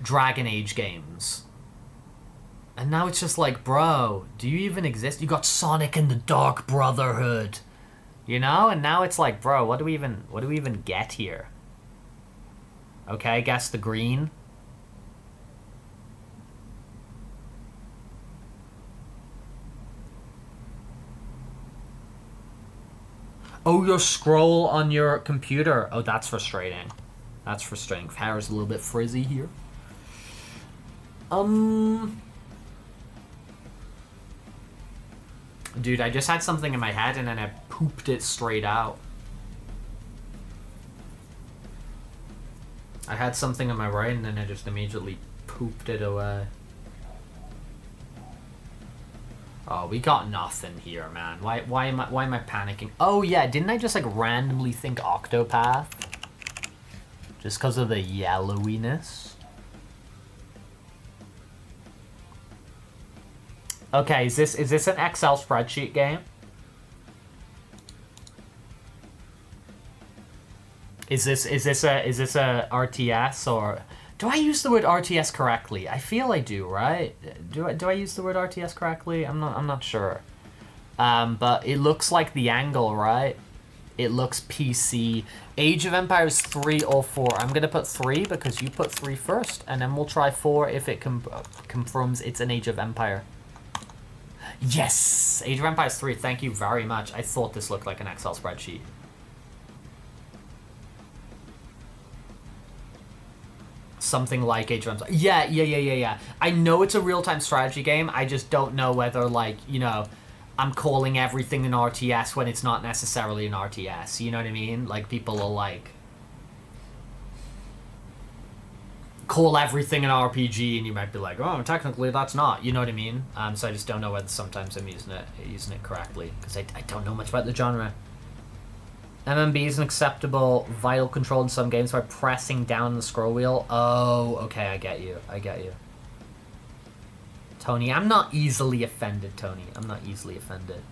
Dragon Age games. And now it's just like, bro, do you even exist? You got Sonic and the Dark Brotherhood. You know? And now it's like, bro, what do we even get here? Okay, I guess the green. Oh, your scroll on your computer. Oh, that's frustrating. That's frustrating. Hair's a little bit frizzy here. Dude, I just had something in my head and then I pooped it straight out. I had something in my brain and then I just immediately pooped it away. Oh, we got nothing here, man. Why am I panicking? Oh yeah, didn't I just like randomly think Octopath? Just because of the yellowiness? Okay, is this an Excel spreadsheet game? Is this a RTS or do I use the word RTS correctly? I feel I do, right? Do I use the word RTS correctly? I'm not sure. But it looks like the angle, right? It looks PC. Age of Empires 3 or 4. I'm gonna put 3 because you put 3 first, and then we'll try 4 if it confirms it's an Age of Empire. Yes! Age of Empires 3, thank you very much. I thought this looked like an Excel spreadsheet. Something like Age of Empires. Yeah. I know it's a real-time strategy game. I just don't know whether, like, you know, I'm calling everything an RTS when it's not necessarily an RTS. You know what I mean? Like, people will, like, call everything an RPG, and you might be like, oh, technically that's not. You know what I mean? So I just don't know whether sometimes I'm using it correctly because I don't know much about the genre. MMB is an acceptable vital control in some games by pressing down the scroll wheel. Oh, okay, I get you. I get you. Tony, I'm not easily offended, Tony. I'm not easily offended.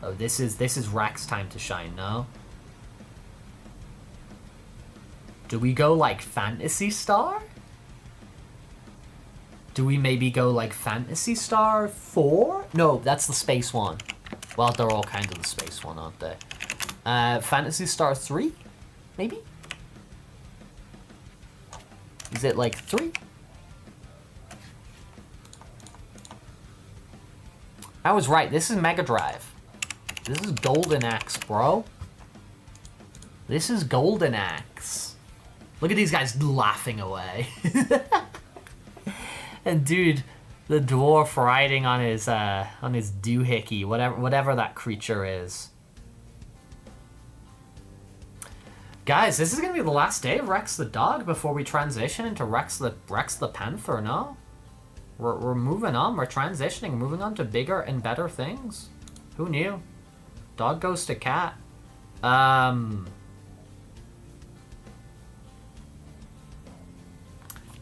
Oh, this is Rex time to shine, no? Do we go like Phantasy Star? Do we maybe go like Phantasy Star 4? No, that's the space one. Well, they're all kind of the space one, aren't they? Phantasy Star 3? Maybe? Is it like 3? I was right. This is Mega Drive. This is Golden Axe, bro. This is Golden Axe. Look at these guys laughing away. And dude, the dwarf riding on his doohickey, whatever that creature is. Guys, this is gonna be the last day of Rex the dog before we transition into Rex the panther. No, we're moving on. We're transitioning, moving on to bigger and better things. Who knew? Dog goes to cat.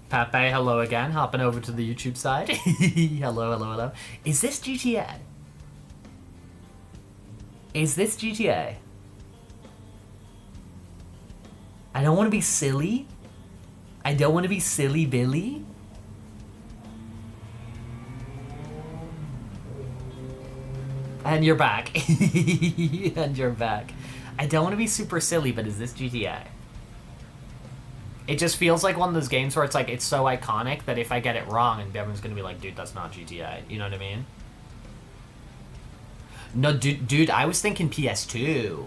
Pepe, hello again. Hopping over to the YouTube side. Hello. Is this GTA? Is this GTA? I don't want to be silly. I don't want to be silly Billy. And you're back. And you're back. I don't want to be super silly, but is this GTA? It just feels like one of those games where it's like, it's so iconic that if I get it wrong, and everyone's gonna be like, dude, that's not GTA. You know what I mean? No, dude, I was thinking PS2.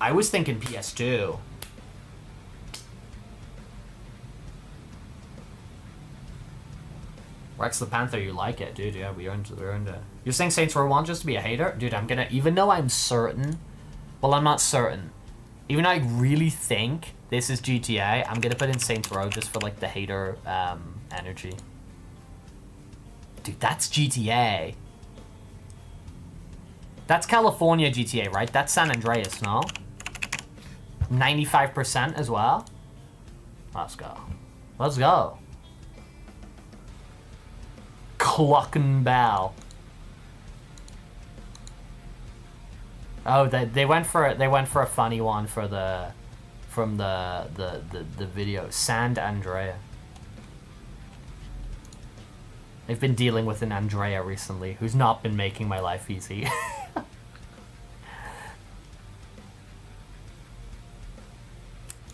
I was thinking PS2. Rex the Panther, you like it, dude. Yeah, we earned it. You're saying Saints Row 1 just to be a hater? Dude, I'm gonna, even though I'm certain, well, I'm not certain. Even though I really think this is GTA, I'm gonna put in Saints Row just for like the hater energy. Dude, that's GTA. That's California GTA, right? That's San Andreas, no? 95% as well? Let's go. Let's go. Cluckin' Bell. Oh, they went for a funny one for from the video. Sand Andrea. I've been dealing with an Andrea recently who's not been making my life easy.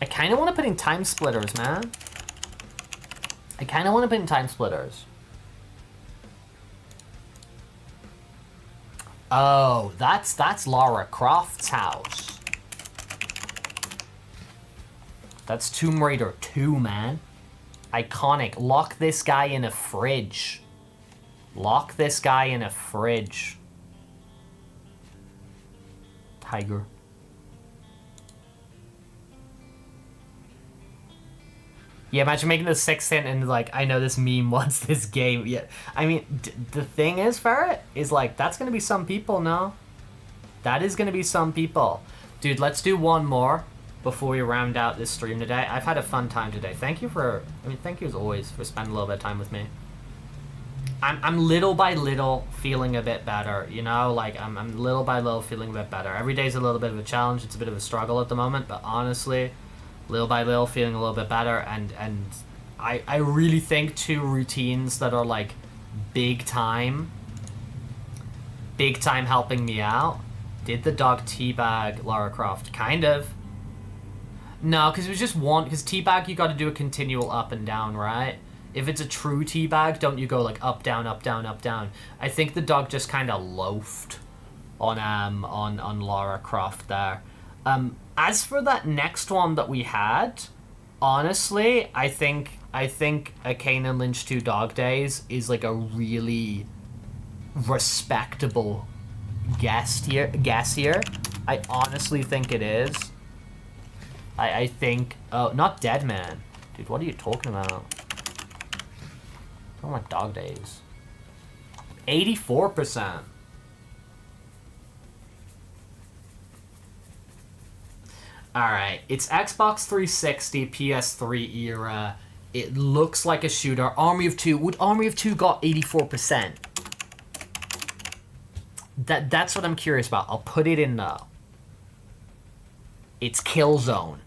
I kind of want to put in Time Splitters, man. I kind of want to put in Time Splitters. Oh, that's Lara Croft's house. That's Tomb Raider 2, man. Iconic. Lock this guy in a fridge. Lock this guy in a fridge. Tiger. Yeah, imagine making the sixth hint and like, I know this meme wants this game. Yeah, I mean, the thing is, Ferret, is like, that's gonna be some people, no? That is gonna be some people. Dude, let's do one more before we round out this stream today. I've had a fun time today. Thank you thank you as always for spending a little bit of time with me. I'm little by little feeling a bit better, you know? Like, I'm little by little feeling a bit better. Every day's a little bit of a challenge. It's a bit of a struggle at the moment, but honestly, little by little feeling a little bit better, and I really think 2 routines that are like big time helping me out. Did the dog teabag Lara Croft? Kind of. No, because it was just one, because teabag you got to do a continual up and down, right? If it's a true teabag, don't you go like up, down, up, down, up, down? I think the dog just kind of loafed on Lara Croft there. As for that next one that we had, honestly, I think a Kane and Lynch 2 Dog Days is like a really respectable guess here. I honestly think it is. I think, oh, not Dead Man. Dude, what are you talking about? Oh my Dog Days. 84%. Alright, it's Xbox 360, PS3 era. It looks like a shooter. Army of Two. Would Army of Two got 84%? That's what I'm curious about. I'll put it in though. It's Killzone.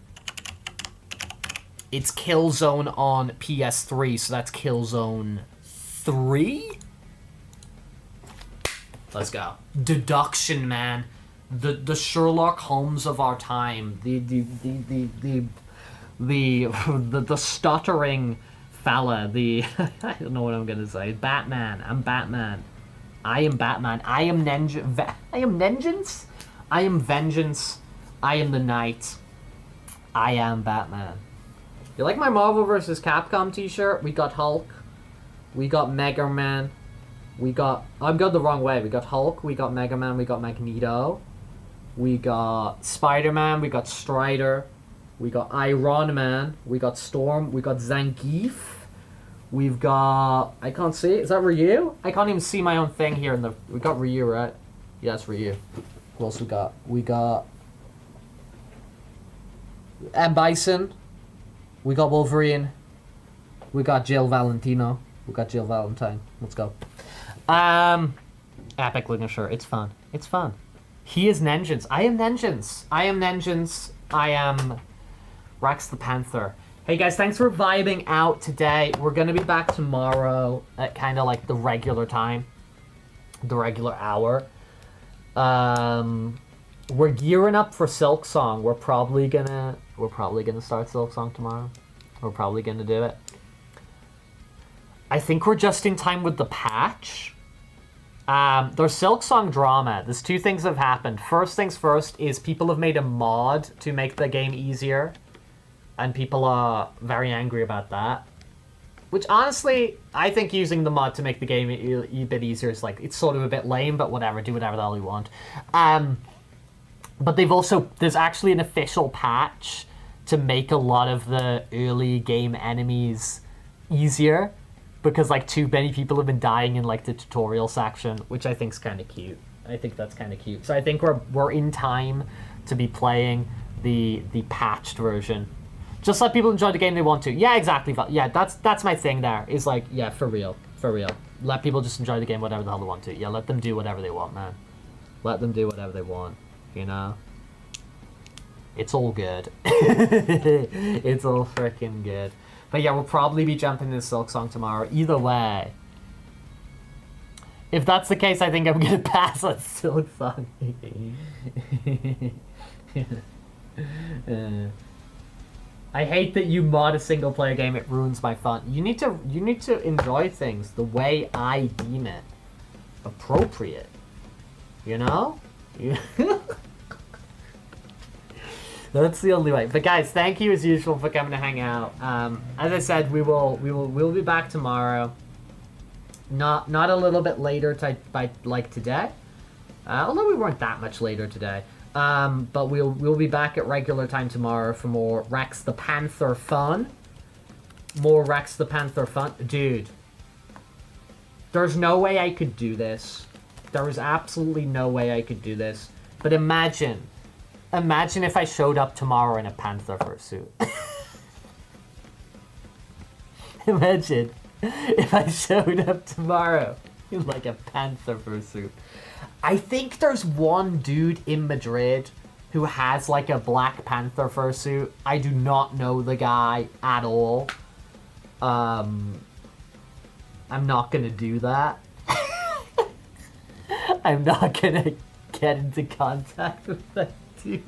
It's Killzone on PS3, so that's Killzone 3? Let's go. Deduction, man. The Sherlock Holmes of our time. The stuttering fella. I don't know what I'm gonna say. Batman. I'm Batman. I am Batman. I am Vengeance. I am Vengeance. I am the Knight. I am Batman. You like my Marvel vs. Capcom t-shirt? We got Hulk. We got Mega Man. We got... I'm going the wrong way. We got Hulk. We got Mega Man. We got Magneto. We got Spider-Man. We got Strider. We got Iron Man. We got Storm. We got Zangief. We've got... I can't see. Is that Ryu? I can't even see my own thing here. We got Ryu, right? Yeah, it's Ryu. Who else we got? We got... M. Bison. We got Wolverine. We got Jill Valentino. We got Jill Valentine. Let's go. Epic Lignature. It's fun. It's fun. He is Nengens. I am Nengens. I am Nengens. I am Rex the Panther. Hey guys, thanks for vibing out today. We're gonna be back tomorrow at kind of like the regular time. The regular hour. We're gearing up for Silk Song. We're probably gonna start Silk Song tomorrow. We're probably gonna do it. I think we're just in time with the patch. There's Silk Song drama. There's two things have happened. First things first is people have made a mod to make the game easier. And people are very angry about that. Which honestly, I think using the mod to make the game a bit easier is like, it's sort of a bit lame, but whatever, do whatever the hell you want. But there's actually an official patch to make a lot of the early game enemies easier. Because like too many people have been dying in like the tutorial section, which I think is kind of cute. I think that's kind of cute. So I think we're in time to be playing the patched version. Just let people enjoy the game they want to. Yeah, exactly. Yeah, that's my thing there. Is like, yeah, for real. Let people just enjoy the game whatever the hell they want to. Yeah, let them do whatever they want, man. Let them do whatever they want, you know? It's all good. It's all freaking good. But yeah, we'll probably be jumping into Silk Song tomorrow. Either way. If that's the case, I think I'm going to pass on Silk Song. I hate that you mod a single player game. It ruins my fun. You need to enjoy things the way I deem it appropriate. You know? That's the only way. But guys, thank you as usual for coming to hang out. As I said, we'll be back tomorrow. Not a little bit later by like today. Although we weren't that much later today. But we'll be back at regular time tomorrow for more Rex the Panther fun. More Rex the Panther fun. Dude. There's no way I could do this. There is absolutely no way I could do this. But imagine if I showed up tomorrow in a panther fursuit. Imagine if I showed up tomorrow in like a panther fursuit. I think there's one dude in Madrid who has like a Black Panther fursuit. I do not know the guy at all. I'm not gonna do that. I'm not gonna get into contact with that dude.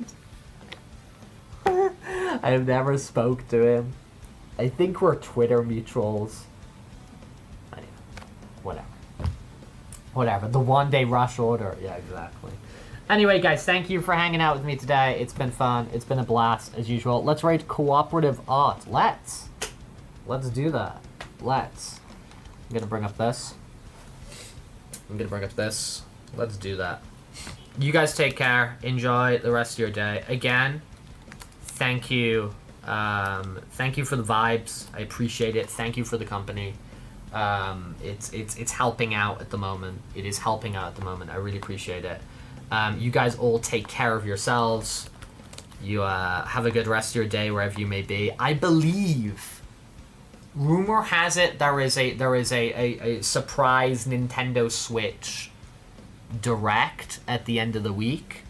I have never spoke to him. I think we're Twitter mutuals. Whatever. The one-day rush order. Yeah, exactly. Anyway, guys, thank you for hanging out with me today. It's been fun. It's been a blast, as usual. Let's rate cooperative art. Let's do that. I'm gonna bring up this. Let's do that. You guys take care. Enjoy the rest of your day. Again, thank you. Thank you for the vibes. I appreciate it. Thank you for the company. It's helping out at the moment. It is helping out at the moment. I really appreciate it. You guys all take care of yourselves. You have a good rest of your day wherever you may be. I believe, rumor has it, there is a surprise Nintendo Switch Direct at the end of the week.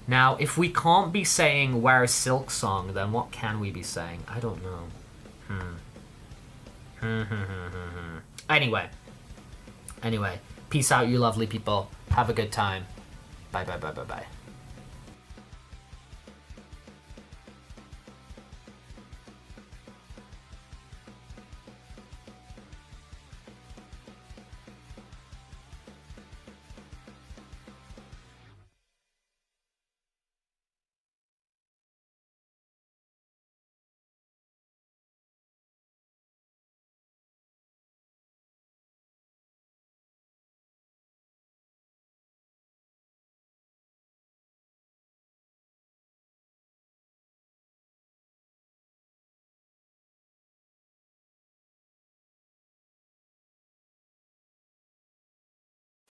Now, if we can't be saying "Where's Silk Song," then what can we be saying? I don't know. Anyway, peace out, you lovely people. Have a good time. Bye, bye, bye, bye, bye.